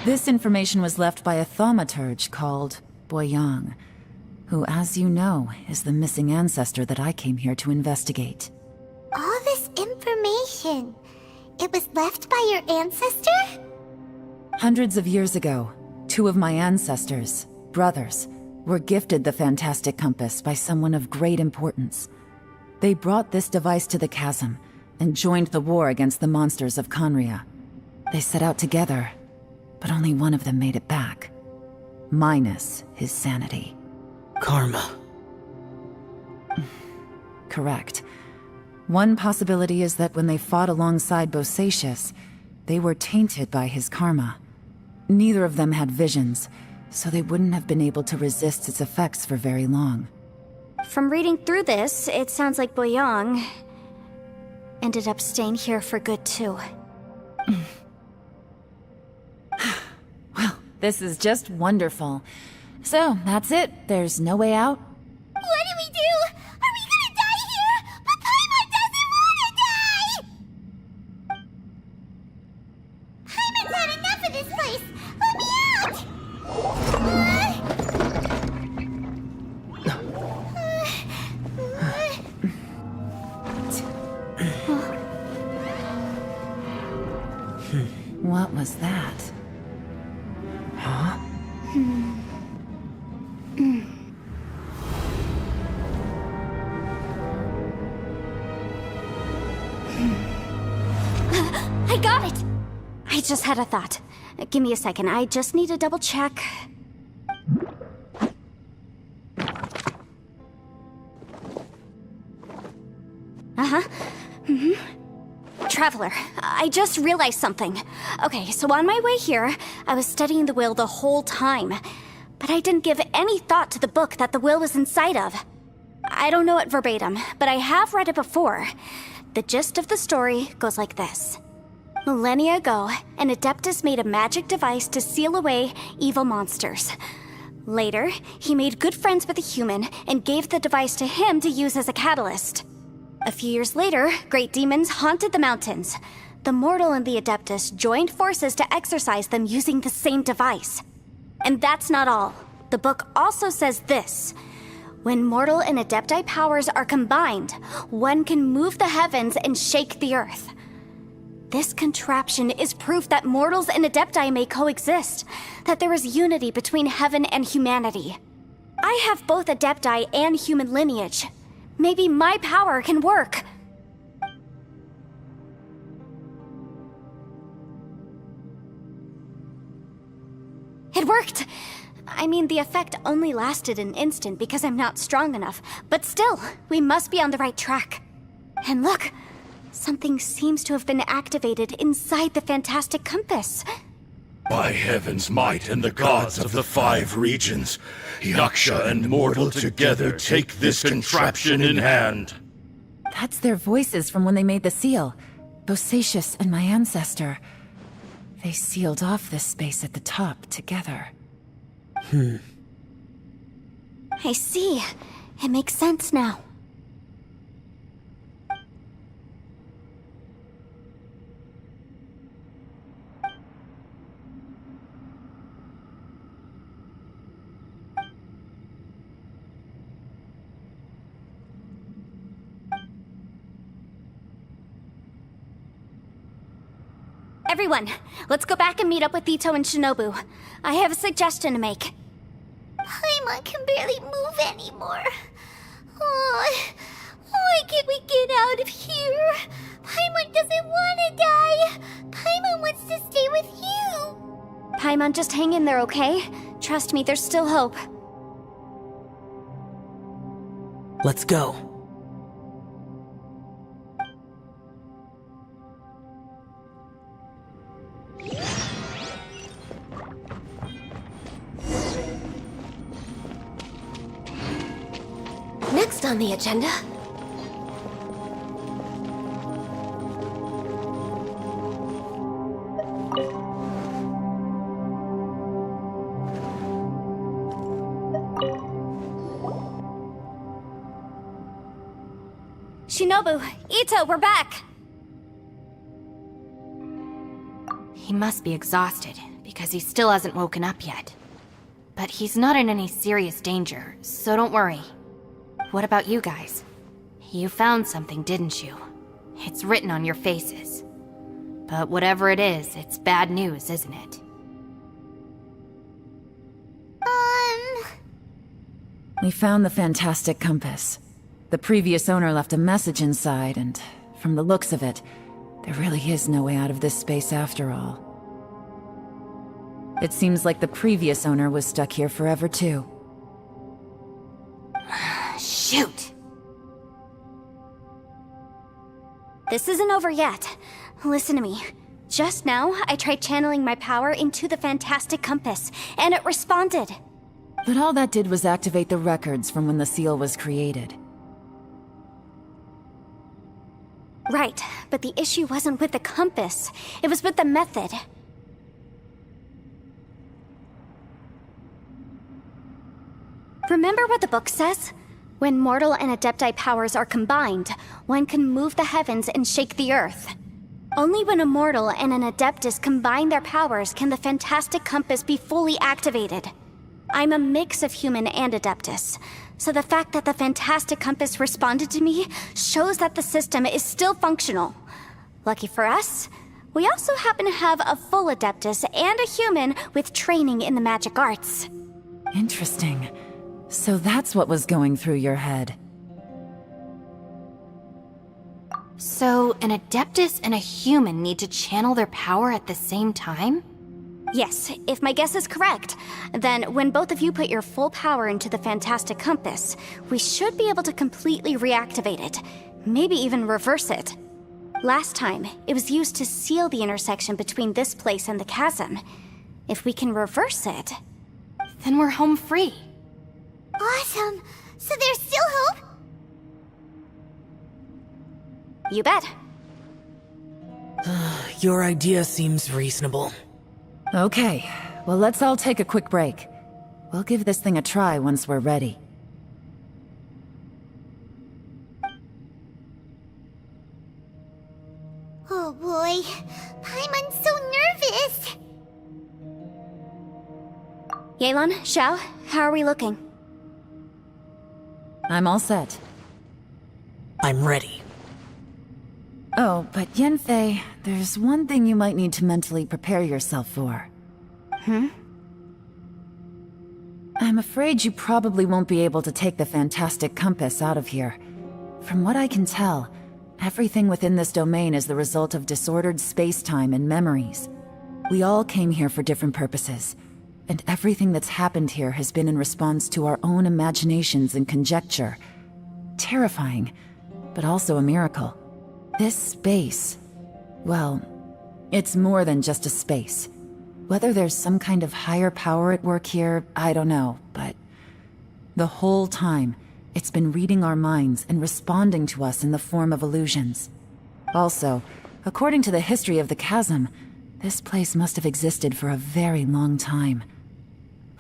This information was left by a thaumaturge called Boyang, who, as you know, is the missing ancestor that I came here to investigate. All this information, it was left by your ancestor? Hundreds of years ago, two of my ancestors, brothers, were gifted the fantastic compass by someone of great importance. They brought this device to the chasm and joined the war against the monsters of Conria. They set out together, but only one of them made it back. Minus his sanity. Karma. Correct. One possibility is that when they fought alongside Bosacius, they were tainted by his karma. Neither of them had visions, so they wouldn't have been able to resist its effects for very long. From reading through this, it sounds like Boyang ended up staying here for good too. Well, this is just wonderful. So, that's it. There's no way out? What do we do? Are we gonna die here? But Paimon doesn't wanna die! Paimon's had enough of this place! Let me out! What was that? Huh? I got it! I just had a thought. Give me a second, I just need to double check. Traveler, I just realized something. Okay, so on my way here, I was studying the will the whole time. But I didn't give any thought to the book that the will was inside of. I don't know it verbatim, but I have read it before. The gist of the story goes like this. Millennia ago, an Adeptus made a magic device to seal away evil monsters. Later, he made good friends with a human and gave the device to him to use as a catalyst. A few years later, great demons haunted the mountains. The mortal and the Adeptus joined forces to exorcise them using the same device. And that's not all. The book also says this. When mortal and Adepti powers are combined, one can move the heavens and shake the earth. This contraption is proof that mortals and Adepti may coexist, that there is unity between heaven and humanity. I have both Adepti and human lineage. Maybe my power can work. It worked! I mean, the effect only lasted an instant because I'm not strong enough, but still, we must be on the right track. And look, something seems to have been activated inside the fantastic compass. By heaven's might and the gods of the 5 regions, Yaksha and mortal together take this contraption in hand. That's their voices from when they made the seal. Bosacius and my ancestor. They sealed off this space at the top together. I see. It makes sense now. Everyone, let's go back and meet up with Ito and Shinobu. I have a suggestion to make. Paimon can barely move anymore. Oh, why can't we get out of here? Paimon doesn't want to die. Paimon wants to stay with you. Paimon, just hang in there, okay? Trust me, there's still hope. Let's go. Next on the agenda... Shinobu, Ito, we're back! He must be exhausted, because he still hasn't woken up yet. But he's not in any serious danger, so don't worry. What about you guys? You found something, didn't you? It's written on your faces. But whatever it is, it's bad news, isn't it? We found the fantastic compass. The previous owner left a message inside, and from the looks of it, there really is no way out of this space after all. It seems like the previous owner was stuck here forever too. Shoot! This isn't over yet. Listen to me. Just now, I tried channeling my power into the fantastic compass, and it responded. But all that did was activate the records from when the seal was created. Right, but the issue wasn't with the compass. It was with the method. Remember what the book says? When mortal and adepti powers are combined, one can move the heavens and shake the earth. Only when a mortal and an adeptus combine their powers can the fantastic compass be fully activated. I'm a mix of human and adeptus, so the fact that the fantastic compass responded to me shows that the system is still functional. Lucky for us, we also happen to have a full adeptus and a human with training in the magic arts. Interesting. So that's what was going through your head. So, an adeptus and a human need to channel their power at the same time? Yes, if my guess is correct, then when both of you put your full power into the fantastic compass, we should be able to completely reactivate it, maybe even reverse it. Last time, it was used to seal the intersection between this place and the chasm. If we can reverse it, then we're home free. Awesome! So there's still hope? You bet. Your idea seems reasonable. Okay, well let's all take a quick break. We'll give this thing a try once we're ready. Oh boy, Paimon's so nervous! Yelan, Xiao, how are we looking? I'm all set. I'm ready. Oh, but Yanfei, there's one thing you might need to mentally prepare yourself for. I'm afraid you probably won't be able to take the fantastic compass out of here. From what I can tell, everything within this domain is the result of disordered space-time and memories. We all came here for different purposes, and everything that's happened here has been in response to our own imaginations and conjecture. Terrifying, but also a miracle. This space, well, it's more than just a space. Whether there's some kind of higher power at work here, I don't know, but the whole time, it's been reading our minds and responding to us in the form of illusions. Also, according to the history of the chasm, this place must have existed for a very long time.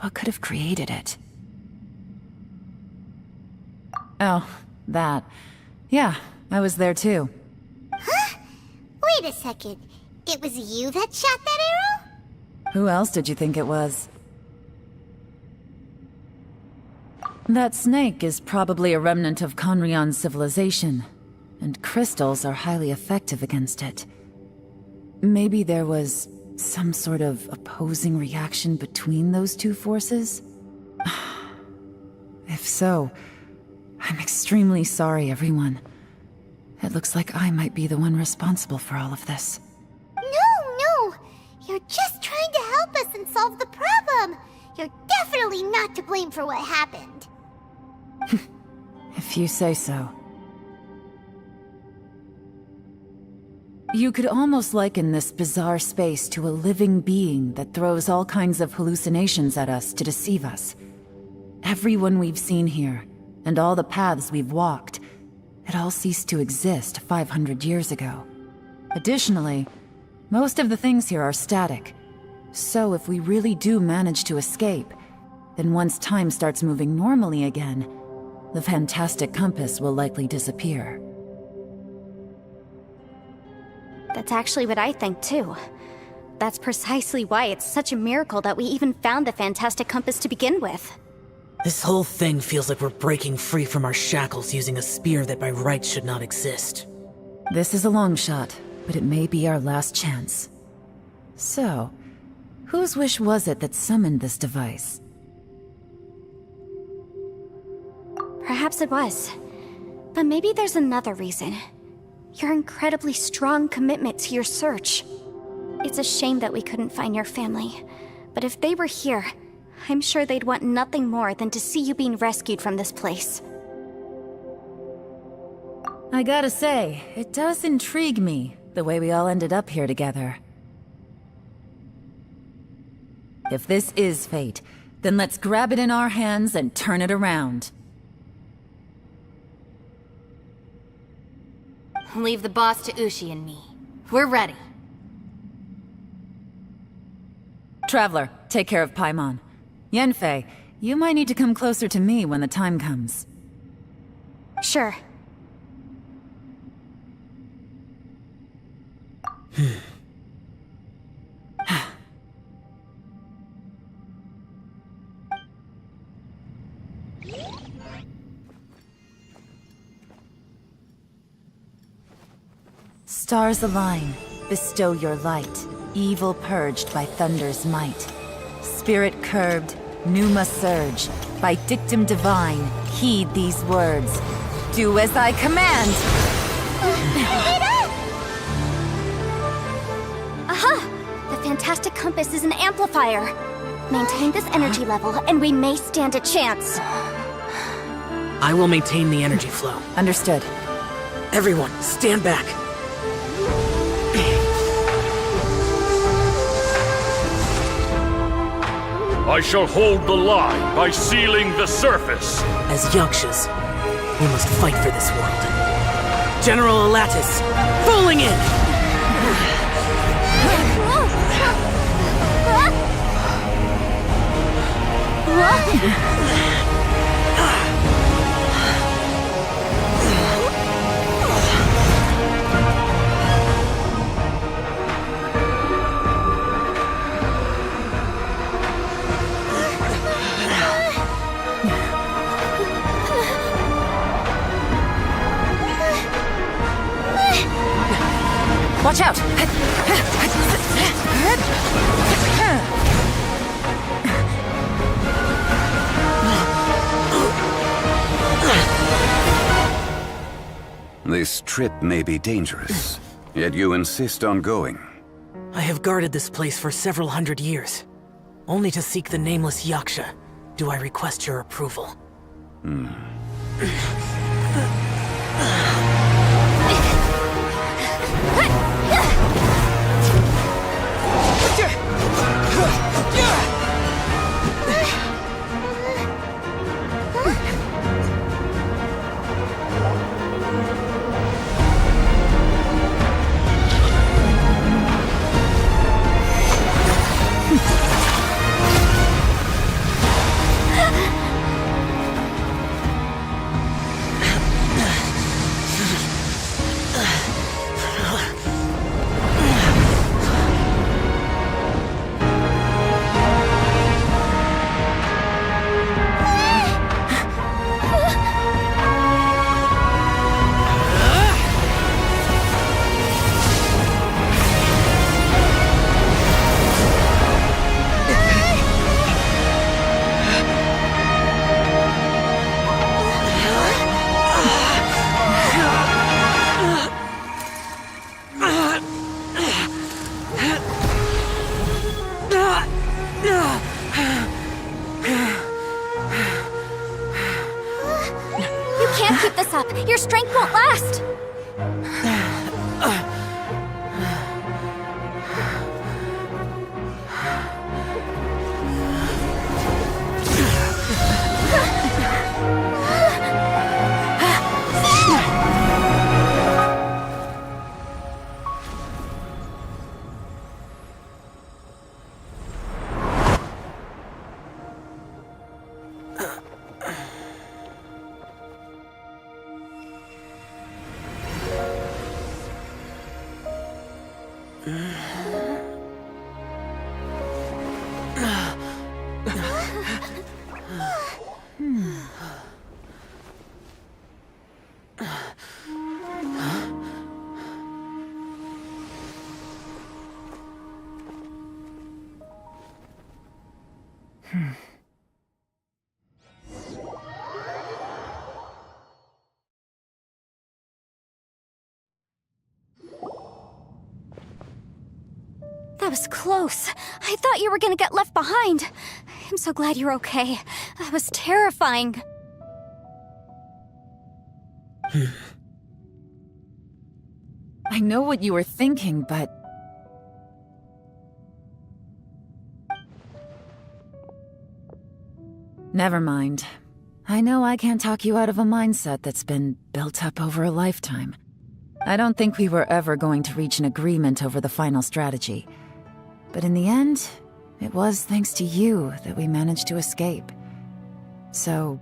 What could have created it? Oh, that. Yeah, I was there too. Huh? Wait a second. It was you that shot that arrow? Who else did you think it was? That snake is probably a remnant of Conrion's civilization, and crystals are highly effective against it. Maybe there was some sort of opposing reaction between those two forces? If so, I'm extremely sorry, everyone. It looks like I might be the one responsible for all of this. No! You're just trying to help us and solve the problem! You're definitely not to blame for what happened. If you say so. You could almost liken this bizarre space to a living being that throws all kinds of hallucinations at us to deceive us. Everyone we've seen here, and all the paths we've walked, it all ceased to exist 500 years ago. Additionally, most of the things here are static. So if we really do manage to escape, then once time starts moving normally again, the fantastic compass will likely disappear. That's actually what I think too. that's precisely why it's such a miracle that we even found the fantastic compass to begin with. This whole thing feels like we're breaking free from our shackles using a spear that by rights should not exist. This is a long shot, but it may be our last chance. So, whose wish was it that summoned this device? Perhaps it was. But maybe there's another reason. Your incredibly strong commitment to your search. It's a shame that we couldn't find your family. But if they were here, I'm sure they'd want nothing more than to see you being rescued from this place. I gotta say, it does intrigue me, the way we all ended up here together. If this is fate, then let's grab it in our hands and turn it around. Leave the boss to Ushi and me. We're ready. Traveler, take care of Paimon. Yanfei, you might need to come closer to me when the time comes. Sure. Stars align, bestow your light, evil purged by thunder's might. Spirit curbed, pneuma surge, by dictum divine, heed these words. Do as I command! Aha! The fantastic compass is an amplifier. Maintain this energy level, and we may stand a chance. I will maintain the energy flow. Understood. Everyone, stand back. I shall hold the line by sealing the surface. As Yakshas, we must fight for this world. General Alatus, falling in! Watch out! This trip may be dangerous, yet you insist on going. I have guarded this place for several hundred years. Only to seek the nameless Yaksha do I request your approval. Your strength won't last! That was close. I thought you were gonna get left behind. I'm so glad you're okay. That was terrifying. I know what you were thinking, but... Never mind. I know I can't talk you out of a mindset that's been built up over a lifetime. I don't think we were ever going to reach an agreement over the final strategy. But in the end, it was thanks to you that we managed to escape. So,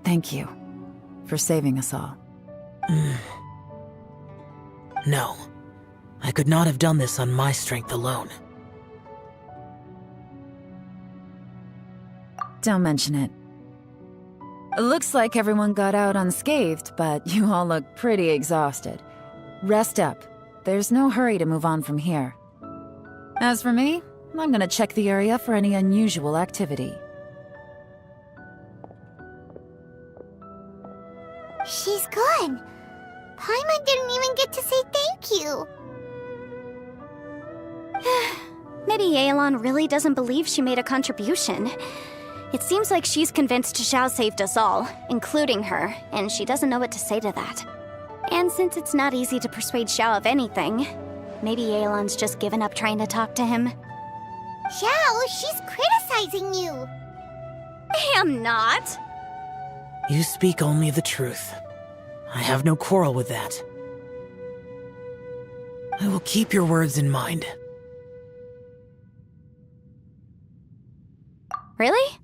thank you for saving us all. No. I could not have done this on my strength alone. Don't mention it. It looks like everyone got out unscathed, but you all look pretty exhausted. Rest up. There's no hurry to move on from here. As for me, I'm gonna check the area for any unusual activity. She's gone. Paimon didn't even get to say thank you. Maybe Yelan really doesn't believe she made a contribution. It seems like she's convinced Xiao saved us all, including her, and she doesn't know what to say to that. And since it's not easy to persuade Xiao of anything, maybe Yelan's just given up trying to talk to him. Xiao, she's criticizing you. I am not. You speak only the truth. I have no quarrel with that. I will keep your words in mind. Really?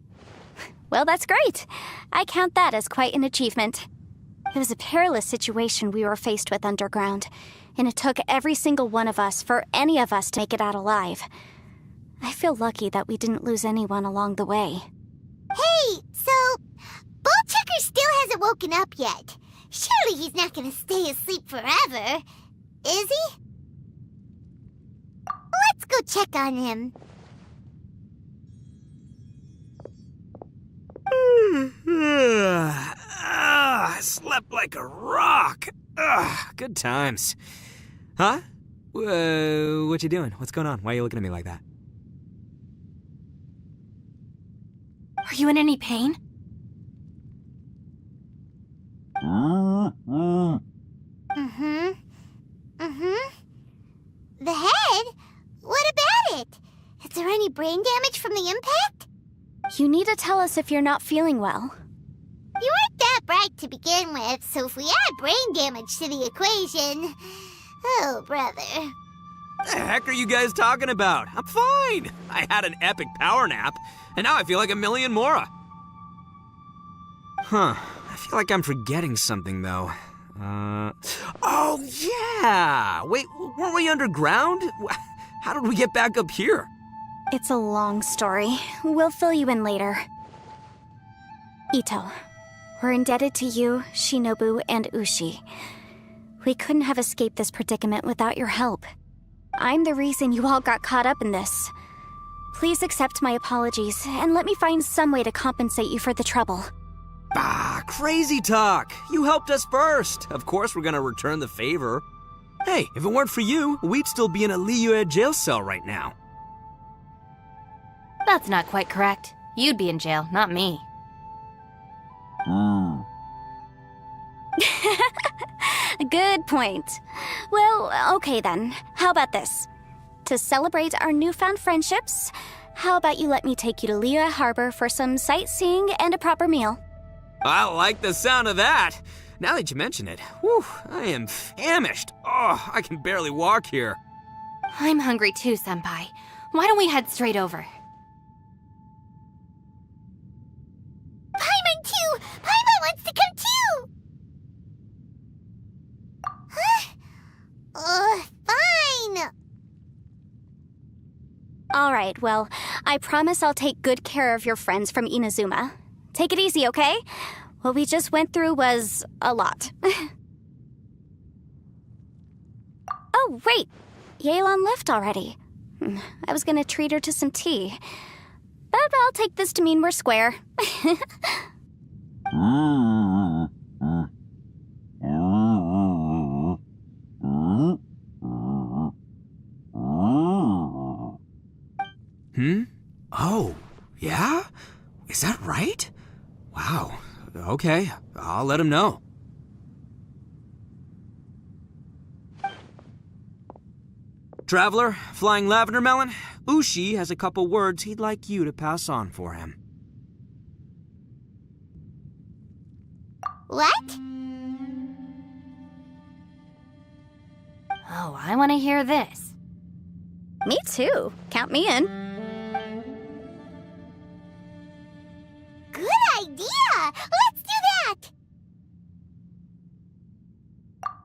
Well, that's great. I count that as quite an achievement. It was a perilous situation we were faced with underground, and it took every single one of us for any of us to make it out alive. I feel lucky that we didn't lose anyone along the way. Hey, so Bullchecker still hasn't woken up yet. Surely he's not gonna stay asleep forever, is he? Let's go check on him. I slept like a rock. Good times. Huh? What you doing? What's going on? Why are you looking at me like that? Are you in any pain? The head? What about it? Is there any brain damage from the impact? You need to tell us if you're not feeling well. You weren't that bright to begin with, so if we add brain damage to the equation... Oh, brother. The heck are you guys talking about? I'm fine. I had an epic power nap, and now I feel like a million more. Huh. I feel like I'm forgetting something, though. Oh, yeah! Wait, weren't we underground? How did we get back up here? It's a long story. We'll fill you in later. Ito, we're indebted to you, Shinobu, and Ushi. We couldn't have escaped this predicament without your help. I'm the reason you all got caught up in this. Please accept my apologies, and let me find some way to compensate you for the trouble. Bah, crazy talk. You helped us first. Of course we're gonna return the favor. Hey, if it weren't for you, we'd still be in a Liyue jail cell right now. That's not quite correct. You'd be in jail, not me. Good point. Well, okay then. How about this? To celebrate our newfound friendships, how about you let me take you to Liyue Harbor for some sightseeing and a proper meal? I like the sound of that. Now that you mention it, whew, I am famished. Oh, I can barely walk here. I'm hungry too, Senpai. Why don't we head straight over? Paimon too! Paimon wants to come too! Huh? Fine! Alright, well, I promise I'll take good care of your friends from Inazuma. Take it easy, okay? What we just went through was a lot. Oh, wait! Yelan left already. I was gonna treat her to some tea. But I'll take this to mean we're square. Oh, yeah? Is that right? Wow. Okay, I'll let him know. Traveler, Flying Lavender Melon, Ushi has a couple words he'd like you to pass on for him. What? Oh, I want to hear this. Me too. Count me in. Good idea! Let's do that!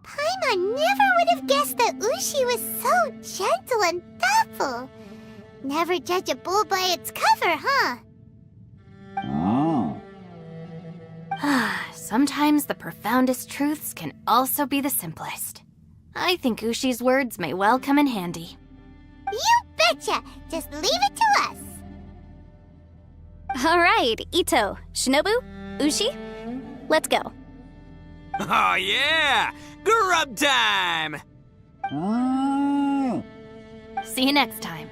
Paimon never would have guessed that Ushi was so gentle and thoughtful. Never judge a bull by its cover, huh? Sometimes the profoundest truths can also be the simplest. I think Ushi's words may well come in handy. You betcha! Just leave it to us! All right, Ito, Shinobu, Ushi, let's go. Oh yeah! Grub time! See you next time.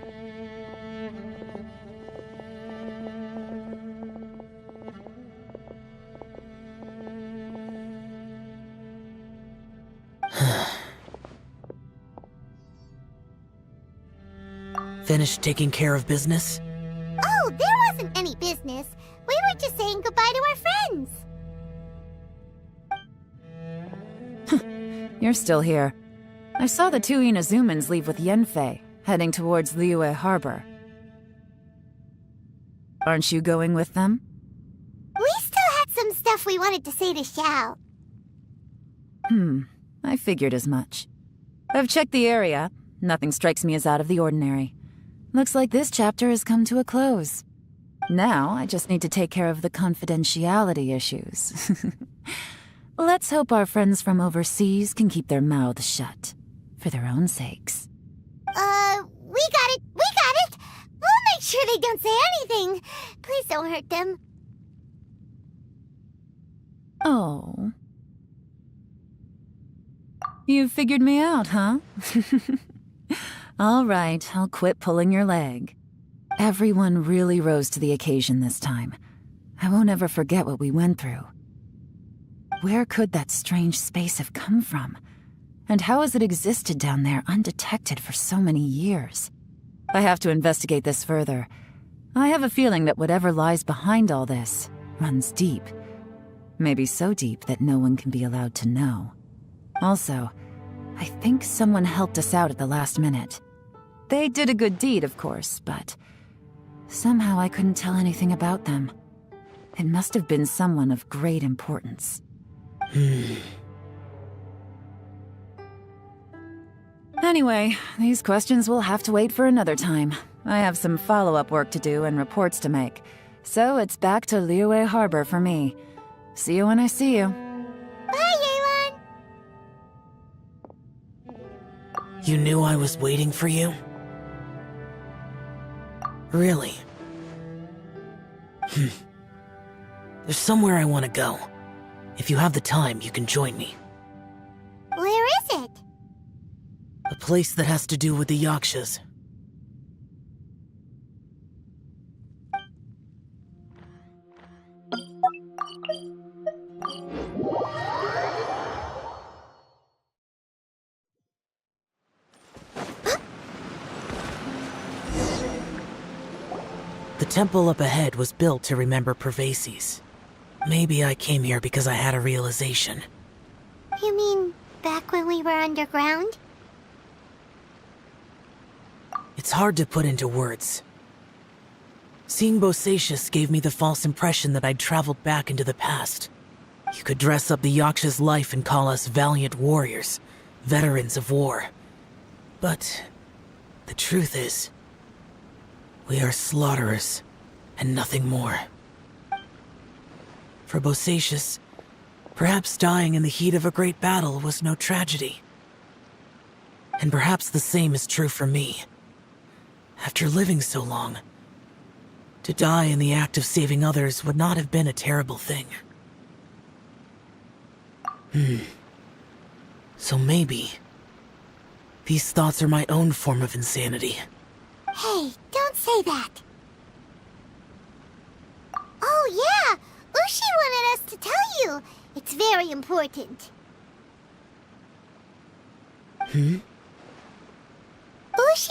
Finished taking care of business? Oh, there wasn't any business. We were just saying goodbye to our friends. You're still here. I saw the two Inazumans leave with Yanfei, heading towards Liyue Harbor. Aren't you going with them? We still had some stuff we wanted to say to Xiao. I figured as much. I've checked the area. Nothing strikes me as out of the ordinary. Looks like this chapter has come to a close. Now, I just need to take care of the confidentiality issues. Let's hope our friends from overseas can keep their mouths shut. For their own sakes. We got it! We'll make sure they don't say anything. Please don't hurt them. Oh. You figured me out, huh? All right, I'll quit pulling your leg. Everyone really rose to the occasion this time. I won't ever forget what we went through. Where could that strange space have come from? And how has it existed down there undetected for so many years? I have to investigate this further. I have a feeling that whatever lies behind all this runs deep. Maybe so deep that no one can be allowed to know. Also, I think someone helped us out at the last minute. They did a good deed, of course, but somehow I couldn't tell anything about them. It must have been someone of great importance. Anyway, these questions will have to wait for another time. I have some follow-up work to do and reports to make. So it's back to Liyue Harbor for me. See you when I see you. Bye, Yelan! You knew I was waiting for you? Really? There's somewhere I want to go. If you have the time, you can join me. Where is it? A place that has to do with the Yakshas. The temple up ahead was built to remember Pervases. Maybe I came here because I had a realization. You mean back when we were underground? It's hard to put into words. Seeing Bosacius gave me the false impression that I'd traveled back into the past. You could dress up the Yaksha's life and call us valiant warriors, veterans of war. But the truth is, we are slaughterers, and nothing more. For Bosacius, perhaps dying in the heat of a great battle was no tragedy. And perhaps the same is true for me. After living so long, to die in the act of saving others would not have been a terrible thing. So maybe these thoughts are my own form of insanity. Hey, don't say that. Oh yeah, Ushi wanted us to tell you. It's very important. Ushi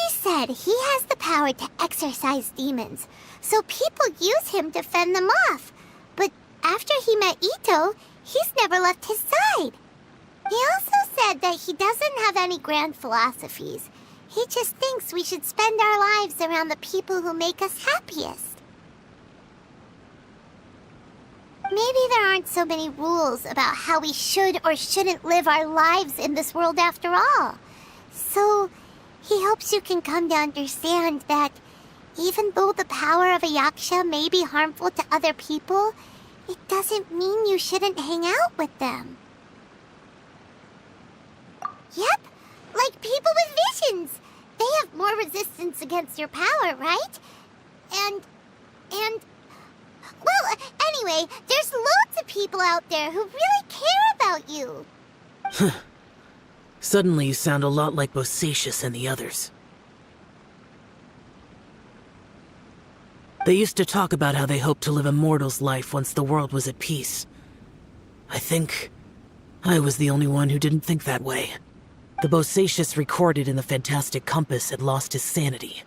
said he has the power to exorcise demons, so people use him to fend them off. But after he met Ito, he's never left his side. He also said that he doesn't have any grand philosophies. He just thinks we should spend our lives around the people who make us happiest. Maybe there aren't so many rules about how we should or shouldn't live our lives in this world after all. So, he hopes you can come to understand that even though the power of a yaksha may be harmful to other people, it doesn't mean you shouldn't hang out with them. Yep, like people with visions. They have more resistance against your power, right? And... Well, anyway, there's loads of people out there who really care about you. Suddenly you sound a lot like Bosacius and the others. They used to talk about how they hoped to live a mortal's life once the world was at peace. I think I was the only one who didn't think that way. The Bosacius recorded in the Fantastic Compass had lost his sanity.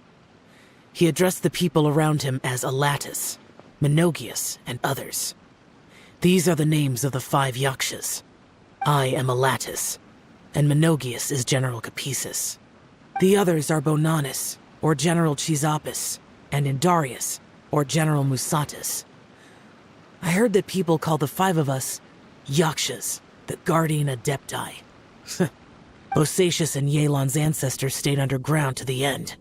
He addressed the people around him as Alatus, Menogius, and others. These are the names of the 5 yakshas. I am Alatus, and Menogius is General Capisis. The others are Bonanis, or General Chisapis, and Indarius, or General Musatus. I heard that people call the 5 of us yakshas, the Guardian Adepti. Bosacius and Yelan's ancestors stayed underground to the end.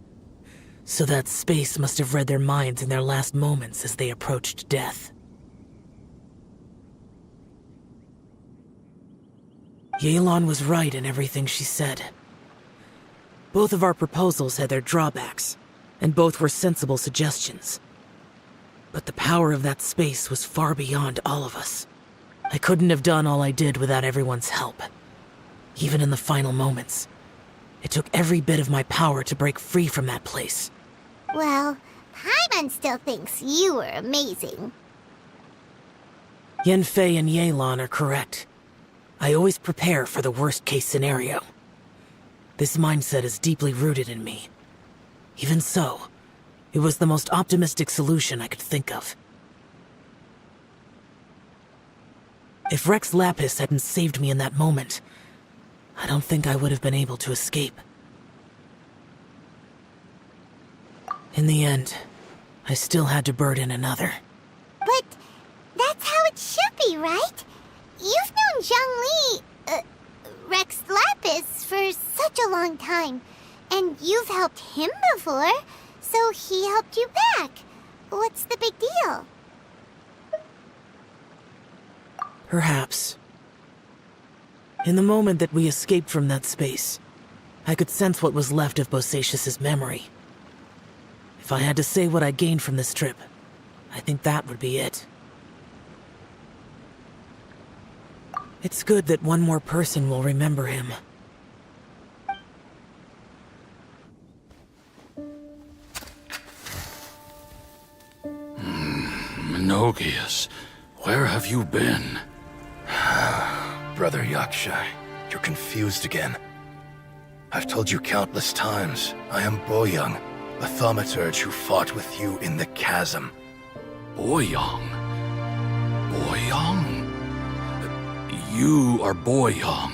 So that space must have read their minds in their last moments as they approached death. Yelan was right in everything she said. Both of our proposals had their drawbacks, and both were sensible suggestions. But the power of that space was far beyond all of us. I couldn't have done all I did without everyone's help. Even in the final moments, it took every bit of my power to break free from that place. Well, Paimon still thinks you were amazing. Yanfei and Yelan are correct. I always prepare for the worst-case scenario. This mindset is deeply rooted in me. Even so, it was the most optimistic solution I could think of. If Rex Lapis hadn't saved me in that moment, I don't think I would have been able to escape. In the end, I still had to burden another. But that's how it should be, right? You've known Zhang Li, Rex Lapis, for such a long time. And you've helped him before, so he helped you back. What's the big deal? Perhaps. In the moment that we escaped from that space, I could sense what was left of Bosacius's memory. If I had to say what I gained from this trip, I think that would be it. It's good that one more person will remember him. Menogius, where have you been? Brother Yaksha, you're confused again. I've told you countless times, I am Boyoung, a thaumaturge who fought with you in the chasm. Boyoung? Boyoung? You are Boyoung,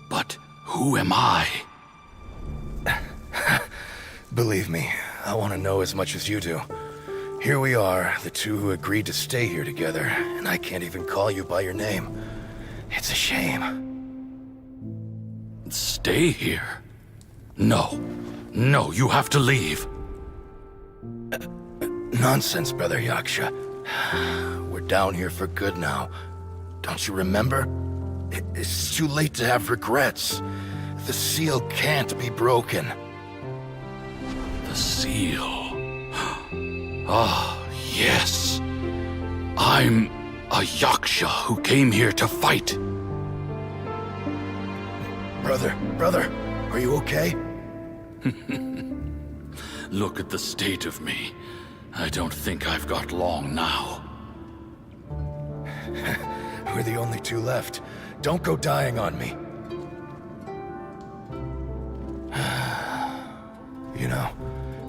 but who am I? Believe me, I want to know as much as you do. Here we are, the two who agreed to stay here together, and I can't even call you by your name. It's a shame. Stay here? No. No, you have to leave. Nonsense, Brother Yaksha. We're down here for good now. Don't you remember? It's too late to have regrets. The seal can't be broken. The seal. Ah, yes. I'm a Yaksha who came here to fight. Brother, are you okay? Look at the state of me. I don't think I've got long now. We're the only two left. Don't go dying on me. You know,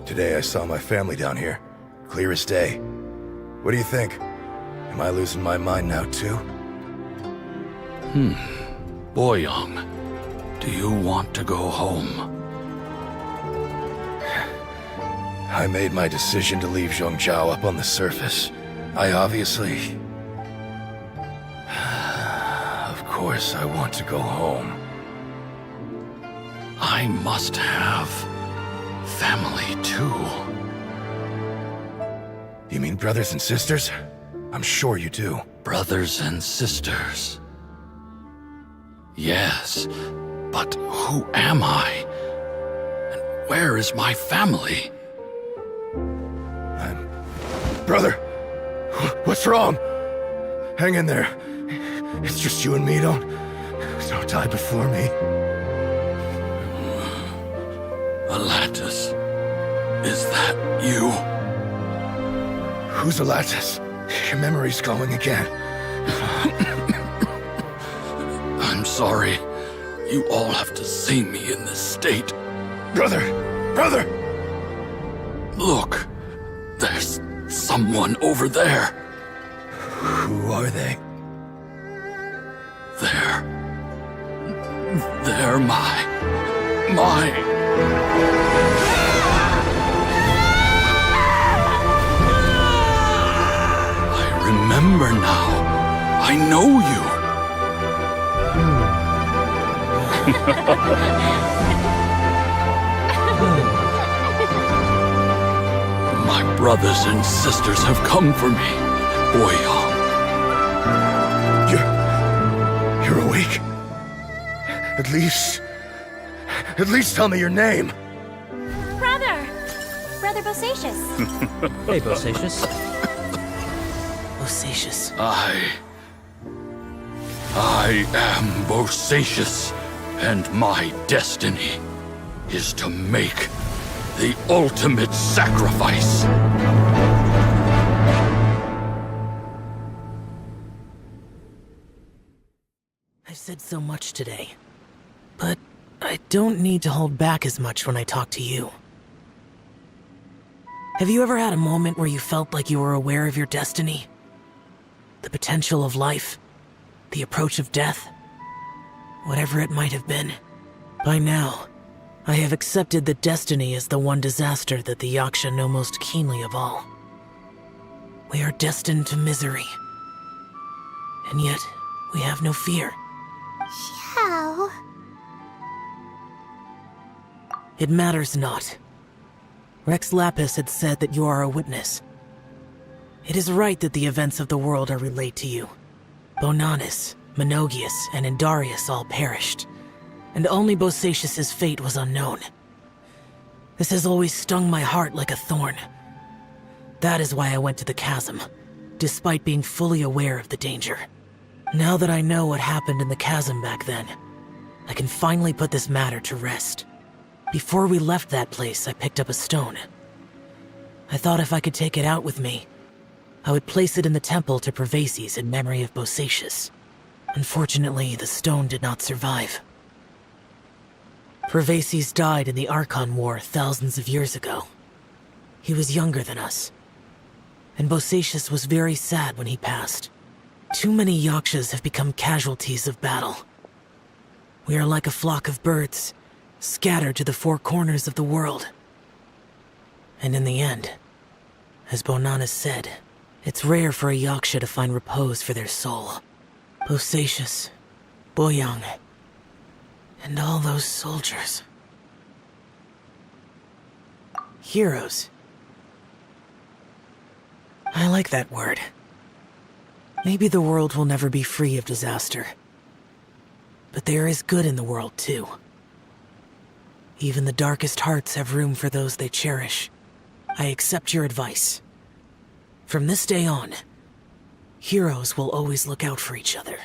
today I saw my family down here. Clear as day. What do you think? Am I losing my mind now too? Boyang, do you want to go home? I made my decision to leave Zhongzhou up on the surface. I obviously... Of course I want to go home. I must have family too. You mean brothers and sisters? I'm sure you do. Brothers and sisters. Yes, but who am I? And where is my family? Brother, what's wrong? Hang in there. It's just you and me, don't die before me. Alatus, is that you? Who's Alatus? Your memory's going again. I'm sorry. You all have to see me in this state. Brother! Look, there's someone over there. Who are they? They're my... I remember now. I know you. My brothers and sisters have come for me, Boyang. You're awake? At least tell me your name. Brother Bosacious. Hey, Bosacious. Bosacious. I am Bosacious, and my destiny is to make the ultimate sacrifice. I've said so much today, but I don't need to hold back as much when I talk to you. Have you ever had a moment where you felt like you were aware of your destiny? The potential of life? The approach of death? Whatever it might have been. By now, I have accepted that destiny is the one disaster that the Yaksha know most keenly of all. We are destined to misery. And yet, we have no fear. Xiao. It matters not. Rex Lapis had said that you are a witness. It is right that the events of the world are relayed to you. Bonanis, Menogias, and Indarius all perished, and only Bosacious's fate was unknown. This has always stung my heart like a thorn. That is why I went to the chasm, despite being fully aware of the danger. Now that I know what happened in the chasm back then, I can finally put this matter to rest. Before we left that place, I picked up a stone. I thought if I could take it out with me, I would place it in the temple to Pervases in memory of Bosacious. Unfortunately, the stone did not survive. Pervases died in the Archon War thousands of years ago. He was younger than us, and Bosacious was very sad when he passed. Too many Yakshas have become casualties of battle. We are like a flock of birds, scattered to the four corners of the world. And in the end, as Bonanis said, it's rare for a Yaksha to find repose for their soul. Bosacious, Boyang, and all those soldiers. Heroes. I like that word. Maybe the world will never be free of disaster. But there is good in the world, too. Even the darkest hearts have room for those they cherish. I accept your advice. From this day on, heroes will always look out for each other.